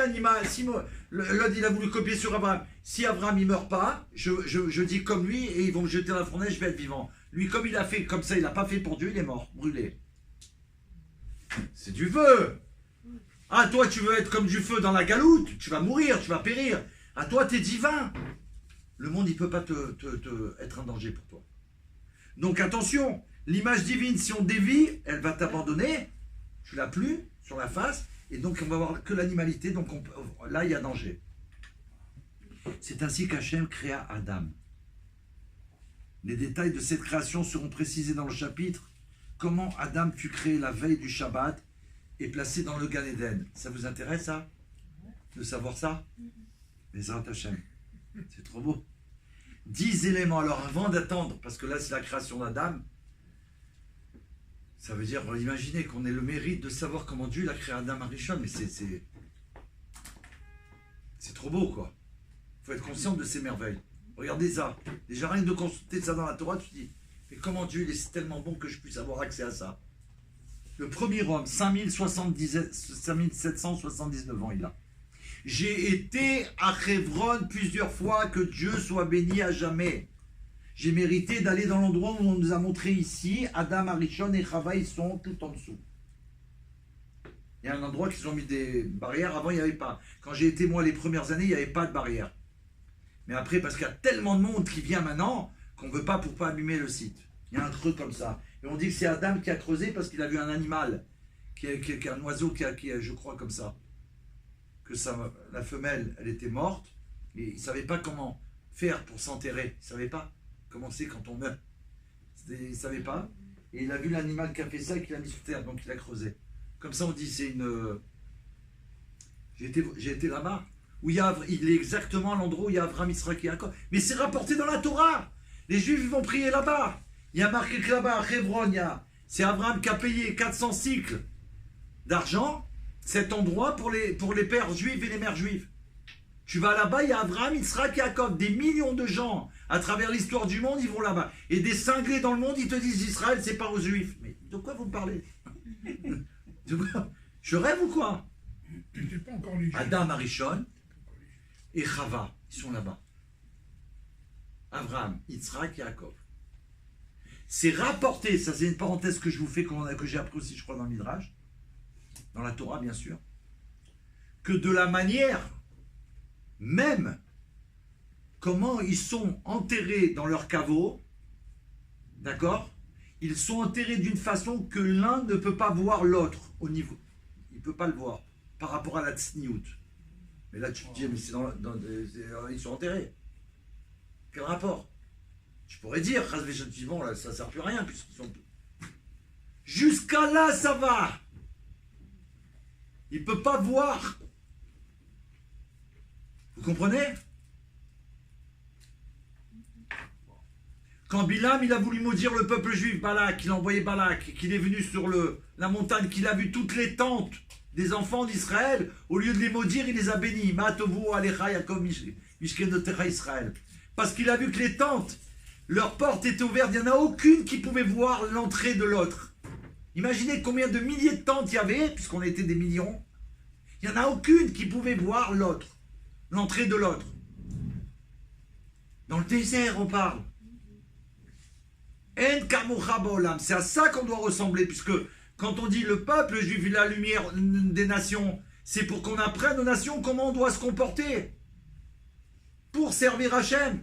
l'autre il a voulu copier sur Abraham. Si Abraham il meurt pas, je dis comme lui et ils vont me jeter dans la fournaise, je vais être vivant. Lui comme il a fait comme ça, il n'a pas fait pour Dieu, il est mort, brûlé. C'est du feu. Ah toi tu veux être comme du feu dans la galoute, tu vas mourir, tu vas périr. Ah toi tu es divin. Le monde il peut pas être un danger pour toi. Donc attention, l'image divine si on dévie, elle va t'abandonner. Tu l'as plus sur la face. Et donc, on va voir que l'animalité, donc là, il y a danger. C'est ainsi qu'Hachem créa Adam. Les détails de cette création seront précisés dans le chapitre « Comment Adam fut créé la veille du Shabbat et placé dans le Gan Eden ». Ça vous intéresse, ça? de savoir ça? Les Hachem. C'est trop beau. 10 éléments. Alors avant d'attendre, parce que là c'est la création d'Adam, ça veut dire, imaginez qu'on ait le mérite de savoir comment Dieu a créé Adam Arishon, mais c'est trop beau, quoi. Il faut être conscient de ces merveilles. Regardez ça. Déjà rien de consulter ça dans la Torah, tu te dis, mais comment Dieu est tellement bon que je puisse avoir accès à ça? Le premier homme, 5779 ans il a. J'ai été à Hebron plusieurs fois, que Dieu soit béni à jamais. J'ai mérité d'aller dans l'endroit où on nous a montré ici. Adam, Arishon et Chava, ils sont tout en dessous. Il y a un endroit qu'ils ont mis des barrières. Avant, il n'y avait pas. Quand j'ai été, moi, les premières années, il n'y avait pas de barrière. Mais après, parce qu'il y a tellement de monde qui vient maintenant, qu'on ne veut pas pour pas abîmer le site. Il y a un creux comme ça. Et on dit que c'est Adam qui a creusé parce qu'il a vu un animal, un oiseau qui a, je crois, comme ça. Que ça, la femelle, elle était morte. Et il ne savait pas comment faire pour s'enterrer. Il ne savait pas comment c'est quand on meurt. Il ne savait pas. Et il a vu l'animal qui a fait ça et qui l'a mis sur terre. Donc il a creusé. Comme ça on dit, c'est une... J'ai été là-bas. Où il est exactement à l'endroit où il y a Abraham, Yitzhak et Yaakov. Mais c'est rapporté dans la Torah. Les Juifs vont prier là-bas. Il y a marqué que là-bas, à Hebron, c'est Abraham qui a payé 400 cycles d'argent, cet endroit pour les pères juifs et les mères juives. Tu vas là-bas, il y a Abraham, Yitzhak et Yaakov. Des millions de gens à travers l'histoire du monde, ils vont là-bas. Et des cinglés dans le monde, ils te disent Israël, c'est pas aux Juifs. Mais de quoi vous parlez? De quoi? Je rêve ou quoi? Pas encore les Adam, Arishon et Chava, ils sont là-bas. Abraham, Yitzhak et Yaakov. C'est rapporté, ça c'est une parenthèse que je vous fais, que j'ai appris aussi, je crois, dans le Midrash, dans la Torah, bien sûr, que de la manière même comment ils sont enterrés dans leur caveau, d'accord? Ils sont enterrés d'une façon que l'un ne peut pas voir l'autre au niveau. Il ne peut pas le voir par rapport à la tsniout. Mais là, tu te dis, mais ils sont enterrés. Quel rapport? Je pourrais dire, bon, là, ça ne sert plus à rien, puisqu'ils sont... Jusqu'à là, ça va. Il ne peut pas voir. Vous comprenez? Quand Bilam, il a voulu maudire le peuple juif, Balak, il a envoyé Balak, qu'il est venu sur la montagne, qu'il a vu toutes les tentes des enfants d'Israël, au lieu de les maudire, il les a bénis. Israël. Parce qu'il a vu que les tentes, leurs portes étaient ouvertes, il n'y en a aucune qui pouvait voir l'entrée de l'autre. Imaginez combien de milliers de tentes il y avait, puisqu'on était des millions. Il n'y en a aucune qui pouvait voir l'autre, l'entrée de l'autre. Dans le désert, on parle. C'est à ça qu'on doit ressembler, puisque quand on dit le peuple juif, la lumière des nations, c'est pour qu'on apprenne aux nations comment on doit se comporter pour servir Hachem.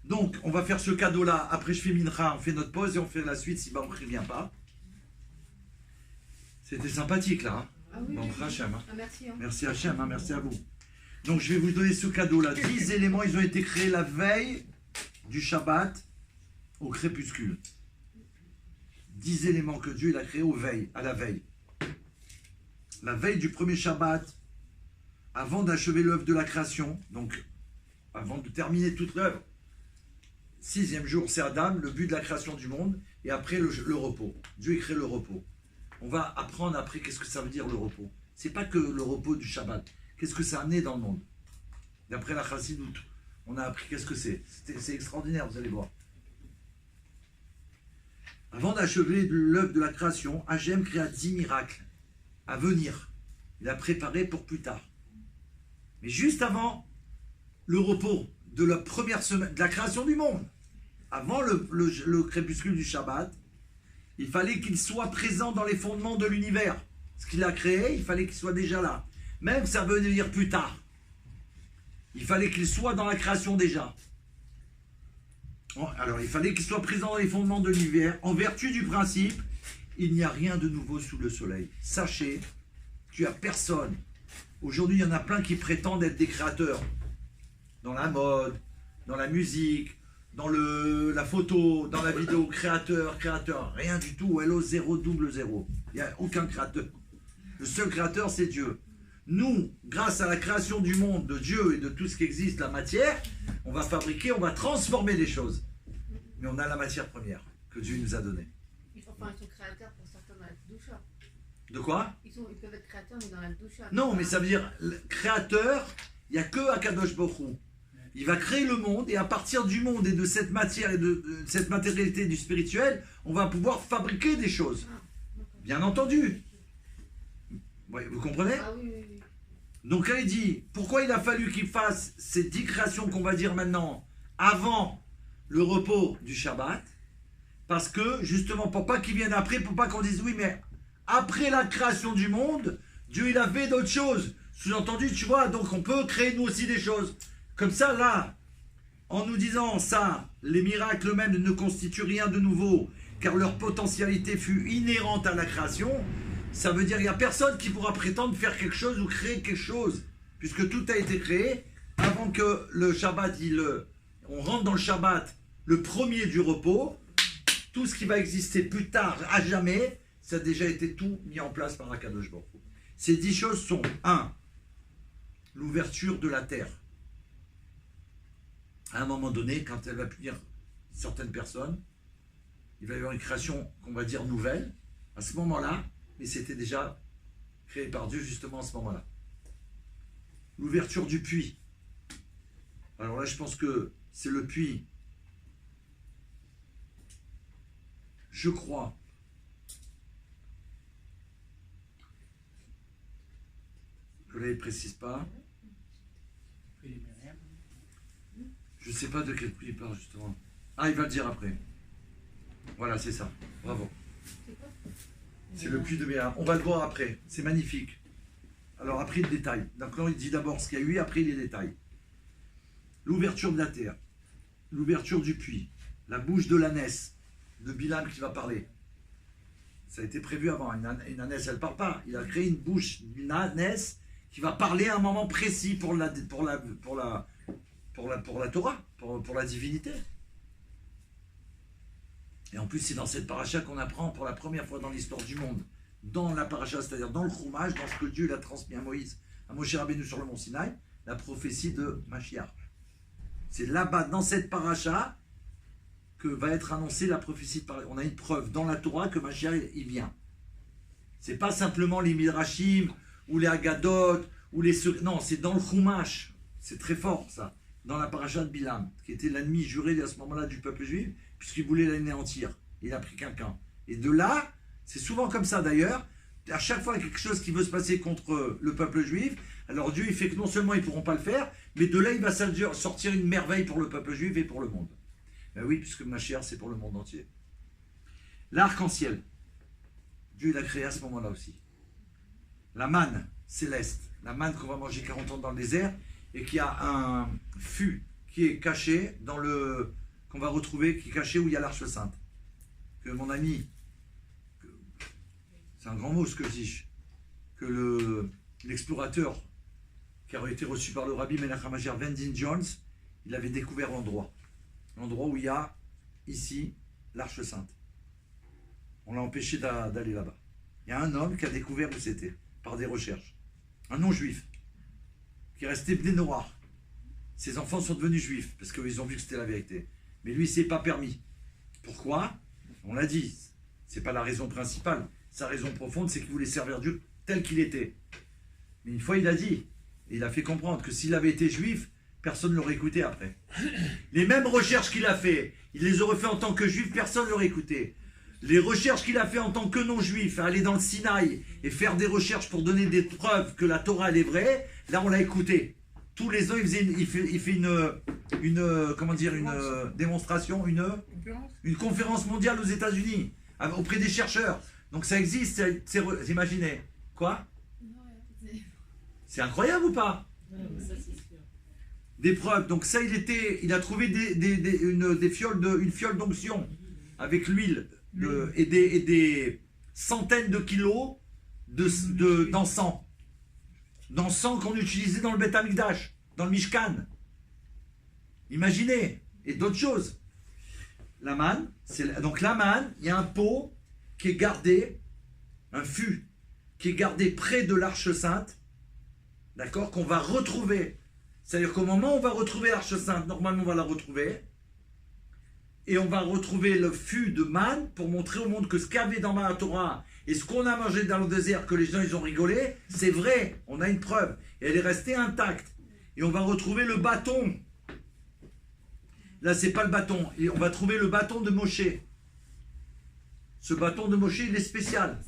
Donc, on va faire ce cadeau-là. Après, je fais Mincha, on fait notre pause et on fait la suite si on ne prévient pas. C'était sympathique, là. Hein? Ah oui, Bon, oui. Hachem, hein. Ah, merci. Hein. Merci Hachem, hein, merci à vous. Donc, je vais vous donner ce cadeau-là. 10 éléments, ils ont été créés la veille du Shabbat au crépuscule. 10 éléments que Dieu il a créés à la veille. La veille du premier Shabbat, avant d'achever l'œuvre de la création, donc avant de terminer toute l'œuvre. 6e jour, c'est Adam, le but de la création du monde, et après le repos. Dieu crée le repos. On va apprendre après qu'est-ce que ça veut dire le repos. C'est pas que le repos du Shabbat. Qu'est-ce que ça a amené dans le monde? D'après la Chassidoute, on a appris qu'est-ce que c'est. C'est extraordinaire, vous allez voir. Avant d'achever l'œuvre de la création, Hachem créa 10 miracles à venir. Il a préparé pour plus tard. Mais juste avant le repos de la première semaine, de la création du monde, avant le crépuscule du Shabbat, il fallait qu'il soit présent dans les fondements de l'univers. Ce qu'il a créé, il fallait qu'il soit déjà là. Même ça veut dire plus tard. Il fallait qu'il soit dans la création déjà. Alors, il fallait qu'il soit présent dans les fondements de l'univers. En vertu du principe, il n'y a rien de nouveau sous le soleil. Sachez qu'il n'y a personne. Aujourd'hui, il y en a plein qui prétendent être des créateurs. Dans la mode, dans la musique, dans la photo, dans la vidéo. Créateur. Rien du tout. LO 000. Il n'y a aucun créateur. Le seul créateur, c'est Dieu. Nous, grâce à la création du monde, de Dieu et de tout ce qui existe, la matière, on va fabriquer, on va transformer les choses. Mais on a la matière première que Dieu nous a donnée. Enfin, ils sont créateurs pour certains dans la doucha. De quoi? Ils peuvent être créateurs, mais dans la doucha. Non, mais ça veut dire, le créateur, il n'y a que Akadosh Baruch Hu. Il va créer le monde, et à partir du monde et de cette matière et de cette matérialité du spirituel, on va pouvoir fabriquer des choses. Bien entendu. Ouais, vous comprenez? Ah oui, oui, oui. Donc là, il dit, pourquoi il a fallu qu'il fasse ces 10 créations qu'on va dire maintenant, avant le repos du Shabbat? Parce que, justement, pour pas qu'il vienne après, pour pas qu'on dise, oui, mais après la création du monde, Dieu, il a fait d'autres choses. Sous-entendu, tu vois, donc on peut créer nous aussi des choses. Comme ça, là, en nous disant ça, les miracles eux-mêmes ne constituent rien de nouveau, car leur potentialité fut inhérente à la création, ça veut dire qu'il n'y a personne qui pourra prétendre faire quelque chose ou créer quelque chose, puisque tout a été créé avant que le Shabbat, on rentre dans le Shabbat, le premier du repos, tout ce qui va exister plus tard, à jamais, ça a déjà été tout mis en place par Akadosh Baruch Hu. Ces 10 choses sont 1. L'ouverture de la terre. À un moment donné, quand elle va punir certaines personnes, il va y avoir une création qu'on va dire nouvelle, à ce moment-là, mais c'était déjà créé par Dieu justement à ce moment-là. L'ouverture du puits. Alors là, je pense que c'est le puits, je crois, que là, il ne précise pas. Je ne sais pas de quel puits il parle justement. Ah, il va le dire après. Voilà, c'est ça. Bravo. C'est le puits de Béa. On va le voir après. C'est magnifique. Alors après, il détaille. Donc là, il dit d'abord ce qu'il y a eu, après, il les détaille. L'ouverture de la terre. L'ouverture du puits. La bouche de l'ânesse. De Bilam qui va parler. Ça a été prévu avant. Une ânesse, elle ne parle pas. Il a créé une bouche d'une ânesse qui va parler à un moment précis pour la Torah, pour la divinité. Et en plus, c'est dans cette paracha qu'on apprend pour la première fois dans l'histoire du monde, dans la paracha, c'est-à-dire dans le Chumash, dans ce que Dieu l'a transmis à Moïse, à Moshe Rabbeinu sur le mont Sinaï, la prophétie de Mashiach. C'est là-bas, dans cette paracha, que va être annoncée la prophétie. On a une preuve dans la Torah que Mashiach, il vient. C'est pas simplement les Midrashim, ou les Agadot, ou les... Non, c'est dans le Chumash. C'est très fort, ça. Dans la paracha de Bilam, qui était l'ennemi juré à ce moment-là du peuple juif, puisqu'il voulait l'anéantir. Il a pris quelqu'un. Et de là, c'est souvent comme ça d'ailleurs, à chaque fois qu'il y a quelque chose qui veut se passer contre le peuple juif, alors Dieu il fait que non seulement ils ne pourront pas le faire, mais de là il va sortir une merveille pour le peuple juif et pour le monde. Ben oui, puisque Mashiach c'est pour le monde entier. L'arc-en-ciel, Dieu il a créé à ce moment-là aussi. La manne céleste, la manne qu'on va manger 40 ans dans le désert, et qui a un fût qui est caché dans le... qu'on va retrouver, qui est caché où il y a l'Arche Sainte. Que mon ami, c'est un grand mot ce que je dis, que l'explorateur qui aurait été reçu par le rabbi Menachem Hager Vendin Jones, il avait découvert l'endroit où il y a ici l'Arche Sainte. On l'a empêché d'aller là-bas. Il y a un homme qui a découvert où c'était, par des recherches. Un non-juif, qui est resté bné noir. Ses enfants sont devenus juifs, parce qu'ils ont vu que c'était la vérité. Mais lui, il ne s'est pas permis. Pourquoi? On l'a dit, c'est pas la raison principale. Sa raison profonde, c'est qu'il voulait servir Dieu tel qu'il était. Mais une fois, il a dit, et il a fait comprendre que s'il avait été juif, personne ne l'aurait écouté après. Les mêmes recherches qu'il a fait, il les aurait fait en tant que juif, personne ne l'aurait écouté. Les recherches qu'il a fait en tant que non-juif, aller dans le Sinaï et faire des recherches pour donner des preuves que la Torah elle est vraie, là on l'a écouté. Tous les ans, il fait une démonstration, une conférence mondiale aux États-Unis auprès des chercheurs. Donc ça existe, imaginez. Quoi? C'est incroyable ou pas? Des preuves. Donc ça, il a trouvé une fiole d'onction avec l'huile et des centaines de kilos d'encens. D'encens qu'on utilisait dans le Beth Amikdash, dans le Mishkan. Imaginez. Et d'autres choses. La manne, donc la manne, il y a un pot qui est gardé, un fût, qui est gardé près de l'Arche Sainte, d'accord, qu'on va retrouver. C'est-à-dire qu'au moment où on va retrouver l'Arche Sainte, normalement on va la retrouver, et on va retrouver le fût de manne pour montrer au monde que ce qu'il y avait dans la Torah et ce qu'on a mangé dans le désert, que les gens ils ont rigolé, c'est vrai, on a une preuve, et elle est restée intacte. Et on va retrouver le bâton. Là, c'est pas le bâton, et on va trouver le bâton de Moshe. Ce bâton de Moshe, il est spécial.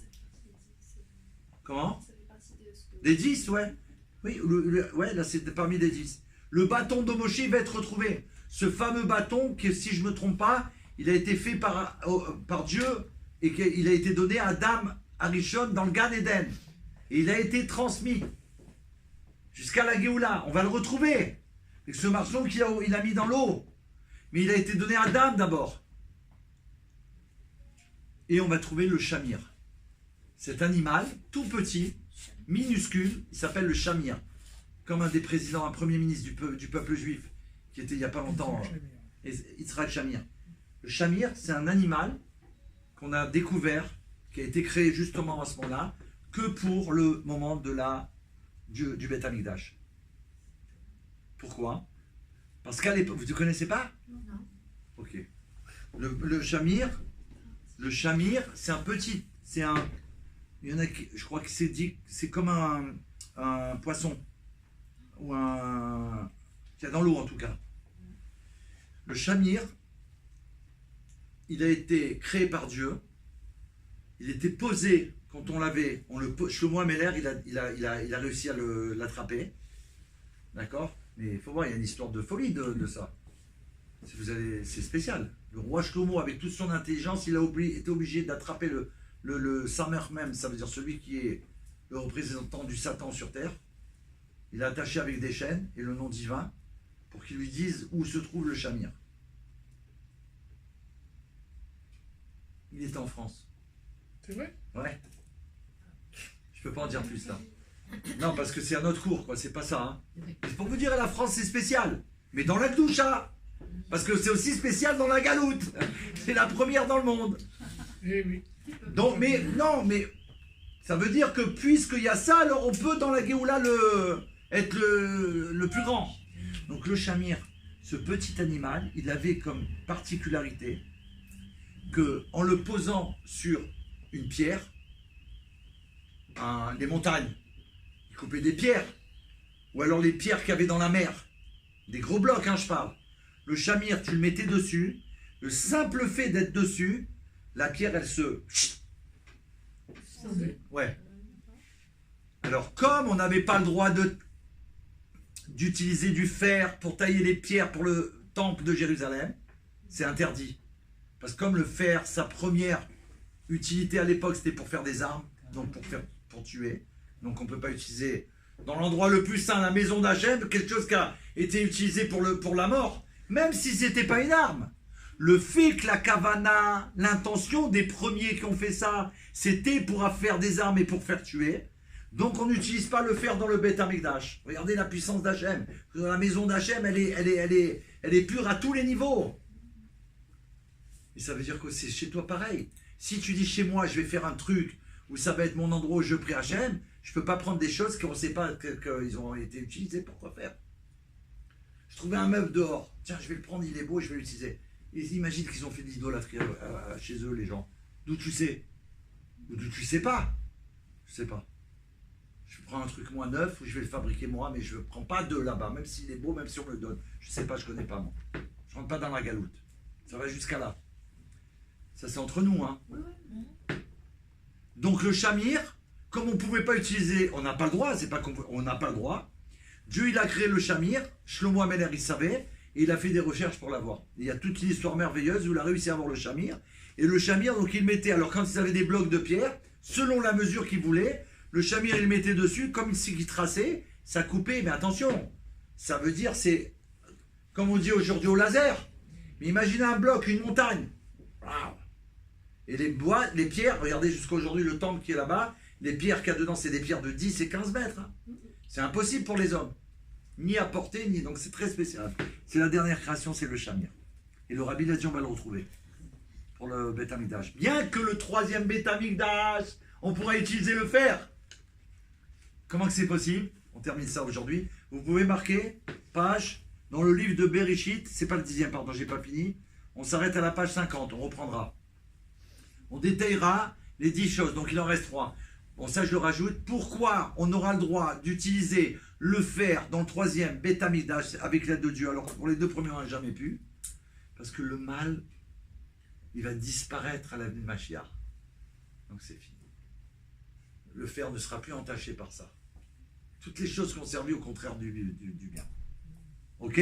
Comment? Des 10, ouais. Oui, ouais, là c'est parmi les 10. Le bâton de Moshe va être retrouvé. Ce fameux bâton, qui, si je ne me trompe pas, il a été fait par Dieu et qu'il a été donné à Adam Arishon dans le Gan Eden. Et il a été transmis jusqu'à la Géoula. On va le retrouver. Avec ce marchand qu'il a mis dans l'eau. Mais il a été donné à Adam d'abord. Et on va trouver le chamir. Cet animal, tout petit, minuscule, il s'appelle le chamir. Comme un des présidents, un premier ministre du peuple juif, qui était il n'y a pas longtemps, Yitzhak Shamir. Le chamir, c'est un animal qu'on a découvert, qui a été créé justement à ce moment-là, que pour le moment du Beth Amikdash. Pourquoi? Parce qu'à l'époque, vous ne connaissez pas? Non. Ok. Le chamir, c'est un petit, il y en a qui, je crois que c'est comme un poisson, ou qu'il y a dans l'eau en tout cas. Le chamir, il a été créé par Dieu, il était posé quand on l'avait, Shlomo Ameler, il a réussi à l'attraper, d'accord? Mais il faut voir, il y a une histoire de folie de ça. C'est spécial. Le roi Shlomo, avec toute son intelligence, il a été obligé d'attraper le Samer même, ça veut dire celui qui est le représentant du Satan sur terre. Il l'a attaché avec des chaînes et le nom divin pour qu'il lui dise où se trouve le chamir. Il était en France. C'est vrai? Ouais. Je peux pas en dire plus là. Non, parce que c'est un autre cours, quoi. C'est pas ça. Hein. C'est pour vous dire, la France, c'est spécial. Mais dans la Gdoucha. Parce que c'est aussi spécial dans la Galoute. C'est la première dans le monde. Eh oui. Donc, mais ça veut dire que puisqu'il y a ça, alors on peut dans la Géoula être le plus grand. Donc le chamir, ce petit animal, il avait comme particularité que en le posant sur une pierre, les montagnes, il coupait des pierres, ou alors les pierres qu'il y avait dans la mer, des gros blocs, hein, je parle. Le chamir, tu le mettais dessus, le simple fait d'être dessus, la pierre, elle se... Ouais. Alors, comme on n'avait pas le droit d'utiliser du fer pour tailler les pierres pour le temple de Jérusalem, c'est interdit. Parce que comme le fer, sa première utilité à l'époque, c'était pour faire des armes, donc pour tuer. Donc on ne peut pas utiliser dans l'endroit le plus saint, la maison d'Hachem, quelque chose qui a été utilisé pour la mort, même si ce n'était pas une arme. Le fait que la kavana, l'intention des premiers qui ont fait ça, c'était pour faire des armes et pour faire tuer. Donc on n'utilise pas le fer dans le Beth Amikdash. Regardez la puissance d'Hachem. Dans la maison d'Hachem, elle est pure à tous les niveaux. Et ça veut dire que c'est chez toi pareil. Si tu dis chez moi, je vais faire un truc où ça va être mon endroit où je prie Hachem, je ne peux pas prendre des choses qu'on ne sait pas qu'ils ont été utilisées pour quoi faire. Je trouvais un meuble dehors. Tiens, je vais le prendre, il est beau, je vais l'utiliser. Ils imaginent qu'ils ont fait de l'idolâtrie chez eux, les gens. D'où tu sais? Ou d'où tu sais pas? Je sais pas. Je prends un truc moins neuf ou je vais le fabriquer moi, mais je ne prends pas de là-bas, même s'il est beau, même si on me le donne. Je sais pas, je connais pas moi. Je rentre pas dans la galoute. Ça va jusqu'à là. Ça c'est entre nous, hein. Donc le chamir, comme on ne pouvait pas utiliser, on n'a pas le droit, c'est pas on n'a pas le droit. Dieu il a créé le chamir, Shlomo Ameler il savait, et il a fait des recherches pour l'avoir. Il y a toute une histoire merveilleuse où il a réussi à avoir le chamir. Et le chamir, donc il mettait, alors quand ils avaient des blocs de pierre, selon la mesure qu'il voulait, le chamir il mettait dessus, comme il traçait, ça coupait, mais attention, ça veut dire c'est, comme on dit aujourd'hui au laser, mais imaginez un bloc, une montagne. Et les pierres, regardez jusqu'à aujourd'hui le temple qui est là-bas, les pierres qu'il y a dedans, c'est des pierres de 10 et 15 mètres. Hein. C'est impossible pour les hommes. Ni à porter, ni... Donc c'est très spécial. C'est la dernière création, c'est le chamir. Et le Rabbi l'a dit, on va le retrouver. Pour le Beth Amikdash. Bien que le troisième Beth Amikdash, on pourra utiliser le fer. Comment que c'est possible? On termine ça aujourd'hui. Vous pouvez marquer page dans le livre de Bereshit, c'est pas le 10e, pardon, j'ai pas fini. On s'arrête à la page 50, on reprendra. On détaillera les 10 choses, donc il en reste 3. Bon, ça je le rajoute. Pourquoi on aura le droit d'utiliser le fer dans le 3e Beth Amikdash avec l'aide de Dieu, alors que pour les 2 premiers on n'a jamais pu? Parce que le mal, il va disparaître à l'avenue de Mashiach. Donc c'est fini. Le fer ne sera plus entaché par ça. Toutes les choses qui ont servi au contraire du bien. Ok?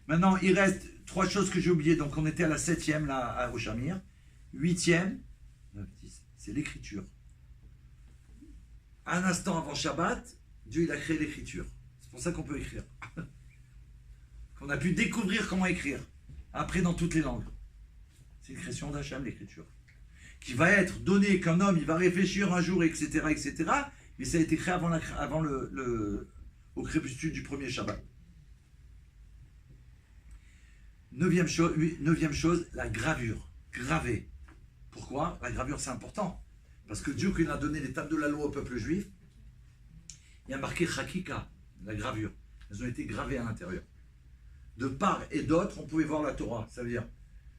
Maintenant, il reste 3 choses que j'ai oubliées. Donc on était à la 7e, là, au Shamir. 8e, 9, 10, c'est l'écriture. Un instant avant Shabbat, Dieu il a créé l'écriture. C'est pour ça qu'on peut écrire. Qu'on a pu découvrir comment écrire. Après, dans toutes les langues. C'est une création d'Hachem, l'écriture. Qui va être donnée qu'un homme, il va réfléchir un jour, etc., etc. Mais ça a été créé avant au crépuscule du premier Shabbat. 9e chose, la gravure. Graver. Pourquoi? La gravure, c'est important. Parce que Dieu, quand il a donné les tables de la loi au peuple juif, il a marqué Chakika, la gravure. Elles ont été gravées à l'intérieur. De part et d'autre, on pouvait voir la Torah. Ça veut dire,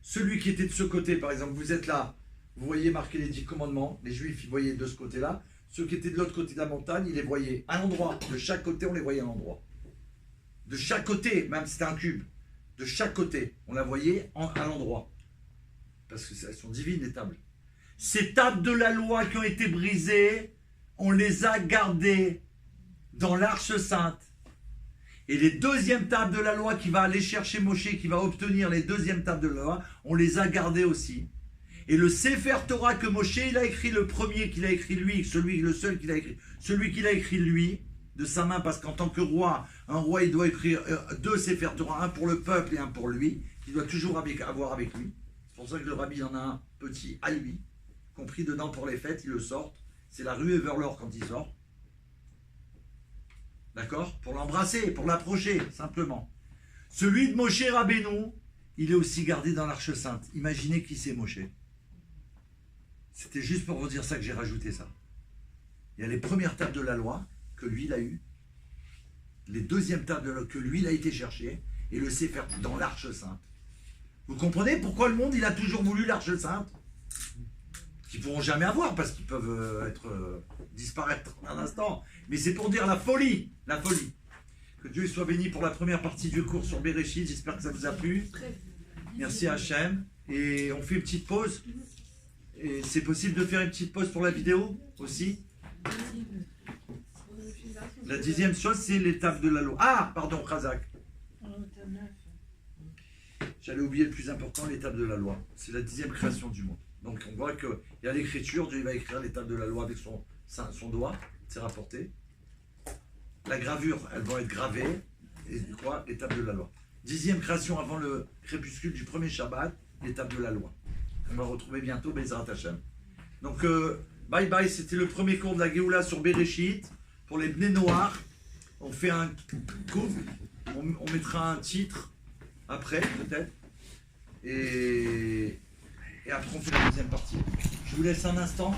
celui qui était de ce côté, par exemple, vous êtes là, vous voyez marqué les 10 commandements, les juifs, ils voyaient de ce côté-là. Ceux qui étaient de l'autre côté de la montagne, ils les voyaient à l'endroit. De chaque côté, on les voyait à l'endroit. De chaque côté, même si c'était un cube, de chaque côté, on la voyait à l'endroit. Parce qu'elles sont divines, les tables. Ces tables de la loi qui ont été brisées, on les a gardées dans l'arche sainte. Et les 2e tables de la loi qui va aller chercher Moshe, qui va obtenir les 2e tables de la loi, on les a gardées aussi. Et le Sefer Torah que Moshe il a écrit, le premier qu'il a écrit lui, le seul qu'il a écrit, celui qu'il a écrit lui, de sa main, parce qu'en tant que roi, un roi il doit écrire 2 Sefer Torah, un pour le peuple et un pour lui, qu'il doit toujours avoir avec lui. C'est pour ça que le rabbi il en a un petit à lui, compris dedans pour les fêtes, il le sort. C'est la ruée vers l'or quand il sort. D'accord? Pour l'embrasser, pour l'approcher, simplement. Celui de Moshe Rabbeinu, il est aussi gardé dans l'Arche Sainte. Imaginez qui c'est Moshe. C'était juste pour vous dire ça que j'ai rajouté ça. Il y a les premières tables de la loi que lui il a eues, les 2e tables que lui il a été chercher, et le Sefer dans l'Arche Sainte. Vous comprenez pourquoi le monde il a toujours voulu l'Arche Sainte? Qu'ils ne pourront jamais avoir parce qu'ils peuvent disparaître un instant. Mais c'est pour dire la folie. La folie. Que Dieu soit béni pour la première partie du cours sur Bereshit. J'espère que ça vous a plu. Merci Hachem. Et on fait une petite pause. Et c'est possible de faire une petite pause pour la vidéo aussi. La 10e chose, c'est l'étape de la loi. Ah, pardon, Khazak. J'allais oublier le plus important, l'étape de la loi. C'est la 10e création du monde. Donc on voit qu'il y a l'écriture, Dieu va écrire l'étape de la loi avec son doigt, c'est rapporté. La gravure, elles vont être gravées. Et quoi? L'étape de la loi. 10e création avant le crépuscule du premier Shabbat, l'étape de la loi. On va retrouver bientôt Bezrat Hashem. Donc bye bye, c'était le premier cours de la Géoula sur Bereshit. Pour les Bnei Noach, on fait un coup, on mettra un titre après peut-être. Et après on fait la 2e partie. Je vous laisse un instant.